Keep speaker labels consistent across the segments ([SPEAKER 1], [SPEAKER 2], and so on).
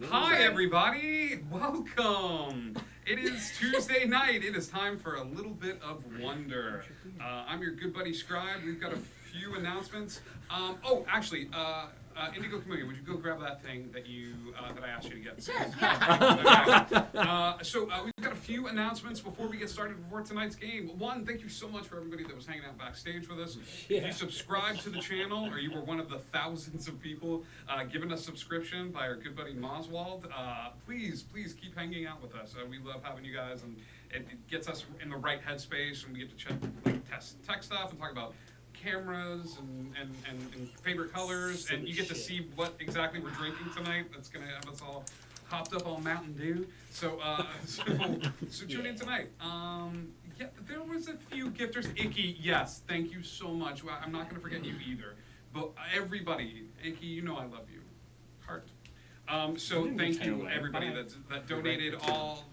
[SPEAKER 1] Hi, everybody. Welcome. It is Tuesday night. It is time for a little bit of wonder. I'm your good buddy Scribe. We've got a few announcements. Indigo Chameleon, would you go grab that thing that that I asked you to get?
[SPEAKER 2] Sure. Yeah.
[SPEAKER 1] We've got a few announcements before we get started before tonight's game. One, thank you so much for everybody that was hanging out backstage with us. If you subscribed to the channel, or you were one of the thousands of people given a subscription by our good buddy Moswald, please keep hanging out with us. We love having you guys, and it gets us in the right headspace, and we get to test tech stuff and talk about cameras and favorite colors, and you get to see what exactly we're drinking tonight. That's gonna have us all hopped up on Mountain Dew. So tune in tonight. There was a few gifters. Icky, yes, thank you so much. Well, I'm not gonna forget you either. But everybody, Icky, you know I love you. Heart. So thank you everybody that donated all,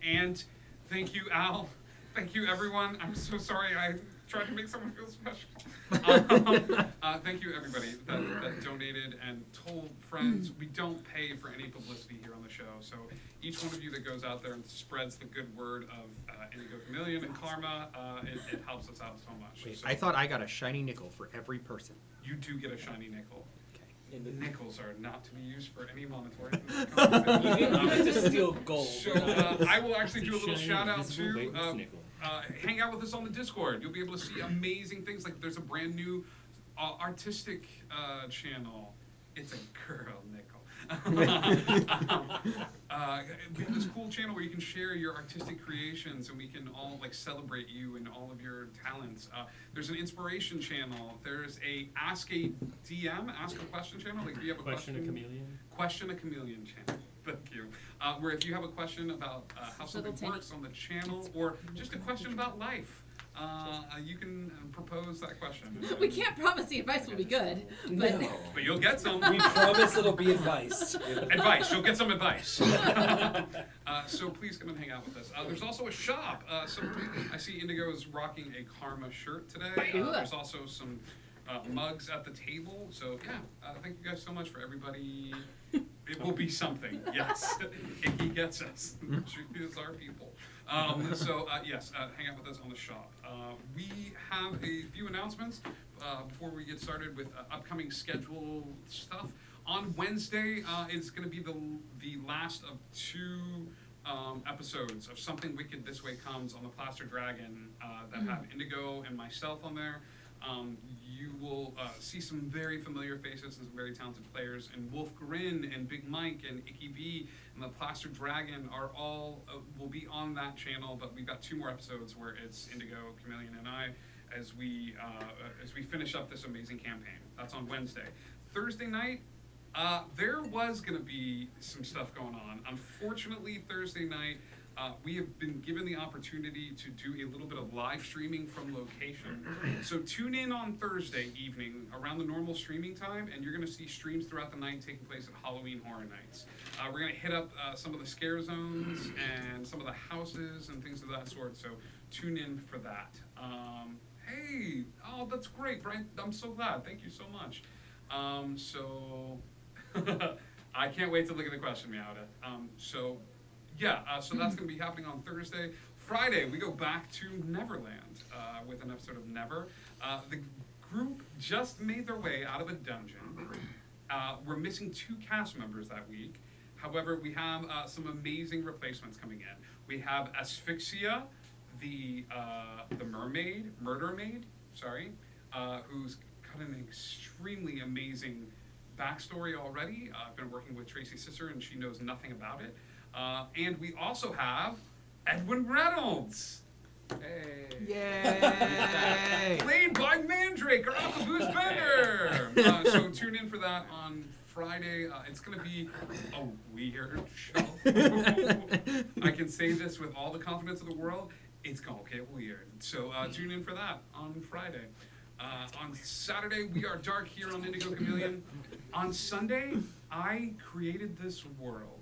[SPEAKER 1] and thank you Al. Thank you everyone. I'm so sorry I tried to make someone feel special. Thank you everybody that donated and told friends. We don't pay for any publicity here on the show, so each one of you that goes out there and spreads the good word of Indigo Chameleon and Karma, it helps us out so much.
[SPEAKER 3] Wait,
[SPEAKER 1] So
[SPEAKER 3] I thought I got a shiny nickel for every person.
[SPEAKER 1] you do get a shiny nickel.
[SPEAKER 3] Okay.
[SPEAKER 1] Nickels are not to be used for any monetary.
[SPEAKER 4] You get to steal gold.
[SPEAKER 1] So I will actually do a little shout out to hang out with us on the Discord. You'll be able to see amazing things. Like there's a brand new artistic channel. It's a girl nickel. We have this cool channel where you can share your artistic creations, and we can all celebrate you and all of your talents. There's an inspiration channel. There's a ask a question channel. Like if you have a question, question a chameleon channel. Thank you. Where if you have a question about how something works on the channel, or just a question about life, you can propose that question.
[SPEAKER 2] We can't promise the advice will be good, but
[SPEAKER 1] But you'll get some.
[SPEAKER 4] We promise it'll be advice.
[SPEAKER 1] Advice. You'll get some advice. So please come and hang out with us. There's also a shop. I see Indigo is rocking a Karma shirt today. There's also some mugs at the table. So yeah, thank you guys so much for everybody. It will be something. Yes, Icky gets us. She is our people. Yes, hang out with us on the shop. We have a few announcements before we get started with upcoming schedule stuff. On Wednesday is going to be the last of two episodes of Something Wicked This Way Comes on the Plaster Dragon that have Indigo and myself on there. You will see some very familiar faces and some very talented players, and Wolf Grin and Big Mike and Icky V and the Plaster Dragon are all will be on that channel. But we've got two more episodes where it's Indigo, Chameleon, and I as we finish up this amazing campaign. That's on Wednesday. Thursday night, there was going to be some stuff going on. Unfortunately, Thursday night, we have been given the opportunity to do a little bit of live streaming from location. So tune in on Thursday evening around the normal streaming time, and you're going to see streams throughout the night taking place at Halloween Horror Nights. We're going to hit up some of the scare zones and some of the houses and things of that sort, so tune in for that. Hey, oh, that's great, Brian. I'm so glad. Thank you so much. I can't wait to look at the question, Meowda. So that's going to be happening on Thursday. Friday, we go back to Neverland with an episode of Never. The group just made their way out of a dungeon. We're missing 2 cast members that week. However, we have some amazing replacements coming in. We have Asphyxia, the murder maid, who's got an extremely amazing backstory already. I've been working with Tracy's sister, and she knows nothing about it. And we also have Edwin Reynolds.
[SPEAKER 3] Hey. Yay!
[SPEAKER 1] Played by Mandrake, our Uncle Goose Bender. So tune in for that on Friday. It's going to be a weird show. I can say this with all the confidence of the world. It's going to get weird. So tune in for that on Friday. On Saturday, we are dark here on Indigo Chameleon. On Sunday, I created this world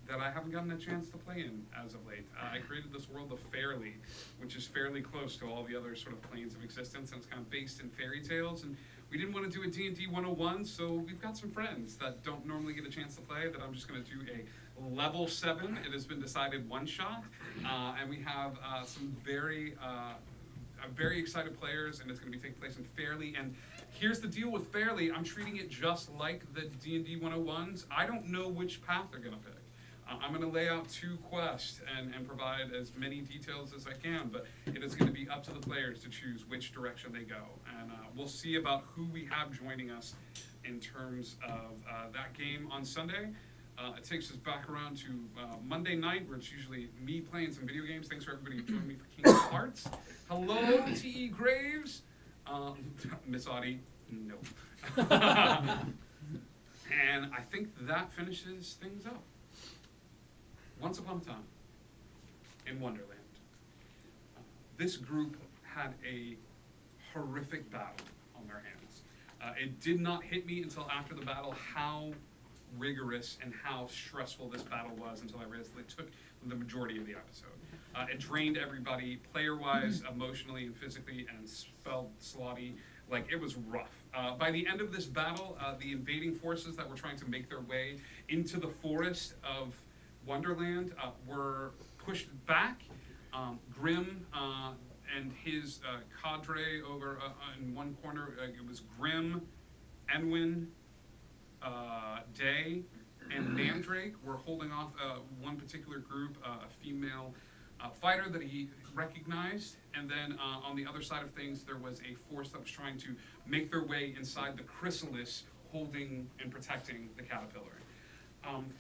[SPEAKER 1] that I haven't gotten a chance to play in as of late. I created this world of Fairly, which is fairly close to all the other sort of planes of existence, and it's kind of based in fairy tales. And we didn't want to do a D&D 101, so we've got some friends that don't normally get a chance to play that I'm just going to do a level 7. It has been decided one shot, and we have some very excited players, and it's going to be taking place in Fairleigh. And here's the deal with Fairleigh: I'm treating it just like the D&D 101s. I don't know which path they're going to pick. I'm going to lay out 2 quests and provide as many details as I can, but it is going to be up to the players to choose which direction they go. And we'll see about who we have joining us in terms of that game on Sunday. It takes us back around to Monday night, where it's usually me playing some video games. Thanks for everybody who joined me for Kingdom Hearts. Hello, T.E. Graves. Miss Audie, no. And I think that finishes things up. Once upon a time, in Wonderland, this group had a horrific battle on their hands. It did not hit me until after the battle how rigorous and how stressful this battle was, until I realized it took the majority of the episode. It drained everybody, player-wise, emotionally and physically, and spelled slotty. Like, it was rough. By the end of this battle, the invading forces that were trying to make their way into the forest of Wonderland were pushed back. Grimm and his cadre over in one corner, it was Grimm, Enwyn, Day, and Mandrake were holding off one particular group, a female fighter that he recognized. And then on the other side of things, there was a force that was trying to make their way inside the chrysalis, holding and protecting the caterpillar.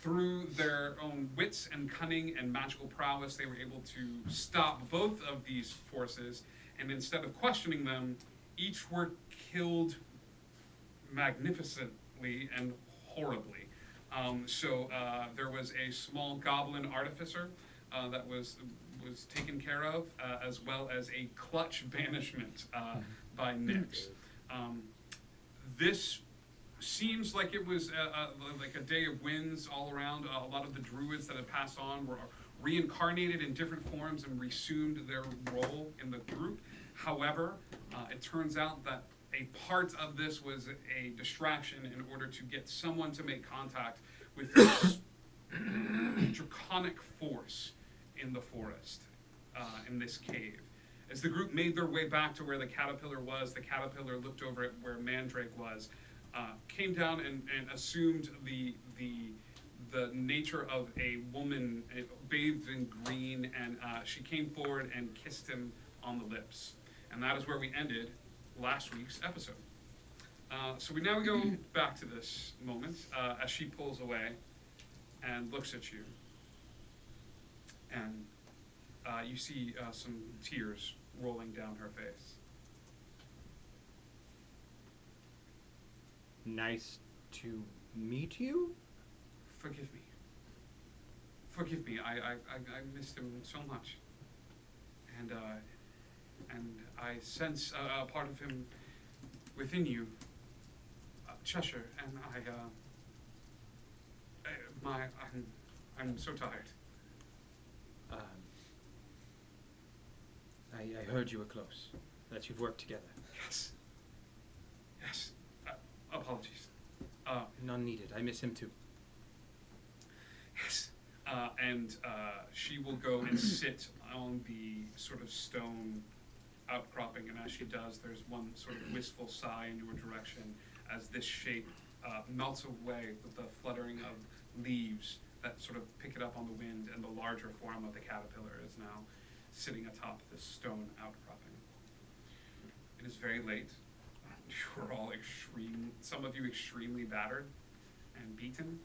[SPEAKER 1] Through their own wits and cunning and magical prowess, they were able to stop both of these forces, and instead of questioning them, each were killed magnificently and horribly. So there was a small goblin artificer that was taken care of, as well as a clutch banishment by Nyx. This seems like it was like a day of winds all around. A lot of the druids that had passed on were reincarnated in different forms and resumed their role in the group. However, it turns out that a part of this was a distraction in order to get someone to make contact with this draconic force in the forest, in this cave. As the group made their way back to where the caterpillar was, the caterpillar looked over at where Mandrake was, came down and assumed the nature of a woman bathed in green, and she came forward and kissed him on the lips. And that is where we ended last week's episode. So we now go back to this moment as she pulls away and looks at you. And you see some tears rolling down her face.
[SPEAKER 3] Nice to meet you?
[SPEAKER 1] Forgive me. Forgive me. I missed him so much. And I sense a part of him within you, Cheshire, and I'm so tired.
[SPEAKER 3] I heard you were close, that you've worked together.
[SPEAKER 1] Yes. Yes. Apologies.
[SPEAKER 3] None needed. I miss him too.
[SPEAKER 1] Yes. And she will go and sit on the sort of stone outcropping, and as she does, there's one sort of wistful sigh in your direction as this shape melts away with the fluttering of leaves that sort of pick it up on the wind, and the larger form of the caterpillar is now sitting atop this stone outcropping. It is very late. You're all some of you extremely battered and beaten.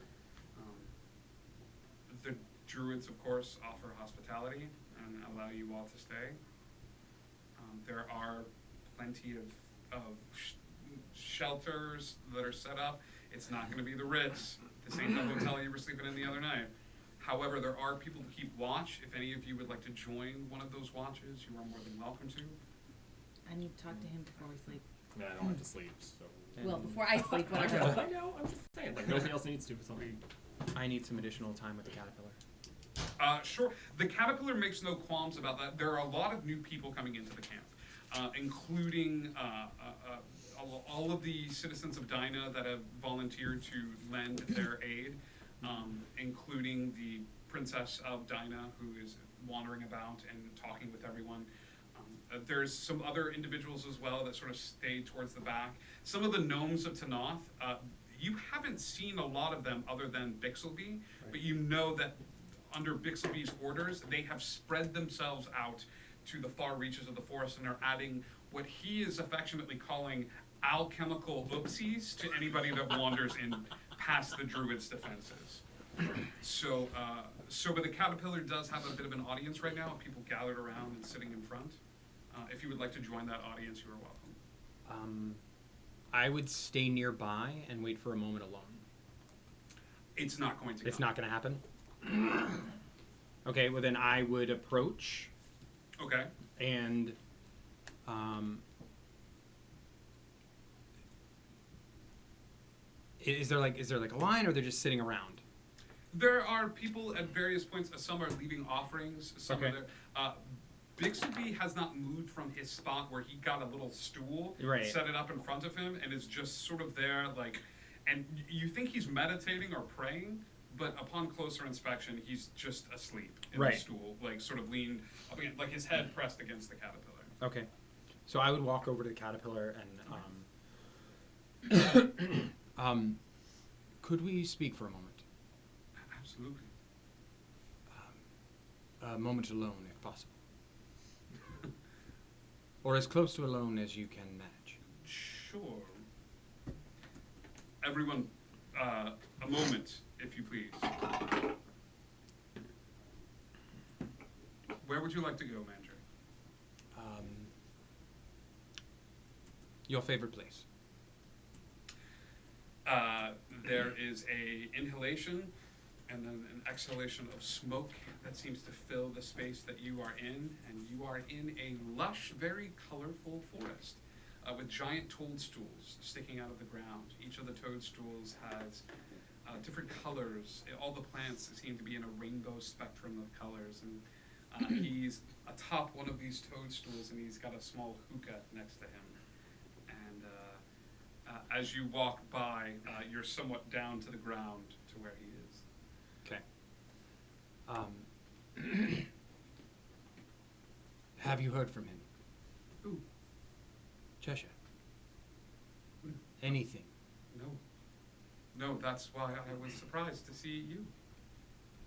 [SPEAKER 1] The druids, of course, offer hospitality and allow you all to stay. There are plenty of shelters that are set up. It's not going to be the Ritz. This ain't the hotel you were sleeping in the other night. However, there are people to keep watch. If any of you would like to join one of those watches, you are more than welcome to.
[SPEAKER 2] I need to talk to him before we sleep.
[SPEAKER 5] Yeah, I don't like to sleep, so.
[SPEAKER 2] Well, before I sleep,
[SPEAKER 5] I
[SPEAKER 2] whatever.
[SPEAKER 5] know, I'm just saying, like, nobody else needs to, so
[SPEAKER 3] I need some additional time with the caterpillar.
[SPEAKER 1] Sure. The caterpillar makes no qualms about that. There are a lot of new people coming into the camp, including all of the citizens of Dinah that have volunteered to lend their aid, including the Princess of Dinah, who is wandering about and talking with everyone. There's some other individuals as well that sort of stay towards the back. Some of the gnomes of Tanoth, you haven't seen a lot of them other than Bixleby, but you know that under Bixleby's orders, they have spread themselves out to the far reaches of the forest and are adding what he is affectionately calling alchemical oopsies to anybody that wanders in past the druid's defenses. So but the caterpillar does have a bit of an audience right now, people gathered around and sitting in front. If you would like to join that audience, you are welcome.
[SPEAKER 3] I would stay nearby and wait for a moment alone.
[SPEAKER 1] It's not going to
[SPEAKER 3] It's
[SPEAKER 1] come.
[SPEAKER 3] not going to happen? Okay, well then I would approach
[SPEAKER 1] Okay.
[SPEAKER 3] and is there like a line, or they're just sitting around?
[SPEAKER 1] There are people at various points. Some are leaving offerings. Some
[SPEAKER 3] Okay.
[SPEAKER 1] are there. Bixby has not moved from his spot where he got a little stool,
[SPEAKER 3] Right.
[SPEAKER 1] set it up in front of him, and is just sort of there, like, and you think he's meditating or praying, but upon closer inspection, he's just asleep in
[SPEAKER 3] Right.
[SPEAKER 1] the stool, like sort of leaned, up against, like his head pressed against the caterpillar.
[SPEAKER 3] Okay, so I would walk over to the caterpillar and could we speak for a moment?
[SPEAKER 1] Absolutely.
[SPEAKER 3] A moment alone, if possible. Or as close to alone as you can manage.
[SPEAKER 1] Sure. Everyone, a moment, if you please. Where would you like to go, Mandrake?
[SPEAKER 3] Your favorite place?
[SPEAKER 1] There is a inhalation and then an exhalation of smoke that seems to fill the space that you are in, and you are in a lush, very colorful forest with giant toadstools sticking out of the ground. Each of the toadstools has different colors. All the plants seem to be in a rainbow spectrum of colors, and he's atop one of these toadstools, and he's got a small hookah next to him. And as you walk by, you're somewhat down to the ground to where he is.
[SPEAKER 3] Okay. Have you heard from him?
[SPEAKER 1] Who?
[SPEAKER 3] Cheshire. Anything?
[SPEAKER 1] No. No, that's why I was surprised to see you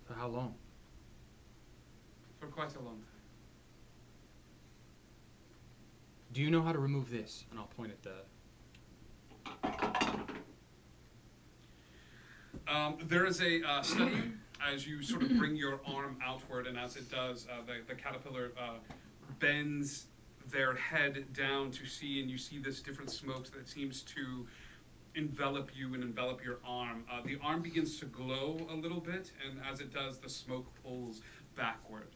[SPEAKER 3] For how long?
[SPEAKER 1] for quite a long time.
[SPEAKER 3] Do you know how to remove this? And I'll point at the...
[SPEAKER 1] There is a study as you sort of bring your arm outward, and as it does, the caterpillar bends their head down to see, and you see this different smoke that seems to envelop you and envelop your arm. The arm begins to glow a little bit, and as it does, the smoke pulls backward.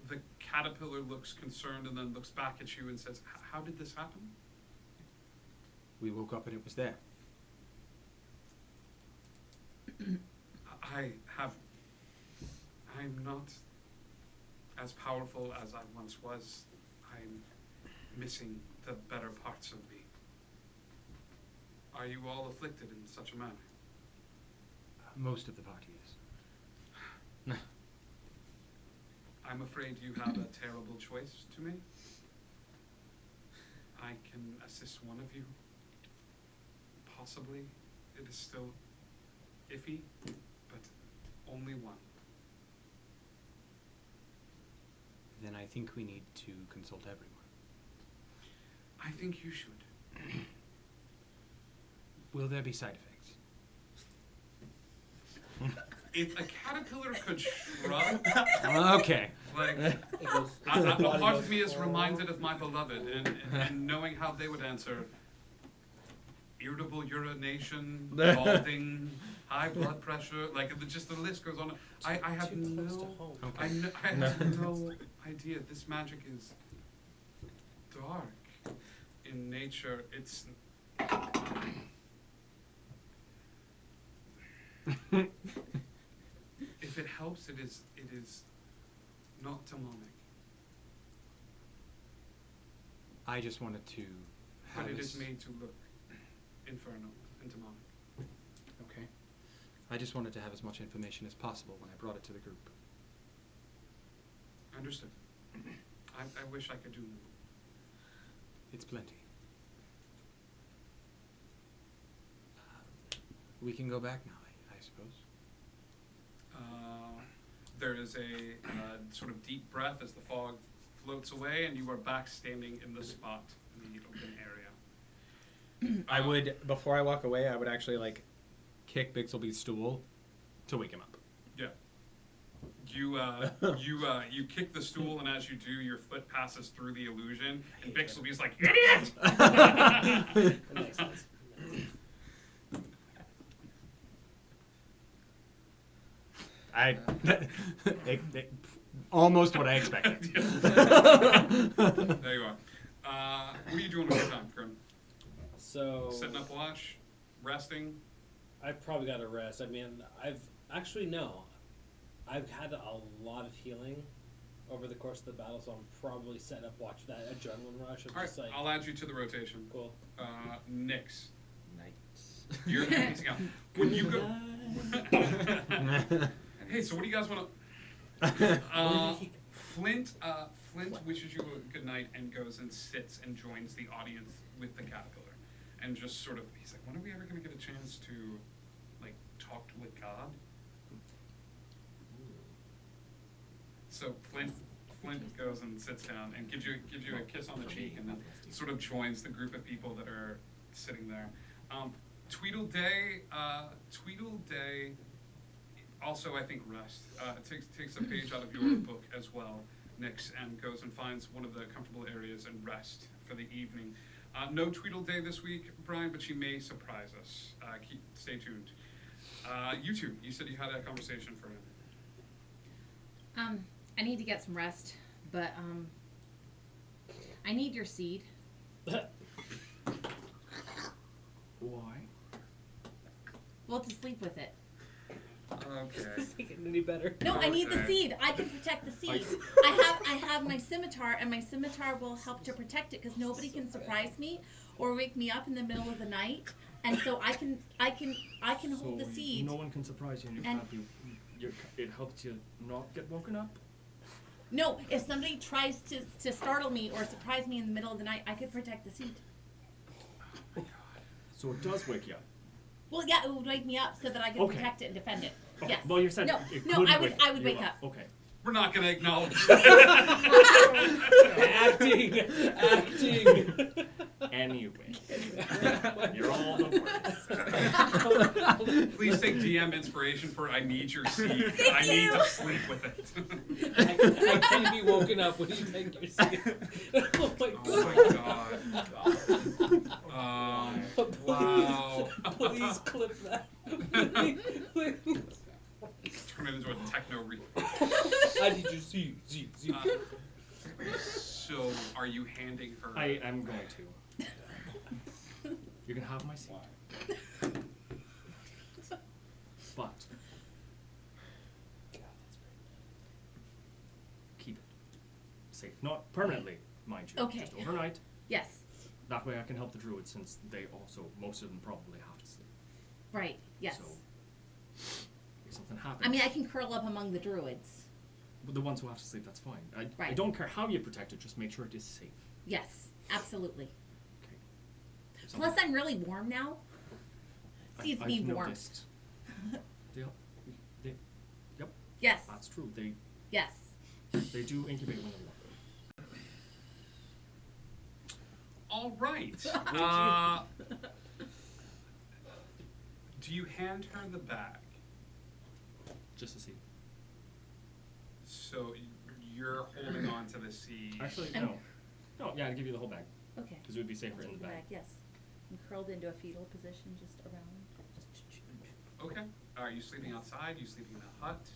[SPEAKER 1] The caterpillar looks concerned and then looks back at you and says, "How did this happen?"
[SPEAKER 3] We woke up and it was there.
[SPEAKER 1] I'm not as powerful as I once was. I'm missing the better parts of me. Are you all afflicted in such a manner?
[SPEAKER 3] Most of the party is.
[SPEAKER 1] I'm afraid you have a terrible choice to make. I can assist one of you. Possibly. It is still iffy, but only one.
[SPEAKER 3] Then I think we need to consult everyone.
[SPEAKER 1] I think you should.
[SPEAKER 3] Will there be side effects?
[SPEAKER 1] If a caterpillar could shrug,
[SPEAKER 3] Okay.
[SPEAKER 1] like,
[SPEAKER 4] It goes,
[SPEAKER 1] a part of me is reminded of my beloved, and knowing how they would answer: irritable urination, balding, high blood pressure, like just the list goes on. I have
[SPEAKER 4] too close to
[SPEAKER 1] no,
[SPEAKER 4] home.
[SPEAKER 1] I have no idea. This magic is dark in nature. It's if it helps, it is not demonic.
[SPEAKER 3] I just wanted to have
[SPEAKER 1] But it
[SPEAKER 3] as-
[SPEAKER 1] is made to look infernal and demonic.
[SPEAKER 3] Okay. I just wanted to have as much information as possible when I brought it to the group.
[SPEAKER 1] Understood. I wish I could do more.
[SPEAKER 3] It's plenty. We can go back now, I suppose.
[SPEAKER 1] There is a sort of deep breath as the fog floats away, and you are back standing in the spot in the open area.
[SPEAKER 3] I would, before I walk away, I would actually like kick Bixelby's stool to wake him up.
[SPEAKER 1] Yeah. You kick the stool, and as you do, your foot passes through the illusion, and Bixelby's like, idiot!
[SPEAKER 4] That makes sense.
[SPEAKER 3] Almost what I expected.
[SPEAKER 1] There you are. What are you doing with your time, Grim?
[SPEAKER 4] So
[SPEAKER 1] Setting up watch? Resting?
[SPEAKER 4] I've probably got to rest. I mean, I've had a lot of healing over the course of the battle, so I'm probably setting up watch that adrenaline rush of
[SPEAKER 1] Alright,
[SPEAKER 4] just like
[SPEAKER 1] I'll add you to the rotation.
[SPEAKER 4] cool.
[SPEAKER 1] Nix.
[SPEAKER 6] Night.
[SPEAKER 1] You're pacing out. When you go... Hey, so what do you guys want to... Flint wishes you a good night and goes and sits and joins the audience with the caterpillar. And just sort of, he's like, when are we ever going to get a chance to, like, talk to a god? So Flint goes and sits down and gives you a kiss on the cheek, and then sort of joins the group of people that are sitting there. Tweedleday also, I think, rest. Takes a page out of your book as well, Nix, and goes and finds one of the comfortable areas and rest for the evening. No Tweedleday this week, Brian, but she may surprise us. Stay tuned. You two, you said you had a conversation for him.
[SPEAKER 2] I need to get some rest, but I need your seed.
[SPEAKER 5] Why?
[SPEAKER 2] Well, to sleep with it.
[SPEAKER 1] Okay.
[SPEAKER 4] Is it getting any better?
[SPEAKER 2] No, I need the
[SPEAKER 1] Okay.
[SPEAKER 2] seed. I can protect the seed. I have my scimitar, and my scimitar will help to protect it because nobody can surprise me or wake me up in the middle of the night. And so I can hold the seed.
[SPEAKER 5] No one can surprise you, and it helps you not get woken up.
[SPEAKER 2] No, if somebody tries to startle me or surprise me in the middle of the night, I could protect the seed.
[SPEAKER 5] So it does wake you up.
[SPEAKER 2] Well, yeah, it would wake me up so that I could
[SPEAKER 5] Okay.
[SPEAKER 2] protect it and defend it.
[SPEAKER 5] Okay.
[SPEAKER 2] Yes.
[SPEAKER 5] Well, you said
[SPEAKER 2] no,
[SPEAKER 5] it
[SPEAKER 2] no,
[SPEAKER 5] could
[SPEAKER 2] I would
[SPEAKER 5] you
[SPEAKER 2] wake up.
[SPEAKER 5] Okay.
[SPEAKER 1] We're not going to acknowledge
[SPEAKER 4] acting.
[SPEAKER 5] Anyway, you're all the worst.
[SPEAKER 1] Please take DM inspiration for I need your seed. I need to sleep with it.
[SPEAKER 4] I can't be woken up when you take your seat. Oh my god.
[SPEAKER 1] Oh my god. Wow.
[SPEAKER 4] Please clip that.
[SPEAKER 1] Turn it into a techno
[SPEAKER 4] I need your seat.
[SPEAKER 1] So, are you handing her?
[SPEAKER 5] I am going to. You can have my seat. But keep it safe. Not permanently, mind you.
[SPEAKER 2] Okay.
[SPEAKER 5] Just overnight.
[SPEAKER 2] Yes.
[SPEAKER 5] That way I can help the druids, since they also, most of them probably have to sleep.
[SPEAKER 2] Right. Yes.
[SPEAKER 5] So, if something happens.
[SPEAKER 2] I mean, I can curl up among the druids.
[SPEAKER 5] But the ones who have to sleep, that's fine. I
[SPEAKER 2] Right.
[SPEAKER 5] don't care how you protect it, just make sure it is safe.
[SPEAKER 2] Yes, absolutely.
[SPEAKER 5] Okay. If
[SPEAKER 2] Plus,
[SPEAKER 5] something-
[SPEAKER 2] I'm really warm now. Seeds
[SPEAKER 5] I've
[SPEAKER 2] need warmth.
[SPEAKER 5] noticed. They, yep,
[SPEAKER 2] Yes.
[SPEAKER 5] that's true. They
[SPEAKER 2] Yes.
[SPEAKER 5] do incubate when they're warm.
[SPEAKER 1] All right. Do you hand her the bag?
[SPEAKER 5] Just to see.
[SPEAKER 1] So you're holding on to the seed.
[SPEAKER 5] Actually,
[SPEAKER 2] I'm-
[SPEAKER 5] no. No, yeah, I'd give you the whole bag,
[SPEAKER 2] Okay.
[SPEAKER 5] because it would be safer
[SPEAKER 2] I'll
[SPEAKER 5] in
[SPEAKER 2] take
[SPEAKER 5] the
[SPEAKER 2] the
[SPEAKER 5] bag.
[SPEAKER 2] bag. Yes. I'm curled into a fetal position, just around.
[SPEAKER 1] Okay. Are you sleeping outside? Are you sleeping in a hut?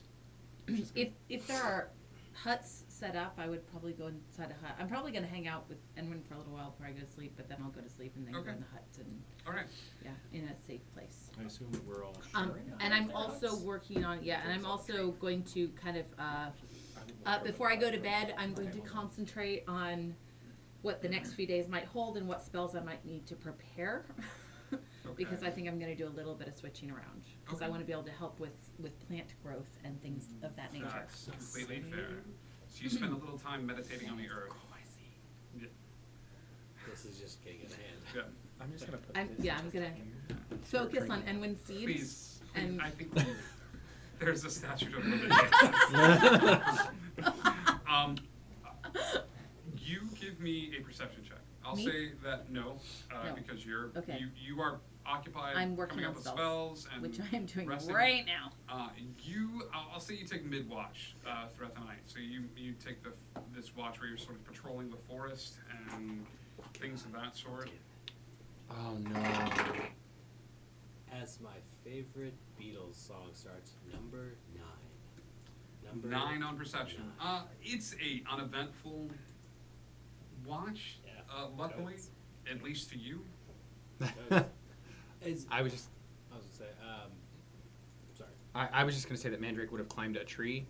[SPEAKER 2] If there are huts set up, I would probably go inside a hut. I'm probably going to hang out with Enwin for a little while before I go to sleep, but then I'll go to sleep and then
[SPEAKER 1] Okay.
[SPEAKER 2] go in the hut and
[SPEAKER 1] All right.
[SPEAKER 2] yeah, in a safe place.
[SPEAKER 5] I assume that we're all sharing.
[SPEAKER 2] And I'm also working on and I'm also going to kind of before I go to bed, I'm going to concentrate on what the next few days might hold and what spells I might need to prepare. Because I think I'm going to do a little bit of switching around because I want to be able to help with plant growth and things of that nature.
[SPEAKER 1] That's completely fair. So you spend a little time meditating on the earth.
[SPEAKER 4] Oh, I see.
[SPEAKER 1] Yeah.
[SPEAKER 4] This is just getting in hand.
[SPEAKER 1] Yeah.
[SPEAKER 3] I'm just gonna put.
[SPEAKER 2] I'm gonna focus on Enwin seeds.
[SPEAKER 1] Please,
[SPEAKER 2] And
[SPEAKER 1] I think there's a statute of limitations. You give me a perception check. I'll
[SPEAKER 2] Me?
[SPEAKER 1] say that no,
[SPEAKER 2] No.
[SPEAKER 1] because you're
[SPEAKER 2] Okay.
[SPEAKER 1] you are occupied
[SPEAKER 2] I'm working
[SPEAKER 1] coming
[SPEAKER 2] on
[SPEAKER 1] up with
[SPEAKER 2] spells,
[SPEAKER 1] spells and
[SPEAKER 2] which I am doing
[SPEAKER 1] resting.
[SPEAKER 2] right now.
[SPEAKER 1] I'll say you take mid-watch throughout the night. So you take this watch where you're sort of patrolling the forest and things of that sort.
[SPEAKER 3] Oh no.
[SPEAKER 4] As my favorite Beatles song starts, number 9. Number
[SPEAKER 1] 9 on perception.
[SPEAKER 4] 9.
[SPEAKER 1] It's a uneventful watch.
[SPEAKER 4] Yeah.
[SPEAKER 1] Luckily,
[SPEAKER 4] Totes.
[SPEAKER 1] at least to you.
[SPEAKER 3] I was just.
[SPEAKER 4] I was gonna say, sorry.
[SPEAKER 3] I was just gonna say that Mandrake would have climbed a tree,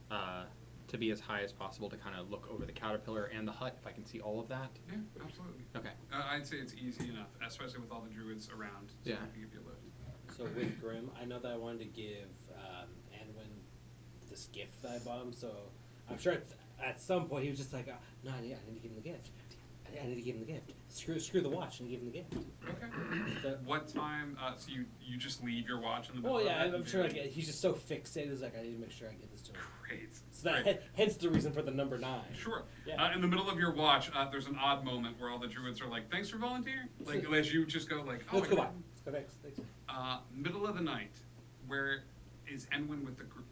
[SPEAKER 3] to be as high as possible to kind of look over the caterpillar and the hut if I can see all of that.
[SPEAKER 1] Yeah, absolutely.
[SPEAKER 3] Okay.
[SPEAKER 1] I'd say it's easy enough, especially with all the druids around. So
[SPEAKER 3] Yeah.
[SPEAKER 1] I can give you a lift.
[SPEAKER 4] So with Grim, I know that I wanted to give Anwin this gift that I bought him, so I'm sure at some point he was just like, no, I need to give him the gift. I need to give him the gift. Screw the watch and give him the gift.
[SPEAKER 1] Okay.
[SPEAKER 4] So-
[SPEAKER 1] What time? So you just leave your watch in the middle
[SPEAKER 4] Well,
[SPEAKER 1] of
[SPEAKER 4] yeah,
[SPEAKER 1] it?
[SPEAKER 4] I'm sure he's just so fixated. He's like, I need to make sure I get this to him.
[SPEAKER 1] Great.
[SPEAKER 4] So that
[SPEAKER 1] Great.
[SPEAKER 4] hence the reason for the number 9.
[SPEAKER 1] Sure.
[SPEAKER 4] Yeah.
[SPEAKER 1] In the middle of your watch, there's an odd moment where all the druids are like, "Thanks for volunteering." Like, as you just go like, "Oh,
[SPEAKER 4] Let's go
[SPEAKER 1] I
[SPEAKER 4] by. Let's go. Thanks.
[SPEAKER 1] middle of the night, where is Enwin with the group?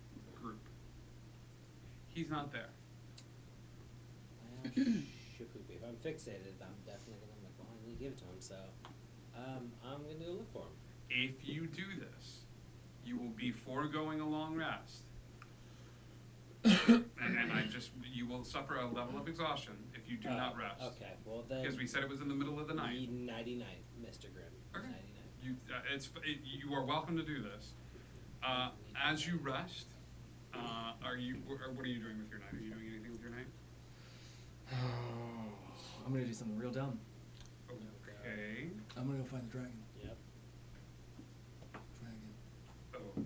[SPEAKER 1] He's not there.
[SPEAKER 4] Well, Shakupi. If I'm fixated, I'm definitely gonna blindly give it to him. So, I'm gonna go look for him.
[SPEAKER 1] If you do this, you will be foregoing a long rest. and you will suffer a level of exhaustion if you do not rest.
[SPEAKER 4] Okay. Well then.
[SPEAKER 1] Because we said it was in the middle of the night.
[SPEAKER 4] Nighty night, Mr. Grimm.
[SPEAKER 1] Okay.
[SPEAKER 4] Nighty night.
[SPEAKER 1] You are welcome to do this. As you rest, what are you doing with your night? Are you doing anything with your night?
[SPEAKER 5] I'm gonna do something real dumb.
[SPEAKER 1] Okay.
[SPEAKER 5] I'm gonna go find the dragon.
[SPEAKER 4] Yep.
[SPEAKER 5] Dragon.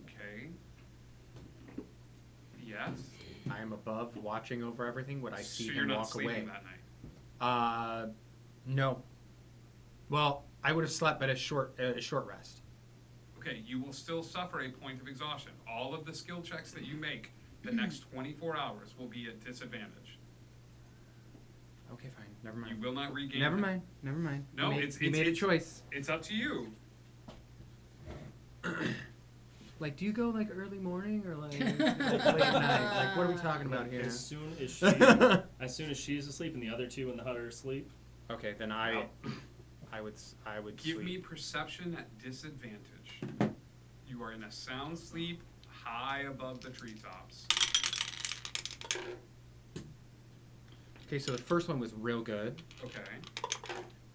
[SPEAKER 1] Okay. Yes.
[SPEAKER 3] I am above, watching over everything. Would I see
[SPEAKER 1] So
[SPEAKER 3] him
[SPEAKER 1] you're not
[SPEAKER 3] walk
[SPEAKER 1] sleeping
[SPEAKER 3] away?
[SPEAKER 1] that night.
[SPEAKER 3] No. Well, I would have slept at a short rest.
[SPEAKER 1] Okay, you will still suffer a point of exhaustion. All of the skill checks that you make the next 24 hours will be at disadvantage.
[SPEAKER 3] Okay, fine. Never mind.
[SPEAKER 1] You will not regain.
[SPEAKER 3] Never
[SPEAKER 1] them.
[SPEAKER 3] mind. Never mind.
[SPEAKER 1] No,
[SPEAKER 3] you made a choice.
[SPEAKER 1] It's up to you.
[SPEAKER 3] Like, do you go like early morning or like late night? Like, what are we talking about here?
[SPEAKER 5] As soon as she's asleep and the other two in the hut are asleep.
[SPEAKER 3] Okay, then I would
[SPEAKER 1] Give
[SPEAKER 3] sleep.
[SPEAKER 1] me perception at disadvantage. You are in a sound sleep, high above the treetops.
[SPEAKER 3] Okay, so the first one was real good,
[SPEAKER 1] Okay.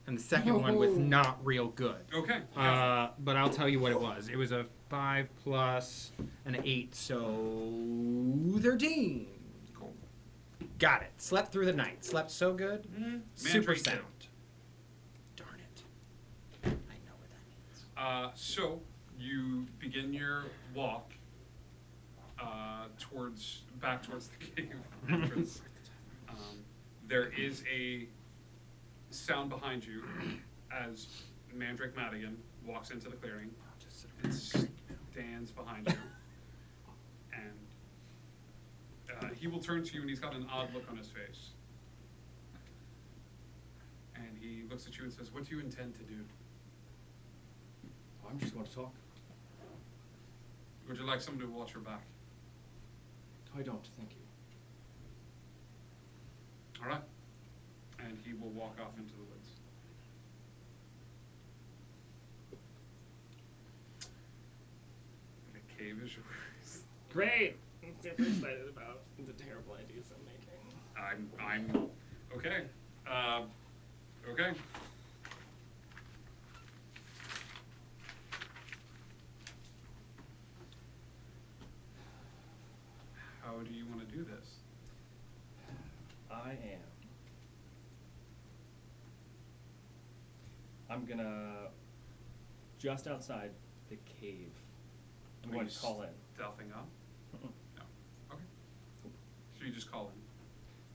[SPEAKER 3] and the second one was not real good.
[SPEAKER 1] Okay.
[SPEAKER 3] But I'll tell you what it was. It was a 5 plus an 8, so 13.
[SPEAKER 1] Cool.
[SPEAKER 3] Got it. Slept through the night. Slept so good. Super
[SPEAKER 1] Mandrake did.
[SPEAKER 3] sound. Darn it. I know what that means.
[SPEAKER 1] So you begin your walk back towards the cave entrance. There is a sound behind you as Mandrake Madigan walks into the clearing and stands behind you. And he will turn to you and he's got an odd look on his face. And he looks at you and says, "What do you intend to do?
[SPEAKER 5] I'm just going to talk.
[SPEAKER 1] Would you like someone to watch your back?"
[SPEAKER 5] I don't, thank you.
[SPEAKER 1] All right. And he will walk off into the woods. The cave is yours.
[SPEAKER 5] Great! I'm super excited about the terrible ideas I'm making.
[SPEAKER 1] I'm okay. Okay. How do you want to do this?
[SPEAKER 5] I am I'm gonna just outside the cave. I'm going to call in.
[SPEAKER 1] Stealthing up?
[SPEAKER 5] Mm-mm.
[SPEAKER 1] No. Okay. So you just call in.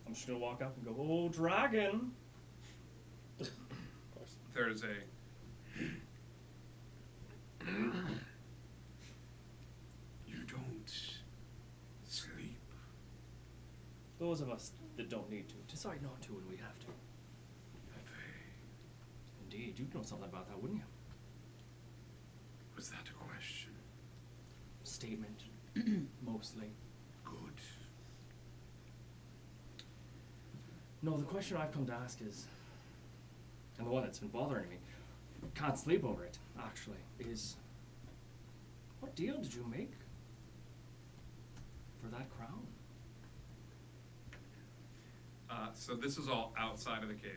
[SPEAKER 5] I'm just gonna walk up and go, "Oh, dragon!"
[SPEAKER 4] Of course.
[SPEAKER 1] There's a you don't sleep.
[SPEAKER 5] Those of us that don't need to decide not to when we have to. Indeed, you'd know something about that, wouldn't you?
[SPEAKER 1] Was that a question?
[SPEAKER 5] Statement, mostly.
[SPEAKER 1] Good.
[SPEAKER 5] No, the question I've come to ask is, and the one that's been bothering me, can't sleep over it, actually, is, what deal did you make for that crown?
[SPEAKER 1] So this is all outside of the cave.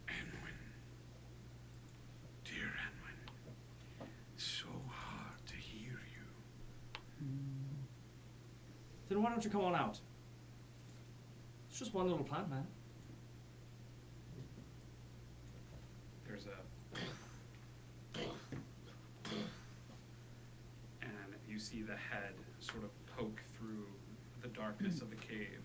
[SPEAKER 1] Anwin. Dear Anwin. So hard to hear you.
[SPEAKER 5] Then why don't you come on out? It's just one little plant, man.
[SPEAKER 1] There's a and you see the head sort of poke through the darkness of the cave.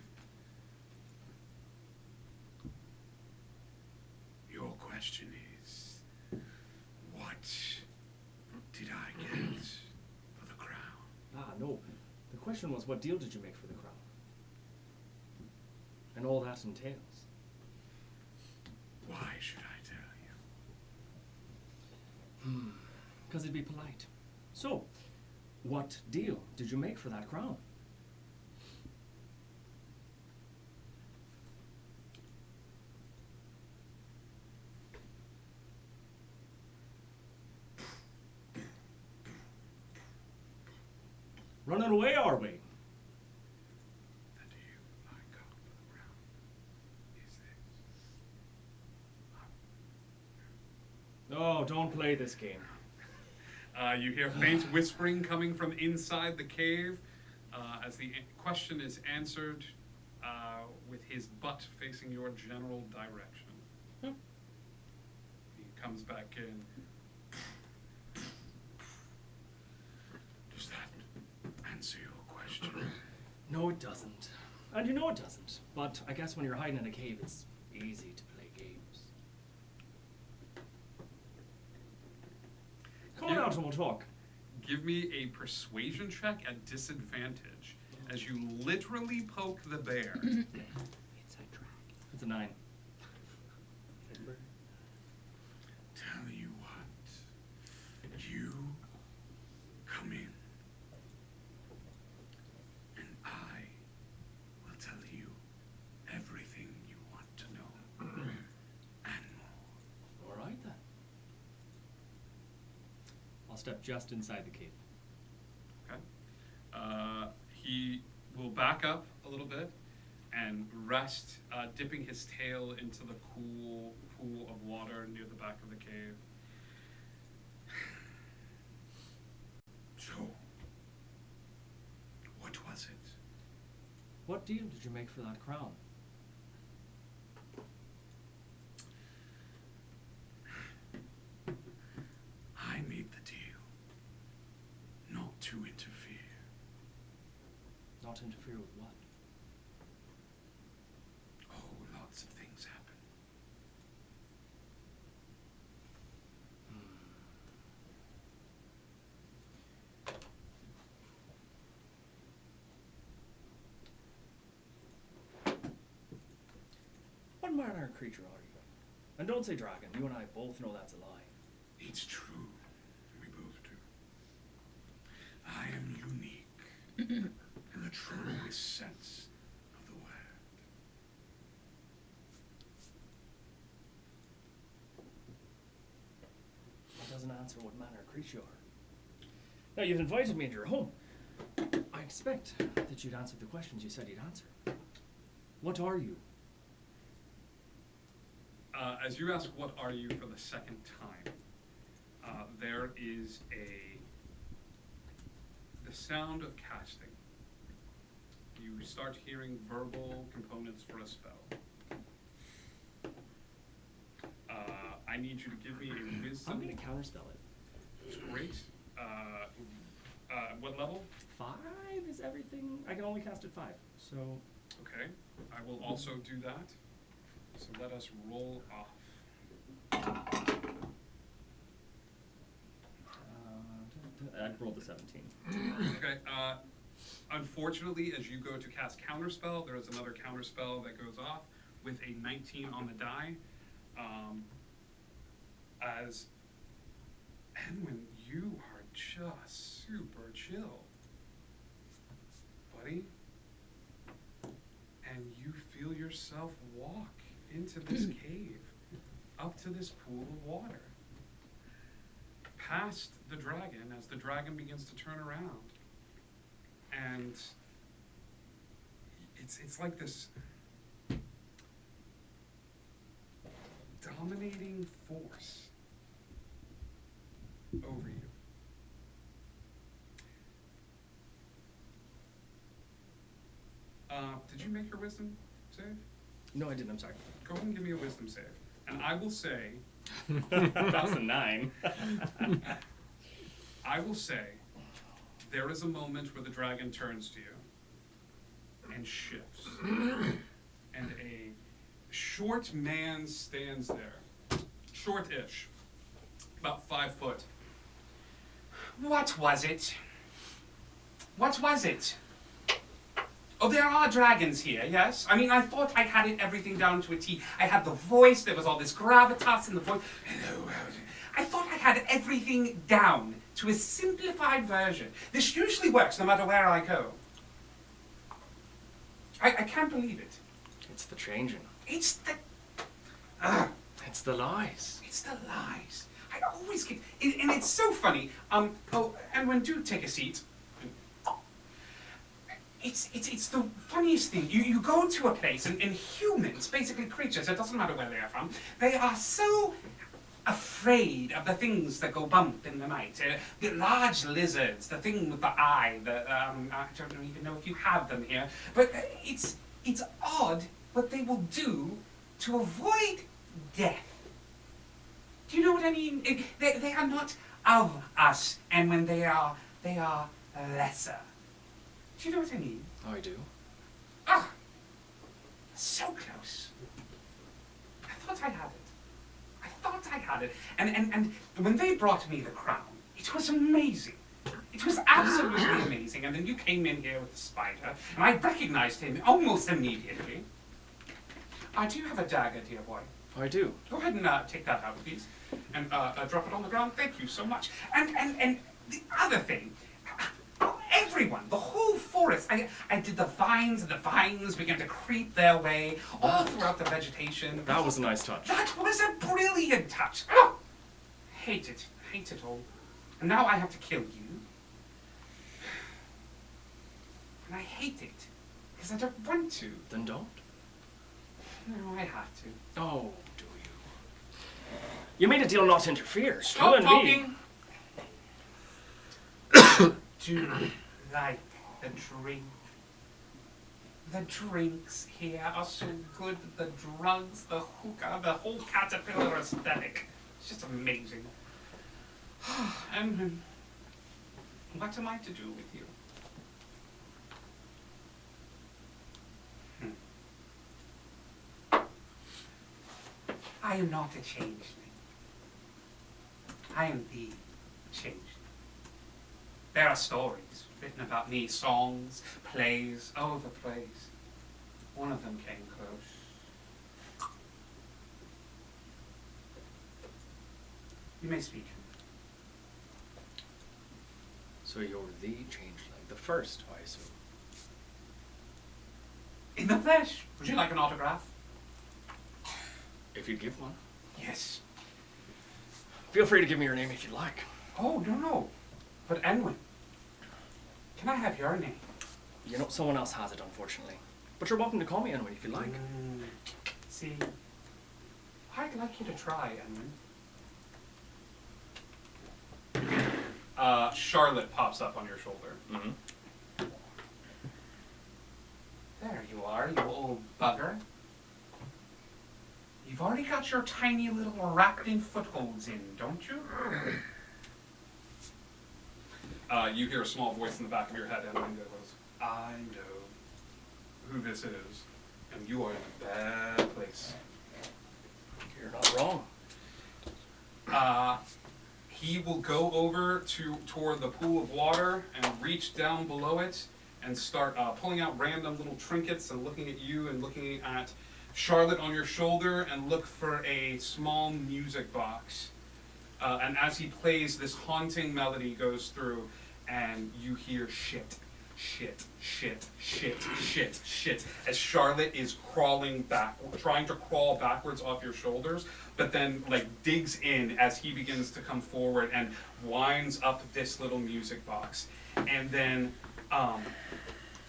[SPEAKER 1] Your question is, what did I get for the crown?
[SPEAKER 5] Ah, no. The question was, what deal did you make for the crown? And all that entails.
[SPEAKER 1] Why should I tell you?
[SPEAKER 5] Because it'd be polite. So, what deal did you make for that crown? Running away, are we?
[SPEAKER 1] The deal I got for the crown is this.
[SPEAKER 5] Oh, don't play this game.
[SPEAKER 1] You hear faint whispering coming from inside the cave as the question is answered with his butt facing your general direction. He comes back in. Does that answer your question?
[SPEAKER 5] No, it doesn't. And you know it doesn't. But I guess when you're hiding in a cave, it's easy to play games. Come on
[SPEAKER 1] Yeah.
[SPEAKER 5] out and we'll talk.
[SPEAKER 1] Give me a persuasion check at disadvantage as you literally poke the bear.
[SPEAKER 5] It's a 9.
[SPEAKER 1] Tell you what, you come in, and I will tell you everything you want to know, and more.
[SPEAKER 5] All right then. I'll step just inside the cave.
[SPEAKER 1] Okay? He will back up a little bit and rest, dipping his tail into the cool pool of water near the back of the cave. So, what was it?
[SPEAKER 5] What deal did you make for that crown?
[SPEAKER 1] I made the deal not to interfere.
[SPEAKER 5] Not interfere with what?
[SPEAKER 1] Oh, lots of things happen.
[SPEAKER 5] What manner of creature are you? And don't say dragon. You and I both know that's a lie.
[SPEAKER 1] It's true. We both do. I am unique in the truest sense of the word.
[SPEAKER 5] That doesn't answer what manner of creature you are. Now, you've invited me into your home. I expect that you'd answer the questions you said you'd answer. What are you?
[SPEAKER 1] As you ask, what are you for the second time, there is the sound of casting. You start hearing verbal components for a spell. I need you to give me a
[SPEAKER 5] I'm
[SPEAKER 1] wisdom.
[SPEAKER 5] gonna counterspell it.
[SPEAKER 1] Great. What level?
[SPEAKER 5] 5 is everything. I can only cast at 5. So.
[SPEAKER 1] Okay. I will also do that. So let us roll off.
[SPEAKER 5] I rolled a 17.
[SPEAKER 1] Okay. Unfortunately, as you go to cast Counterspell, there is another Counterspell that goes off with a 19 on the die. As Edwin, you are just super chill, buddy. And you feel yourself walk into this cave, up to this pool of water, past the dragon as the dragon begins to turn around. And it's like this dominating force over you. Did you make your wisdom save?
[SPEAKER 5] No, I didn't. I'm sorry.
[SPEAKER 1] Go ahead and give me a wisdom save. And I will say,
[SPEAKER 5] That's a 9.
[SPEAKER 1] I will say, there is a moment where the dragon turns to you and shifts. And a short man stands there. Short-ish. About 5 foot. What was it? What was it? Oh, there are dragons here, yes? I mean, I thought I had everything down to a T. I had the voice, there was all this gravitas in the voice. Hello, I thought I had everything down to a simplified version. This usually works no matter where I go. I can't believe it.
[SPEAKER 5] It's the changing.
[SPEAKER 1] It's the...
[SPEAKER 5] It's the lies.
[SPEAKER 1] It's the lies. I always get... and it's so funny. Oh, and when do take a seat. It's the funniest thing. You go to a place, and humans, basically creatures, it doesn't matter where they are from, they are so afraid of the things that go bump in the night. The large lizards, the thing with the eye, I don't even know if you have them here, but it's odd what they will do to avoid death. Do you know what I mean? They are not of us, and when they are lesser. Do you know what I mean?
[SPEAKER 5] Oh, I do.
[SPEAKER 1] Ah! So close. I thought I had it. I thought I had it. And when they brought me the crown, it was amazing. It was absolutely amazing. And then you came in here with the spider, and I recognized him almost immediately. Do you have a dagger, dear boy?
[SPEAKER 5] Oh, I do.
[SPEAKER 1] Go ahead and take that out, please. And drop it on the ground. Thank you so much. And the other thing, everyone, the whole forest, I did the vines, and the vines began to creep their way all throughout the vegetation.
[SPEAKER 5] That was a nice touch.
[SPEAKER 1] That was a brilliant touch. Oh, hate it all. And now I have to kill you. And I hate it, because I don't want to.
[SPEAKER 5] Then don't.
[SPEAKER 1] No, I have to.
[SPEAKER 5] Oh, do you? You made a deal not to interfere.
[SPEAKER 1] Stop
[SPEAKER 5] You and
[SPEAKER 1] talking.
[SPEAKER 5] Me.
[SPEAKER 1] Do you like the drink? The drinks here are so good. The drugs, the hookah, the whole caterpillar aesthetic. It's just amazing. And what am I to do with you? I am not a changeling. I am the changeling. There are stories written about me, songs, plays, the plays. One of them came close. You may speak.
[SPEAKER 5] So you're the changeling, the first, I assume.
[SPEAKER 1] In the flesh. Would you like an autograph?
[SPEAKER 5] If you'd give one.
[SPEAKER 1] Yes.
[SPEAKER 5] Feel free to give me your name if you'd like.
[SPEAKER 1] Oh, no. But Enwin, can I have your name?
[SPEAKER 5] You know, someone else has it, unfortunately. But you're welcome to call me Enwin if you'd like.
[SPEAKER 1] See, I'd like you to try, Enwin. Charlotte pops up on your shoulder.
[SPEAKER 5] Mm-hmm.
[SPEAKER 1] There you are, you old bugger. You've already got your tiny little arachnid footholds in, don't you? You hear a small voice in the back of your head, and it goes, I know who this is, and you are in a bad place.
[SPEAKER 5] You're not wrong.
[SPEAKER 1] He will go over toward the pool of water and reach down below it and start pulling out random little trinkets and looking at you and looking at Charlotte on your shoulder and look for a small music box. And as he plays, this haunting melody goes through and you hear shit, shit, shit, shit, shit, shit, as Charlotte is crawling back, trying to crawl backwards off your shoulders, but then like digs in as he begins to come forward and winds up this little music box. And then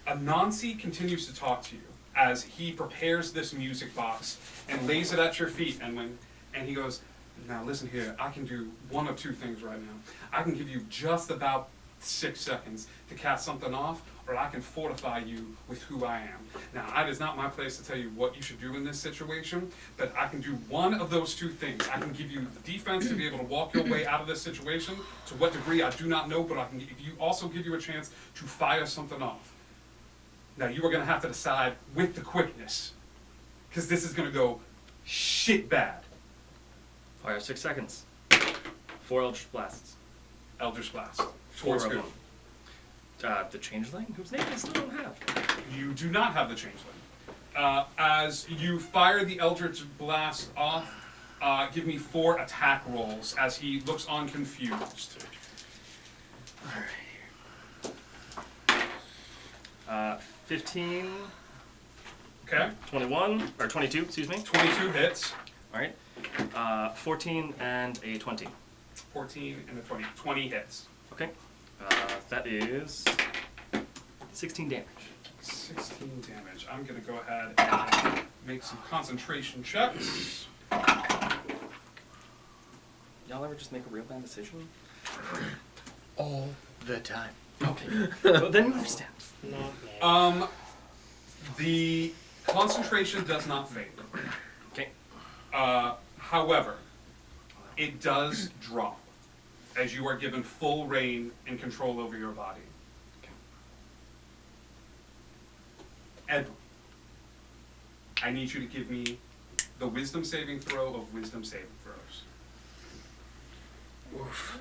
[SPEAKER 1] Anansi continues to talk to you as he prepares this music box and lays it at your feet, and he goes, now listen here, I can do one of two things right now. I can give you just about 6 seconds to cast something off, or I can fortify you with who I am. Now, it is not my place to tell you what you should do in this situation, but I can do one of those two things. I can give you the defense to be able to walk your way out of this situation. To what degree, I do not know, but I can also give you a chance to fire something off. Now, you are going to have to decide with the quickness, because this is going to go shit bad.
[SPEAKER 5] Fire 6 seconds. 4 Eldritch Blasts.
[SPEAKER 1] Eldritch Blast.
[SPEAKER 5] 4
[SPEAKER 1] Towards
[SPEAKER 5] of
[SPEAKER 1] who?
[SPEAKER 5] them. The Changeling, whose name I still don't have.
[SPEAKER 1] You do not have the Changeling. As you fire the Eldritch Blast off, give me 4 attack rolls as he looks on confused.
[SPEAKER 5] Alright. 15,
[SPEAKER 1] Okay?
[SPEAKER 5] 21, or 22, excuse me.
[SPEAKER 1] 22 hits.
[SPEAKER 5] Alright. 14 and a 20.
[SPEAKER 1] 14 and a 20. 20 hits.
[SPEAKER 5] Okay. That is 16 damage.
[SPEAKER 1] 16 damage. I'm going to go ahead and make some concentration checks.
[SPEAKER 5] Y'all ever just make a real bad decision?
[SPEAKER 6] All the time.
[SPEAKER 5] Okay. Well, then you understand.
[SPEAKER 4] Not me.
[SPEAKER 1] The concentration does not fade.
[SPEAKER 5] Okay.
[SPEAKER 1] However, it does drop as you are given full reign and control over your body.
[SPEAKER 5] Okay.
[SPEAKER 1] Edwin, I need you to give me the wisdom saving throw of wisdom saving throws.
[SPEAKER 5] Oof.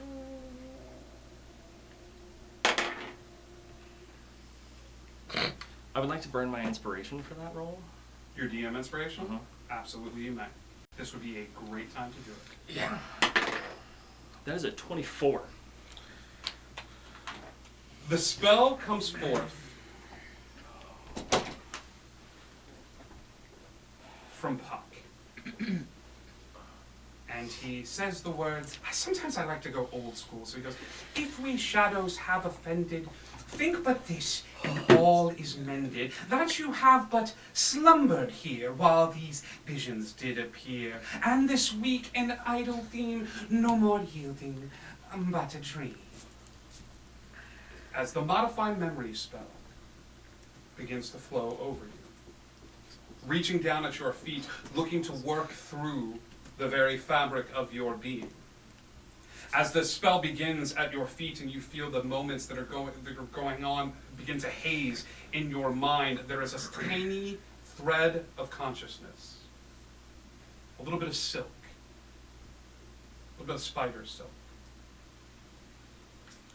[SPEAKER 5] I would like to burn my inspiration for that roll.
[SPEAKER 1] Your DM inspiration?
[SPEAKER 5] Uh-huh.
[SPEAKER 1] Absolutely, you may. This would be a great time to do it.
[SPEAKER 5] Yeah. That is a 24.
[SPEAKER 1] The spell comes forth from Puck. And he says the words, sometimes I like to go old school, so he goes, if we shadows have offended, think but this, and all is mended, that you have but slumbered here while these visions did appear, and this weak and idle theme no more yielding, but a dream. As the Modify Memory spell begins to flow over you, reaching down at your feet, looking to work through the very fabric of your being. As the spell begins at your feet and you feel the moments that are going on begin to haze in your mind, there is a tiny thread of consciousness. A little bit of silk. A little bit of spider silk.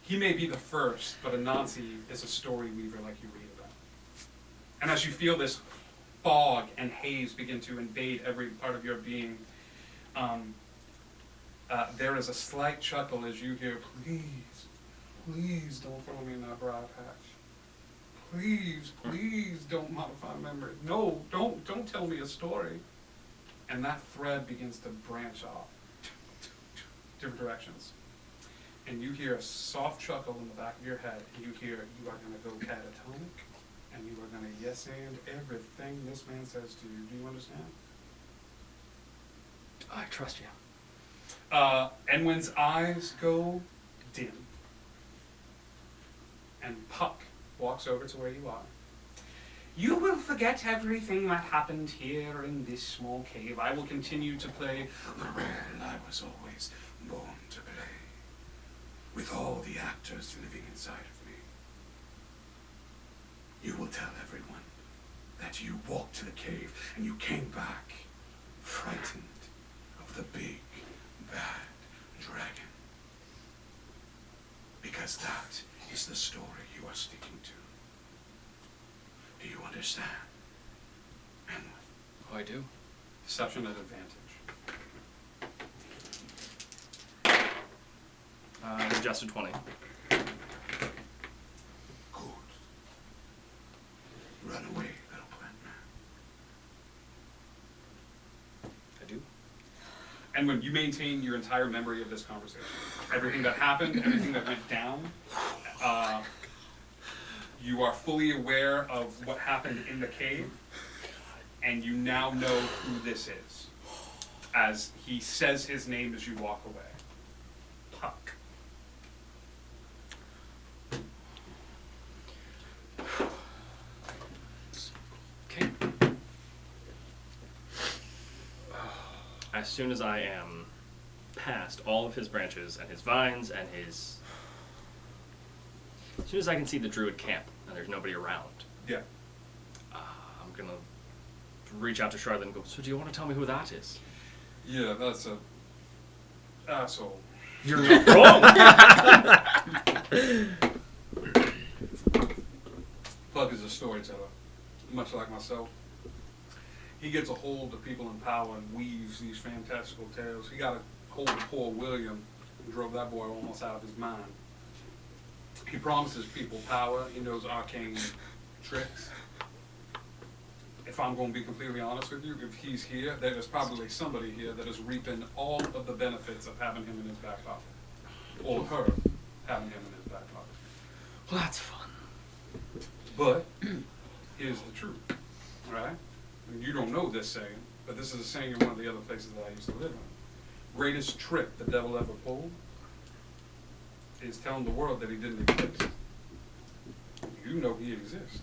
[SPEAKER 1] He may be the first, but Anansi is a story weaver like you read about. And as you feel this fog and haze begin to invade every part of your being, there is a slight chuckle as you hear, please don't throw me in that briar patch. Please don't modify memory. No, don't tell me a story. And that thread begins to branch off different directions. And you hear a soft chuckle in the back of your head, and you hear, you are going to go catatonic, and you are going to yes and everything this man says to you. Do you understand?
[SPEAKER 5] I trust you.
[SPEAKER 1] Enwin's eyes go dim. And Puck walks over to where you are. You will forget everything that happened here in this small cave. I will continue to play the role I was always born to play, with all the actors living inside of me. You will tell everyone that you walked to the cave and you came back frightened of the big, bad dragon. Because that is the story you are sticking to. Do you understand? Emily?
[SPEAKER 5] Oh, I do.
[SPEAKER 1] Deception at advantage.
[SPEAKER 5] Adjusted 20.
[SPEAKER 1] Good. Run away, little plant man.
[SPEAKER 5] I do.
[SPEAKER 1] And when you maintain your entire memory of this conversation, everything that happened, everything that went down, you are fully aware of what happened in the cave, and you now know who this is, as he says his name as you walk away. Puck.
[SPEAKER 5] Okay. As soon as I am past all of his branches and his vines and his... As soon as I can see the druid camp and there's nobody around,
[SPEAKER 1] Yeah.
[SPEAKER 5] I'm gonna reach out to Charlotte and go, so do you want to tell me who that is?
[SPEAKER 1] Yeah, that's a asshole.
[SPEAKER 5] You're not wrong!
[SPEAKER 1] Plug is a storyteller, much like myself. He gets a hold of people in power and weaves these fantastical tales. He got a hold of poor William and drove that boy almost out of his mind. He promises people power. He knows arcane tricks. If I'm going to be completely honest with you, if he's here, there is probably somebody here that is reaping all of the benefits of having him in his back pocket. Or her having him in his back pocket.
[SPEAKER 5] Well, that's fun.
[SPEAKER 1] But here's the truth, right? And you don't know this saying, but this is a saying in one of the other places that I used to live in. Greatest trick the devil ever pulled is telling the world that he didn't exist. You know he exists.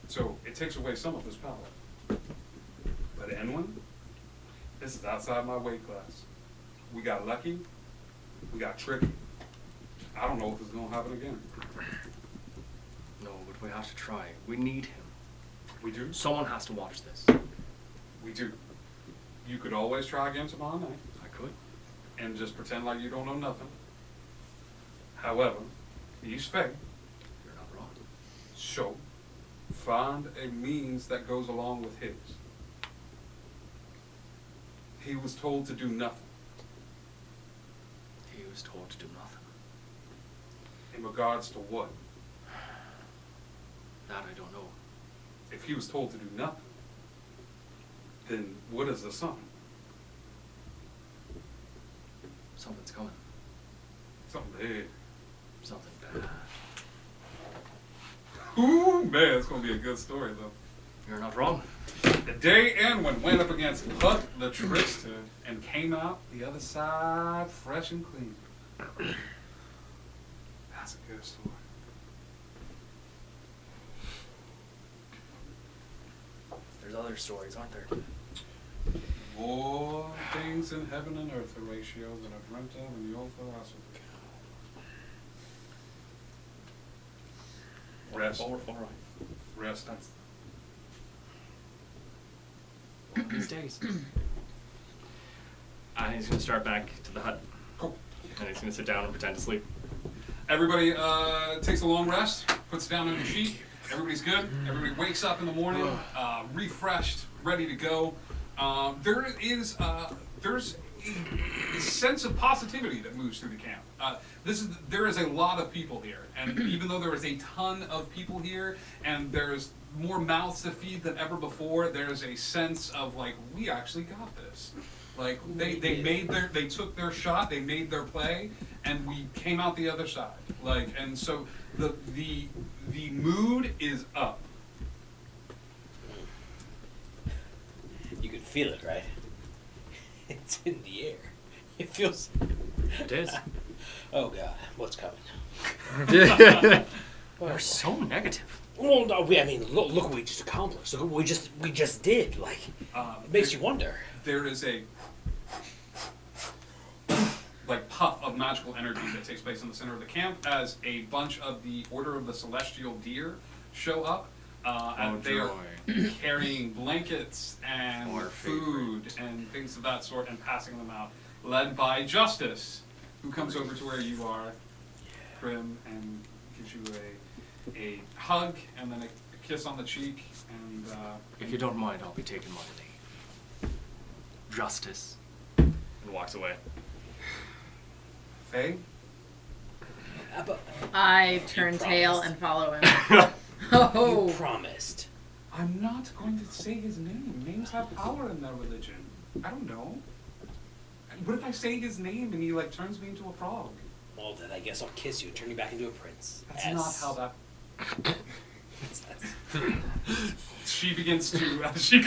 [SPEAKER 1] So it takes away some of his power. But Enwin, this is outside my weight class. We got lucky, we got tricky. I don't know if it's gonna happen again.
[SPEAKER 5] No, but we have to try. We need him.
[SPEAKER 1] We do?
[SPEAKER 5] Someone has to watch this.
[SPEAKER 1] We do. You could always try again tomorrow night
[SPEAKER 5] I could.
[SPEAKER 1] and just pretend like you don't know nothing. However, he's fake.
[SPEAKER 5] You're not wrong.
[SPEAKER 1] So, find a means that goes along with his. He was told to do nothing.
[SPEAKER 5] He was told to do nothing.
[SPEAKER 1] In regards to what?
[SPEAKER 5] That I don't know.
[SPEAKER 1] If he was told to do nothing, then what is the something?
[SPEAKER 5] Something's coming.
[SPEAKER 1] Something big.
[SPEAKER 5] Something bad.
[SPEAKER 1] Ooh, man, it's going to be a good story, though.
[SPEAKER 5] You're not wrong.
[SPEAKER 1] The day Anwin went up against Puck the Trickster and came out the other side fresh and clean. That's a good story.
[SPEAKER 5] There's other stories, aren't there?
[SPEAKER 1] More things in heaven and earth, Horatio, than I've dreamt of in the old philosophy. Rest.
[SPEAKER 5] All right.
[SPEAKER 1] Rest.
[SPEAKER 5] One of these days. And he's gonna start back to the hut.
[SPEAKER 1] Cool.
[SPEAKER 5] And he's gonna sit down and pretend to sleep.
[SPEAKER 1] Everybody takes a long rest, puts it down on the sheet. Everybody's good. Everybody wakes up in the morning, refreshed, ready to go. There's a sense of positivity that moves through the camp. There is a lot of people here, and even though there is a ton of people here, and there's more mouths to feed than ever before, there's a sense of like, we actually got this. Like they took their shot, they made their play, and we came out the other side. Like, and so the mood is up.
[SPEAKER 4] You can feel it, right? It's in the air. It feels.
[SPEAKER 5] It is.
[SPEAKER 4] Oh God, what's coming?
[SPEAKER 5] You're so negative.
[SPEAKER 4] Well, no, I mean, look what we just accomplished. Look what we just did. Like, it makes you wonder.
[SPEAKER 1] There is a like puff of magical energy that takes place in the center of the camp as a bunch of the Order of the Celestial Deer show up. And they are carrying blankets and
[SPEAKER 6] Our
[SPEAKER 1] food and things of that sort and passing them out, led by Justice, who comes over to where you are, Prim, and gives you a hug and then a kiss on the cheek. And
[SPEAKER 5] If you don't mind, I'll be taking my leave. Justice. And walks away.
[SPEAKER 1] Faye,
[SPEAKER 2] I turn tail
[SPEAKER 4] promised.
[SPEAKER 2] and follow him.
[SPEAKER 4] You
[SPEAKER 2] Oh,
[SPEAKER 4] promised.
[SPEAKER 1] I'm not going to say his name. Names have power in their religion. I don't know. What if I say his name and he like turns me into a frog?
[SPEAKER 4] Well, then I guess I'll kiss you and turn you back into a prince.
[SPEAKER 1] That's not how that. She begins to she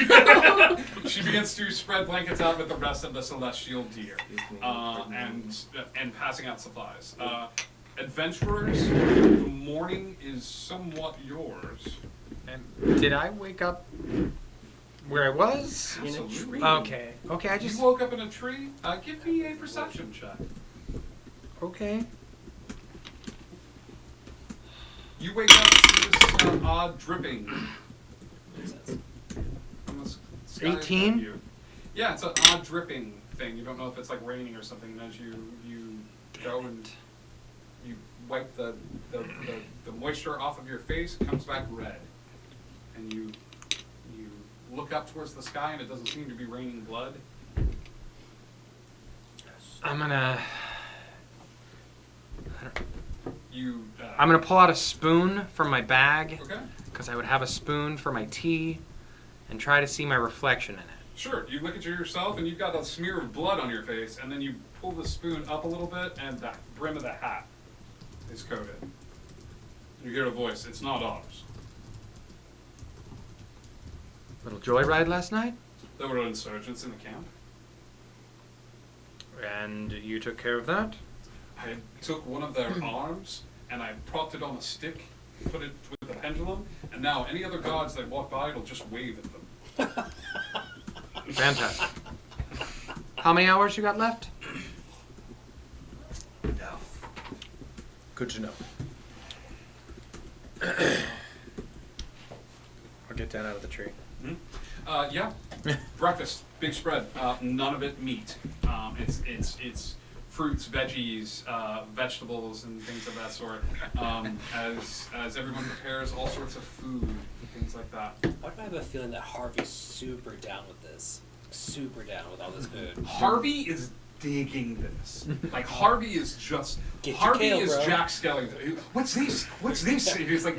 [SPEAKER 1] begins to spread blankets out with the rest of the celestial deer, and passing out supplies. Adventurers, the morning is somewhat yours.
[SPEAKER 3] And did I wake up where I was?
[SPEAKER 1] Absolutely.
[SPEAKER 3] Okay. I
[SPEAKER 1] You
[SPEAKER 3] just.
[SPEAKER 1] woke up in a tree. Give me a perception check.
[SPEAKER 3] Okay.
[SPEAKER 1] You wake up to this odd dripping from the sky above
[SPEAKER 3] 18?
[SPEAKER 1] you. Yeah, it's an odd dripping thing. You don't know if it's like raining or something. And as you go and you wipe the moisture off of your face, it comes back red. And you look up towards the sky and it doesn't seem to be raining blood.
[SPEAKER 3] I'm gonna pull out a spoon from my bag,
[SPEAKER 1] Okay.
[SPEAKER 3] because I would have a spoon for my tea, and try to see my reflection in it.
[SPEAKER 1] Sure. You look at yourself and you've got a smear of blood on your face, and then you pull the spoon up a little bit, and the brim of the hat is coated. You hear a voice. It's not ours.
[SPEAKER 3] Little joyride last night,
[SPEAKER 1] There were insurgents in the camp.
[SPEAKER 3] and you took care of that.
[SPEAKER 1] I took one of their arms and I propped it on a stick, put it with a pendulum, and now any other gods that walk by will just wave at them.
[SPEAKER 3] Fantastic. How many hours you got left?
[SPEAKER 6] Enough. Good to know. I'll get down out of the tree.
[SPEAKER 1] Yeah. Breakfast, big spread. None of it meat. It's fruits, veggies, vegetables, and things of that sort. As everyone prepares all sorts of food, things like that.
[SPEAKER 4] Why do I have a feeling that Harvey's super down with this? Super down with all this food.
[SPEAKER 1] Harvey is digging this. Like Harvey is just.
[SPEAKER 4] Get your
[SPEAKER 1] Harvey
[SPEAKER 4] kale,
[SPEAKER 1] is
[SPEAKER 4] bro.
[SPEAKER 1] Jack Skellington. What's this? What's this? And he's like,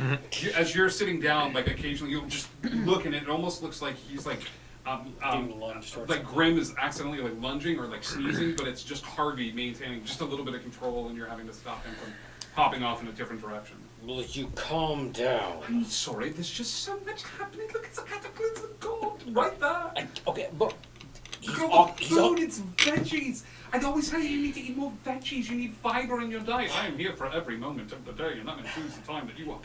[SPEAKER 1] as you're sitting down, like occasionally you'll just look, and it almost looks like he's like.
[SPEAKER 4] Getting lunged towards
[SPEAKER 1] Like
[SPEAKER 4] something.
[SPEAKER 1] Grim is accidentally like lunging or like sneezing, but it's just Harvey maintaining just a little bit of control, and you're having to stop him from hopping off in a different direction.
[SPEAKER 4] Will you calm down?
[SPEAKER 1] I'm sorry, there's just so much happening. Look, it's a cataclysm of gold right there.
[SPEAKER 4] Okay, but he's
[SPEAKER 1] Go
[SPEAKER 4] all,
[SPEAKER 1] with
[SPEAKER 4] he's all,
[SPEAKER 1] food, it's veggies. I'd always tell you need to eat more veggies. You need fiber in your diet. I am here for every moment of the day, and I'm going to choose the time that you want.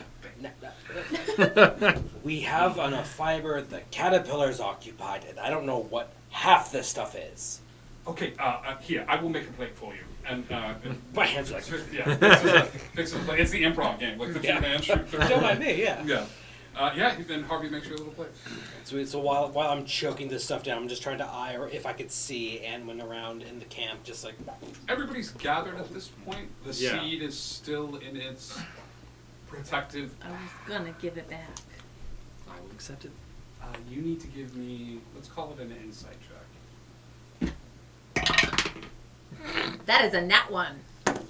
[SPEAKER 4] we have enough fiber. The caterpillar's occupied, and I don't know what half this stuff is.
[SPEAKER 1] Okay, here, I will make a plate for you. And
[SPEAKER 4] My hands are like,
[SPEAKER 1] yeah, fix a plate. It's the improv game. Like the
[SPEAKER 4] Yeah.
[SPEAKER 1] two-man shoot.
[SPEAKER 4] don't mind me, yeah.
[SPEAKER 1] Yeah. Yeah, then Harvey makes you a little plate.
[SPEAKER 4] So while I'm choking this stuff down, I'm just trying to eye or if I could see Anwin around in the camp, just like.
[SPEAKER 1] Everybody's gathered at this point. The
[SPEAKER 5] Yeah.
[SPEAKER 1] seed is still in its protective.
[SPEAKER 2] I was gonna give it back.
[SPEAKER 5] I will accept it.
[SPEAKER 1] You need to give me, let's call it an insight check.
[SPEAKER 2] That is a nat one.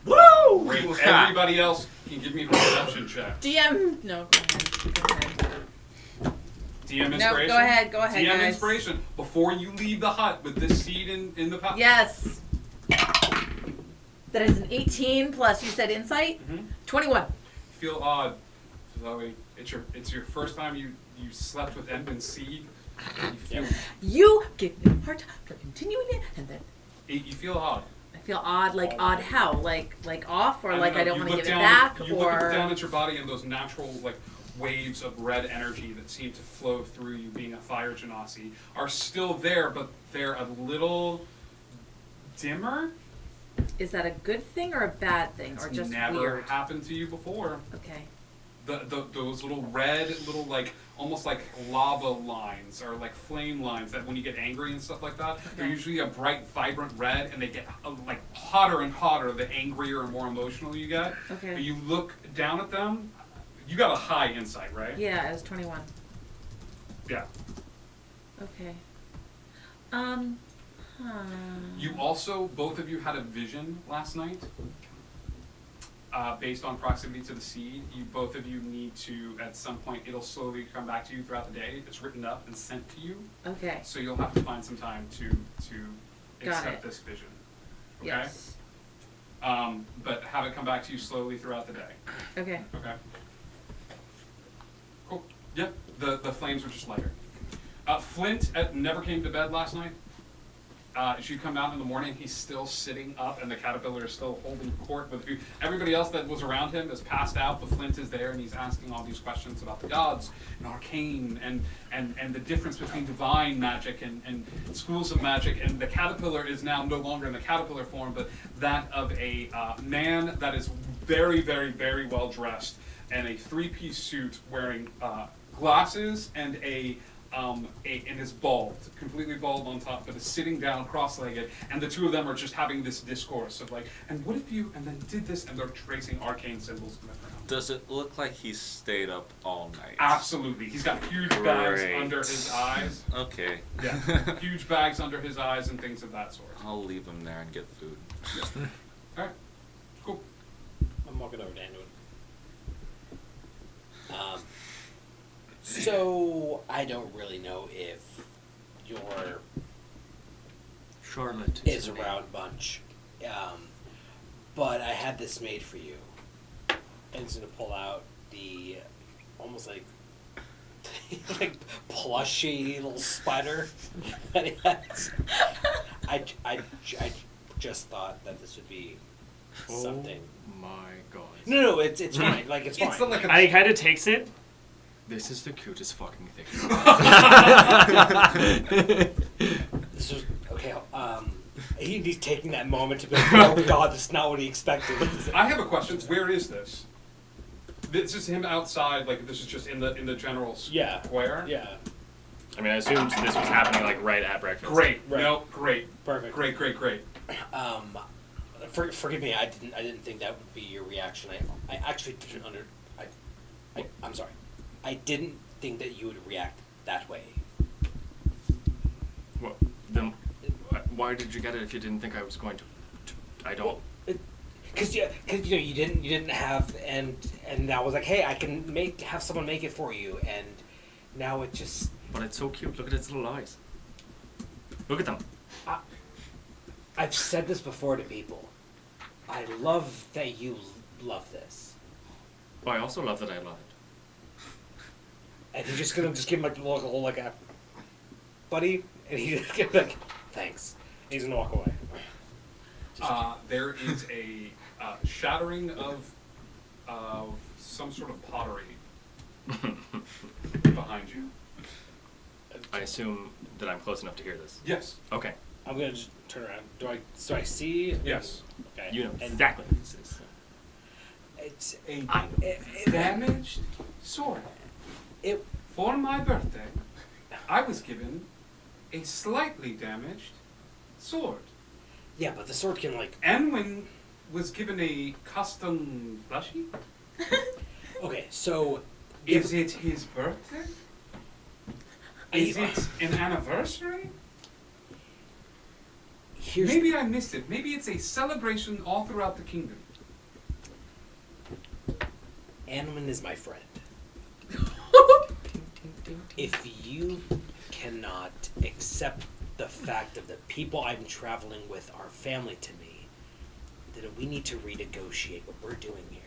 [SPEAKER 1] Woo! Great. Everybody else can give me a perception check.
[SPEAKER 2] DM. No, go ahead. Go ahead.
[SPEAKER 1] DM
[SPEAKER 2] No,
[SPEAKER 1] inspiration.
[SPEAKER 2] go ahead. Go ahead,
[SPEAKER 1] DM
[SPEAKER 2] guys.
[SPEAKER 1] inspiration. Before you leave the hut with this seed in the pouch.
[SPEAKER 2] Yes. That is an 18 plus. You said insight.
[SPEAKER 1] Mhm.
[SPEAKER 2] 21.
[SPEAKER 1] Feel odd, Zoe. It's your first time you slept with Edmund's seed. You feel
[SPEAKER 2] You give me a hard time for continuing it, and then
[SPEAKER 1] you feel odd.
[SPEAKER 2] I feel odd. Like odd how? Like off, or like I don't
[SPEAKER 1] you
[SPEAKER 2] want to
[SPEAKER 1] look
[SPEAKER 2] give it
[SPEAKER 1] down-
[SPEAKER 2] back,
[SPEAKER 1] You
[SPEAKER 2] or
[SPEAKER 1] look down at your body and those natural like waves of red energy that seem to flow through you, being a fire genasi, are still there, but they're a little dimmer.
[SPEAKER 7] Is that a good thing or a bad thing, or
[SPEAKER 1] It's
[SPEAKER 7] just
[SPEAKER 1] never
[SPEAKER 7] weird?
[SPEAKER 1] happened to you before.
[SPEAKER 7] Okay.
[SPEAKER 1] Those little red, little like almost like lava lines or like flame lines that when you get angry and stuff like that, they're
[SPEAKER 7] Okay.
[SPEAKER 1] usually a bright, vibrant red, and they get like hotter and hotter the angrier and more emotional you get.
[SPEAKER 7] Okay.
[SPEAKER 1] But you look down at them, you got a high insight, right?
[SPEAKER 7] Yeah, I was 21.
[SPEAKER 1] Yeah.
[SPEAKER 7] Okay.
[SPEAKER 1] You also, both of you had a vision last night. Based on proximity to the seed, both of you need to, at some point, it'll slowly come back to you throughout the day. It's written up and sent to you.
[SPEAKER 7] Okay.
[SPEAKER 1] So you'll have to find some time to
[SPEAKER 7] Got
[SPEAKER 1] accept
[SPEAKER 7] it.
[SPEAKER 1] this vision. Okay?
[SPEAKER 7] Yes.
[SPEAKER 1] But have it come back to you slowly throughout the day.
[SPEAKER 7] Okay.
[SPEAKER 1] Okay. Cool. Yep. The flames are just lighter. Flint never came to bed last night. As you come out in the morning, he's still sitting up, and the caterpillar is still holding court with you. Everybody else that was around him is passed out, but Flint is there, and he's asking all these questions about the gods and arcane and the difference between divine magic and schools of magic. And the caterpillar is now no longer in the caterpillar form, but that of a man that is very, very, very well dressed, and a three-piece suit, wearing glasses and and is bald, completely bald on top, but is sitting down cross-legged, and the two of them are just having this discourse of like, and what if you, and then did this, and they're tracing arcane symbols in the ground.
[SPEAKER 8] Does it look like he stayed up all night?
[SPEAKER 1] Absolutely. He's got huge bags
[SPEAKER 8] Great.
[SPEAKER 1] under his eyes.
[SPEAKER 8] Okay.
[SPEAKER 1] Yeah, huge bags under his eyes and things of that sort.
[SPEAKER 8] I'll leave him there and get food.
[SPEAKER 1] Alright, cool.
[SPEAKER 4] I'm walking over to Anduin. So I don't really know if your
[SPEAKER 5] Charlotte
[SPEAKER 4] is
[SPEAKER 5] her name.
[SPEAKER 4] around much, but I had this made for you. And he's gonna pull out the almost like like plushy little spider that he has. I just thought that this would be something.
[SPEAKER 5] Oh my god.
[SPEAKER 4] No, it's fine. Like it's fine.
[SPEAKER 1] It's like a
[SPEAKER 5] And he kind of takes it. This is the cutest fucking thing.
[SPEAKER 4] This is okay. He's taking that moment to be like, oh god, this is not what he expected.
[SPEAKER 1] I have a question. Where is this? This is him outside, like this is just in the general
[SPEAKER 4] Yeah.
[SPEAKER 1] square?
[SPEAKER 4] Yeah.
[SPEAKER 5] I mean, I assumed this was happening like right at breakfast.
[SPEAKER 1] Great.
[SPEAKER 4] Right.
[SPEAKER 1] No, great.
[SPEAKER 4] Perfect.
[SPEAKER 1] Great.
[SPEAKER 4] Forgive me. I didn't think that would be your reaction. I actually didn't I'm sorry. I didn't think that you would react that way.
[SPEAKER 5] What? Then, why did you get it if you didn't think I was going to? I don't.
[SPEAKER 4] Because you didn't have and I was like, hey, I can have someone make it for you, and now it just.
[SPEAKER 5] But it's so cute. Look at its little eyes. Look at them.
[SPEAKER 4] I've said this before to people. I love that you love this.
[SPEAKER 5] Oh, I also love that I love it.
[SPEAKER 4] And he's just gonna give him like a little like a buddy, and he's just gonna be like, thanks. And he's gonna walk away.
[SPEAKER 1] There is a shattering of some sort of pottery behind you.
[SPEAKER 5] I assume that I'm close enough to hear this.
[SPEAKER 1] Yes.
[SPEAKER 5] Okay.
[SPEAKER 4] I'm gonna just turn around. Do I see?
[SPEAKER 1] Yes.
[SPEAKER 4] Okay.
[SPEAKER 5] You know
[SPEAKER 4] And
[SPEAKER 5] exactly what this is.
[SPEAKER 4] It's
[SPEAKER 1] A damaged sword. For my birthday, I was given a slightly damaged sword.
[SPEAKER 4] yeah, but the sword can like.
[SPEAKER 1] Anwin was given a custom plushie.
[SPEAKER 4] Okay, so.
[SPEAKER 1] Is it his birthday? Is it an anniversary?
[SPEAKER 4] Here's
[SPEAKER 1] Maybe I missed it. Maybe it's a celebration all throughout the kingdom.
[SPEAKER 4] Anwin is my friend. If you cannot accept the fact of the people I'm traveling with are family to me, then we need to renegotiate what we're doing here.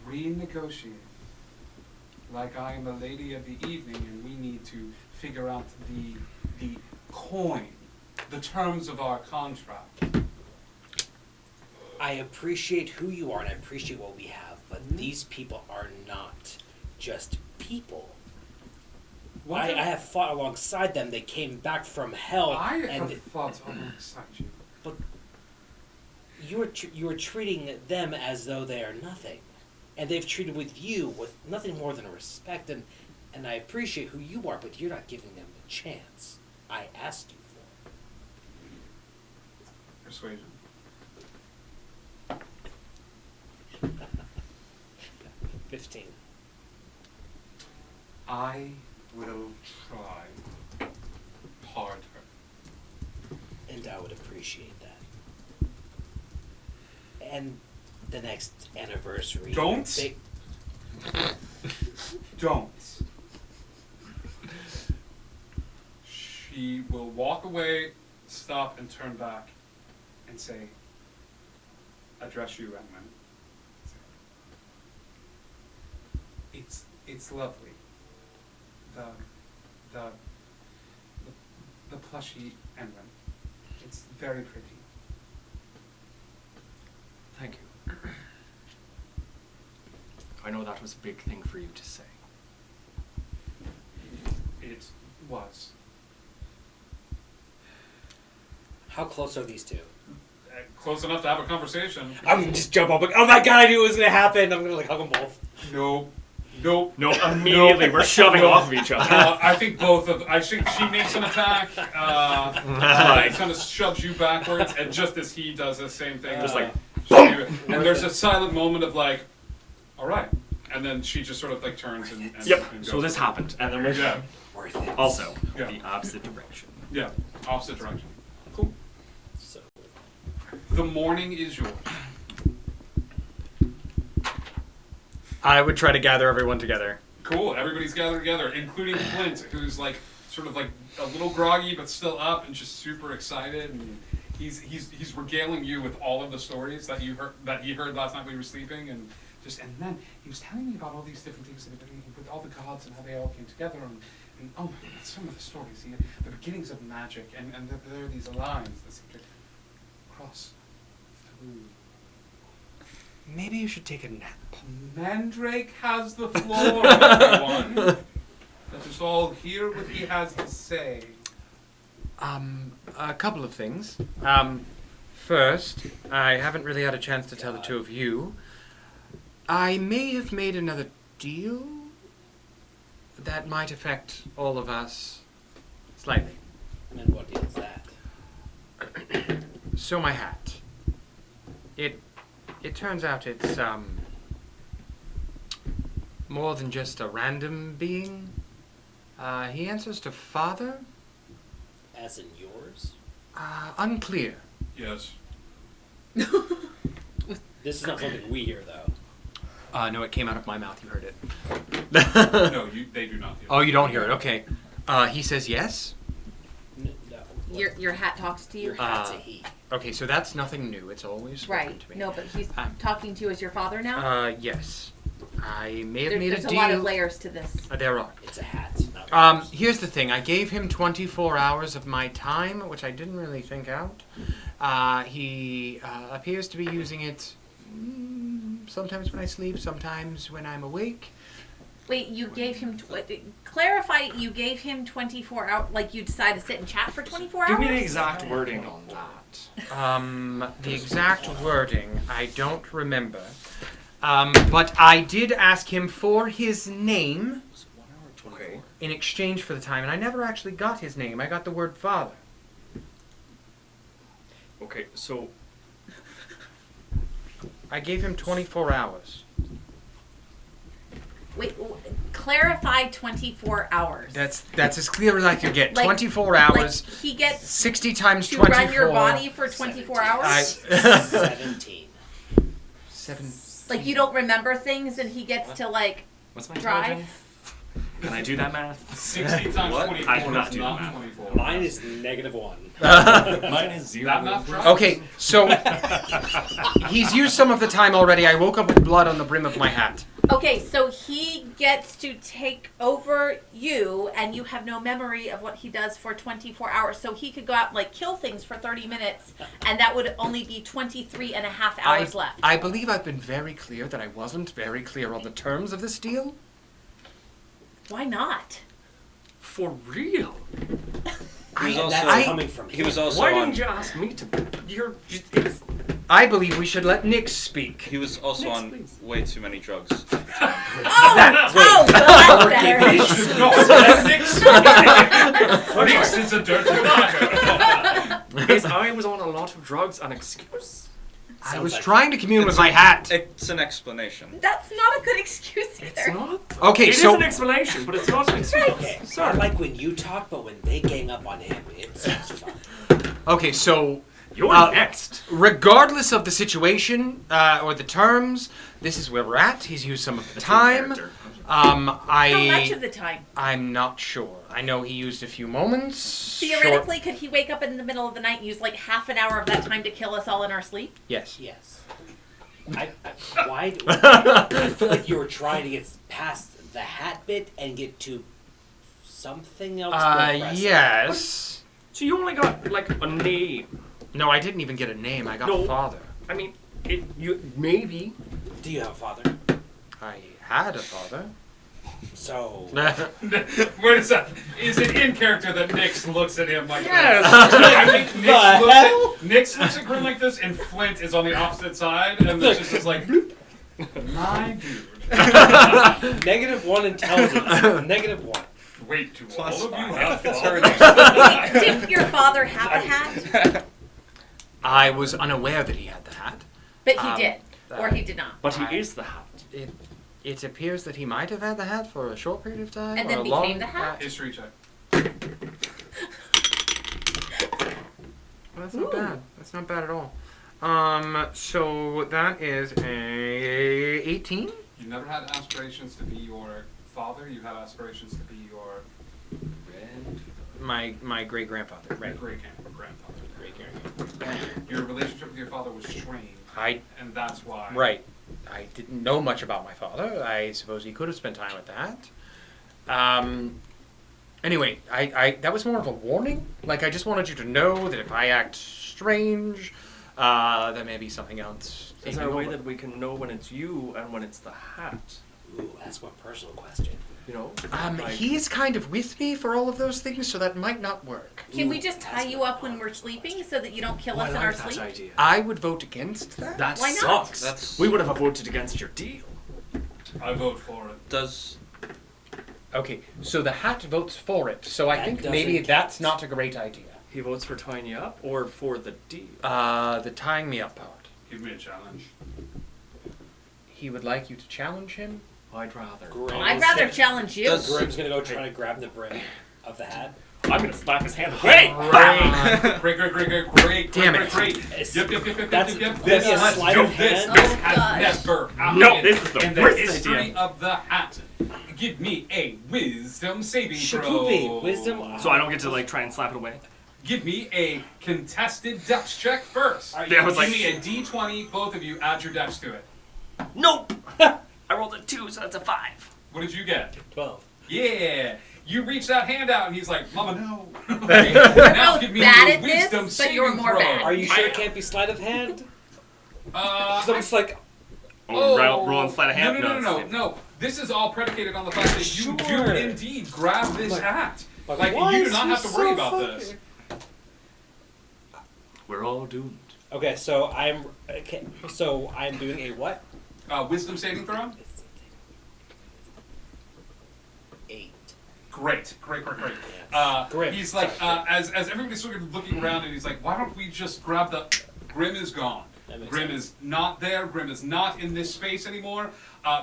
[SPEAKER 1] Renegotiate. Like I am a lady of the evening and we need to figure out the coin, the terms of our contract.
[SPEAKER 4] I appreciate who you are and I appreciate what we have, but these people are not just people. I have fought alongside them. They came back from hell.
[SPEAKER 1] I
[SPEAKER 4] and
[SPEAKER 1] have fought alongside you.
[SPEAKER 4] But you are treating them as though they are nothing, and they've treated with you with nothing more than respect. And I appreciate who you are, but you're not giving them the chance I asked you for.
[SPEAKER 1] Persuasion.
[SPEAKER 4] 15.
[SPEAKER 1] I will try harder.
[SPEAKER 4] And I would appreciate that. And the next anniversary.
[SPEAKER 1] Don't.
[SPEAKER 4] They,
[SPEAKER 1] Don't. She will walk away, stop, and turn back, and say, address you, Edmund. It's lovely. The plushy Edmund. It's very pretty.
[SPEAKER 5] Thank you. I know that was a big thing for you to say.
[SPEAKER 1] It was.
[SPEAKER 4] how close are these two?
[SPEAKER 1] Close enough to have a conversation.
[SPEAKER 4] I'm gonna just jump up like, oh my god, I knew it was gonna happen. I'm gonna like hug them both.
[SPEAKER 1] Nope. Nope.
[SPEAKER 5] No, immediately we're shoving off of each other.
[SPEAKER 1] I think I think she makes an attack, kind of shoves you backwards, and just as he does the same thing,
[SPEAKER 5] Just like,
[SPEAKER 1] and there's a silent moment of like, all right, and then she just sort of like turns and
[SPEAKER 5] Yep.
[SPEAKER 1] and
[SPEAKER 5] So
[SPEAKER 1] goes.
[SPEAKER 5] this happened, and then we're
[SPEAKER 1] Yeah.
[SPEAKER 4] Worth it.
[SPEAKER 5] also
[SPEAKER 1] Yeah.
[SPEAKER 5] the opposite direction.
[SPEAKER 1] Yeah, opposite direction. Cool.
[SPEAKER 4] So
[SPEAKER 1] The morning is yours.
[SPEAKER 3] I would try to gather everyone together.
[SPEAKER 1] Cool. Everybody's gathered together, including Clint, who's like sort of like a little groggy but still up and just super excited. And he's regaling you with all of the stories that he heard last night when you were sleeping, and then he was telling me about all these different things that have been with all the gods and how they all came together and oh my God, some of the stories, the beginnings of magic, and there are these lines that seem to cross through.
[SPEAKER 6] Maybe you should take a nap.
[SPEAKER 1] Mandrake has the floor, everyone. Let us all hear what he has to say.
[SPEAKER 3] A couple of things. First, I haven't really had a chance to tell the two of you. I may have made another deal that might affect all of us slightly.
[SPEAKER 4] and what deal is that?
[SPEAKER 3] So my hat. It turns out it's more than just a random being. He answers to Father.
[SPEAKER 4] As in yours?
[SPEAKER 3] Unclear.
[SPEAKER 1] Yes.
[SPEAKER 4] This is not something we hear though.
[SPEAKER 3] No, it came out of my mouth. You heard it.
[SPEAKER 1] No, they do not hear.
[SPEAKER 3] Oh, you don't hear it. Okay. He says yes.
[SPEAKER 4] No.
[SPEAKER 7] Your hat talks to you?
[SPEAKER 4] Your hat's a he.
[SPEAKER 3] Okay, so that's nothing new. It's always spoken
[SPEAKER 7] Right.
[SPEAKER 3] to me.
[SPEAKER 7] No, but he's talking to you as your father now?
[SPEAKER 3] Yes. I may have made
[SPEAKER 7] There's
[SPEAKER 3] a
[SPEAKER 7] a
[SPEAKER 3] deal.
[SPEAKER 7] lot of layers to this.
[SPEAKER 3] There are.
[SPEAKER 4] It's a hat. Not
[SPEAKER 3] Here's the thing. I gave him 24 hours of my time, which I didn't really think out. He appears to be using it sometimes when I sleep, sometimes when I'm awake.
[SPEAKER 7] Wait, you gave him... clarify, you gave him 24 hours... Like, you decided to sit and chat for 24 hours?
[SPEAKER 5] Give me the exact wording on that.
[SPEAKER 3] The exact wording, I don't remember. But I did ask him for his name
[SPEAKER 6] Okay.
[SPEAKER 3] in exchange for the time, and I never actually got his name. I got the word father.
[SPEAKER 5] Okay, so
[SPEAKER 3] I gave him 24 hours.
[SPEAKER 7] Wait, clarify 24 hours.
[SPEAKER 3] That's as clear as I could get.
[SPEAKER 7] Like-
[SPEAKER 3] 24 hours.
[SPEAKER 7] Like, he gets
[SPEAKER 3] 60 times
[SPEAKER 7] to
[SPEAKER 3] 24.
[SPEAKER 7] run your body for 24 hours?
[SPEAKER 4] 17.
[SPEAKER 3] 7.
[SPEAKER 7] Like, you don't remember things and he gets to, like,
[SPEAKER 5] what's my
[SPEAKER 7] drive?
[SPEAKER 5] intelligence? Can I do that math?
[SPEAKER 1] 60 times
[SPEAKER 6] What?
[SPEAKER 1] 24
[SPEAKER 5] I cannot
[SPEAKER 1] is
[SPEAKER 5] do
[SPEAKER 1] not
[SPEAKER 5] that.
[SPEAKER 1] 24.
[SPEAKER 4] Mine is -1.
[SPEAKER 5] Mine is 0.
[SPEAKER 1] That math right?
[SPEAKER 3] Okay, so he's used some of the time already. I woke up with blood on the brim of my hat.
[SPEAKER 7] Okay, so he gets to take over you, and you have no memory of what he does for 24 hours. So he could go out and like kill things for 30 minutes, and that would only be 23 and a half hours left.
[SPEAKER 3] I believe I've been very clear that I wasn't very clear on the terms of this deal.
[SPEAKER 7] Why not?
[SPEAKER 5] For real?
[SPEAKER 8] He was also
[SPEAKER 4] That's coming from
[SPEAKER 8] he was
[SPEAKER 4] him.
[SPEAKER 8] also
[SPEAKER 5] Why
[SPEAKER 8] on
[SPEAKER 5] didn't you ask me to? It's
[SPEAKER 3] I believe we should let Nick speak.
[SPEAKER 8] he was also
[SPEAKER 5] Next,
[SPEAKER 8] on
[SPEAKER 5] please.
[SPEAKER 8] way too many drugs.
[SPEAKER 7] Oh, well, that's better.
[SPEAKER 1] No, Nix is a dirty dog.
[SPEAKER 5] Is I was on a lot of drugs an excuse?
[SPEAKER 3] I was trying to commune with my hat.
[SPEAKER 8] It's an explanation.
[SPEAKER 7] That's not a good excuse either.
[SPEAKER 5] It's not.
[SPEAKER 3] Okay,
[SPEAKER 5] It
[SPEAKER 3] so
[SPEAKER 5] is an explanation, but it's not an excuse.
[SPEAKER 4] Okay, I
[SPEAKER 5] Sorry.
[SPEAKER 4] like when you talk, but when they gang up on him, it's fun.
[SPEAKER 3] okay, so
[SPEAKER 5] You're next.
[SPEAKER 3] regardless of the situation or the terms, this is where we're at. He's used some of the time.
[SPEAKER 7] How much of the time?
[SPEAKER 3] I'm not sure. I know he used a few moments.
[SPEAKER 7] Theoretically, could he wake up in the middle of the night and use like half an hour of that time to kill us all in our sleep?
[SPEAKER 3] Yes.
[SPEAKER 4] Yes. I feel like you were trying to get past the hat bit and get to something else. more impressive.
[SPEAKER 3] Yes.
[SPEAKER 5] So you only got like a name.
[SPEAKER 3] No, I didn't even get a name. I got
[SPEAKER 5] No.
[SPEAKER 3] father.
[SPEAKER 5] I mean, you maybe.
[SPEAKER 4] Do you have a father?
[SPEAKER 3] I had a father.
[SPEAKER 4] So.
[SPEAKER 1] Wait a second. Is it in character that Nix looks at him like
[SPEAKER 5] Yes.
[SPEAKER 1] this? I think
[SPEAKER 4] hell?
[SPEAKER 1] Nix looks at Grim like this, and Flint is on the opposite side, and there's just this like, bloop. My dude.
[SPEAKER 4] -1 intelligence. -1.
[SPEAKER 1] Wait, do
[SPEAKER 8] Plus
[SPEAKER 1] all of you
[SPEAKER 8] five.
[SPEAKER 1] have
[SPEAKER 8] It's
[SPEAKER 1] fathers?
[SPEAKER 7] Did your father have a hat?
[SPEAKER 3] I was unaware that he had the hat.
[SPEAKER 7] But he did. Or he did not.
[SPEAKER 5] But he is the hat.
[SPEAKER 3] It appears that he might have had the hat for a short period of time.
[SPEAKER 7] And
[SPEAKER 3] or
[SPEAKER 7] then
[SPEAKER 3] a
[SPEAKER 7] became
[SPEAKER 3] long,
[SPEAKER 7] the hat?
[SPEAKER 1] History check.
[SPEAKER 3] Well, that's not bad. That's not bad at all. So that is a 18.
[SPEAKER 1] You never had aspirations to be your father. You had aspirations to be your
[SPEAKER 3] My great grandfather. Right.
[SPEAKER 1] great grandfather. Your relationship with your father was strained, and that's why.
[SPEAKER 3] Right. I didn't know much about my father. I suppose he could have spent time with that. Anyway, I that was more of a warning. Like, I just wanted you to know that if I act strange, there may be something else.
[SPEAKER 5] Is there a way that we can know when it's you and when it's the hat?
[SPEAKER 4] Ooh, that's one personal question.
[SPEAKER 5] You know?
[SPEAKER 3] He's kind of with me for all of those things, so that might not work.
[SPEAKER 7] Can we just tie you up when we're sleeping so that you don't kill us in our sleep?
[SPEAKER 5] idea.
[SPEAKER 3] I would vote against that.
[SPEAKER 5] That
[SPEAKER 7] Why not?
[SPEAKER 5] sucks. We would have voted against your deal.
[SPEAKER 1] I vote for it.
[SPEAKER 8] Does
[SPEAKER 3] Okay, so the hat votes for it. So I
[SPEAKER 4] That
[SPEAKER 3] think maybe
[SPEAKER 4] doesn't
[SPEAKER 3] that's not a great idea.
[SPEAKER 5] He votes for tying you up or for the deal?
[SPEAKER 3] The tying me up part.
[SPEAKER 1] Give me a challenge.
[SPEAKER 3] He would like you to challenge him.
[SPEAKER 5] I'd rather.
[SPEAKER 4] Grim.
[SPEAKER 7] I'd rather challenge you.
[SPEAKER 8] Does-
[SPEAKER 4] Grim's gonna go try to grab the brim of the hat.
[SPEAKER 5] I'm gonna slap his hand away.
[SPEAKER 1] Great.
[SPEAKER 3] Damn it.
[SPEAKER 1] Great.
[SPEAKER 4] It's-
[SPEAKER 1] Yep.
[SPEAKER 4] that's-
[SPEAKER 1] This
[SPEAKER 4] that's a
[SPEAKER 1] let's
[SPEAKER 4] sleight
[SPEAKER 1] do
[SPEAKER 4] of
[SPEAKER 1] this.
[SPEAKER 4] hand.
[SPEAKER 1] This
[SPEAKER 7] Oh,
[SPEAKER 1] has
[SPEAKER 7] gosh.
[SPEAKER 1] never happened
[SPEAKER 5] No, this is the
[SPEAKER 1] in the
[SPEAKER 5] worst
[SPEAKER 1] history
[SPEAKER 5] idea.
[SPEAKER 1] of the hat. Give me a wisdom saving throw.
[SPEAKER 4] Shikubi, wisdom.
[SPEAKER 5] So I don't get to like try and slap it away.
[SPEAKER 1] Give me a contested dex check first.
[SPEAKER 4] Alright,
[SPEAKER 5] Yeah, I was
[SPEAKER 1] Give
[SPEAKER 5] like,
[SPEAKER 1] me a d20, both of you, add your dex to it.
[SPEAKER 5] nope. I rolled a 2, so that's a 5.
[SPEAKER 1] What did you get?
[SPEAKER 4] 12.
[SPEAKER 1] Yeah. You reach that hand out and he's like, Mama, no. Okay, now
[SPEAKER 7] both
[SPEAKER 1] give me
[SPEAKER 7] bad
[SPEAKER 1] a
[SPEAKER 7] at this,
[SPEAKER 1] wisdom
[SPEAKER 7] but
[SPEAKER 1] saving
[SPEAKER 7] you're more
[SPEAKER 1] throw.
[SPEAKER 7] bad.
[SPEAKER 4] Are you sure it can't be sleight of hand? Because I'm just like,
[SPEAKER 5] Rolling sleight of hand.
[SPEAKER 1] No. This is all predicated on the fact that you do
[SPEAKER 4] Sure.
[SPEAKER 1] indeed grab this hat. Like
[SPEAKER 4] why
[SPEAKER 1] you do
[SPEAKER 4] is
[SPEAKER 1] not
[SPEAKER 4] he
[SPEAKER 1] have to worry
[SPEAKER 4] so
[SPEAKER 1] about
[SPEAKER 4] fucking-
[SPEAKER 1] this.
[SPEAKER 5] We're all doomed.
[SPEAKER 4] okay, so I'm doing a what?
[SPEAKER 1] Wisdom saving throw.
[SPEAKER 4] 8.
[SPEAKER 1] Great.
[SPEAKER 4] Grim.
[SPEAKER 1] He's like,
[SPEAKER 4] Sorry,
[SPEAKER 1] as everybody's sort of looking around, and he's like, why don't we just grab the? Grim is gone.
[SPEAKER 4] That makes
[SPEAKER 1] Grim
[SPEAKER 4] sense.
[SPEAKER 1] is not there. Grim is not in this space anymore.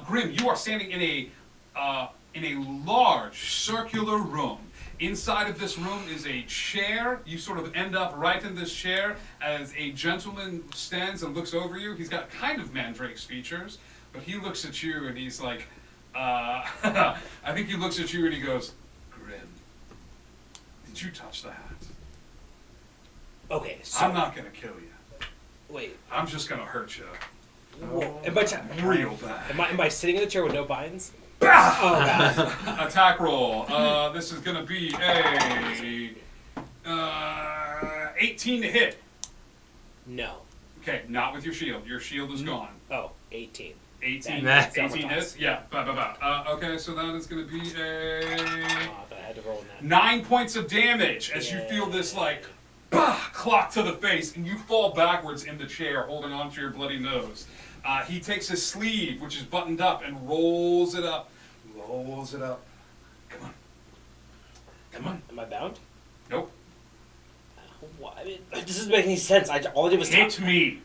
[SPEAKER 1] Grim, you are standing in a large circular room. Inside of this room is a chair. You sort of end up right in this chair as a gentleman stands and looks over you. He's got kind of Mandrake's features, but he looks at you and he's like, I think he looks at you and he goes, Grim, did you touch the hat?
[SPEAKER 4] Okay, so
[SPEAKER 1] I'm not gonna kill you.
[SPEAKER 4] wait.
[SPEAKER 1] I'm just gonna hurt you.
[SPEAKER 4] Whoa.
[SPEAKER 1] Real bad.
[SPEAKER 4] Am I sitting in the chair with no binds?
[SPEAKER 1] Bah!
[SPEAKER 4] Oh god.
[SPEAKER 1] Attack roll. This is gonna be a 18 to hit.
[SPEAKER 4] No.
[SPEAKER 1] Okay, not with your shield. Your shield is gone.
[SPEAKER 4] Oh, 18.
[SPEAKER 1] 18.
[SPEAKER 3] Nah.
[SPEAKER 1] 18 hits. Yeah. Okay, so that is gonna be a
[SPEAKER 4] I had to roll that.
[SPEAKER 1] 9 points of damage as you feel this like clock to the face, and you fall backwards in the chair, holding onto your bloody nose. He takes his sleeve, which is buttoned up, and rolls it up. Rolls it up. Come on. Come on.
[SPEAKER 4] Am I bound?
[SPEAKER 1] Nope.
[SPEAKER 4] Why? This doesn't make any sense. All I did was
[SPEAKER 1] Hit me.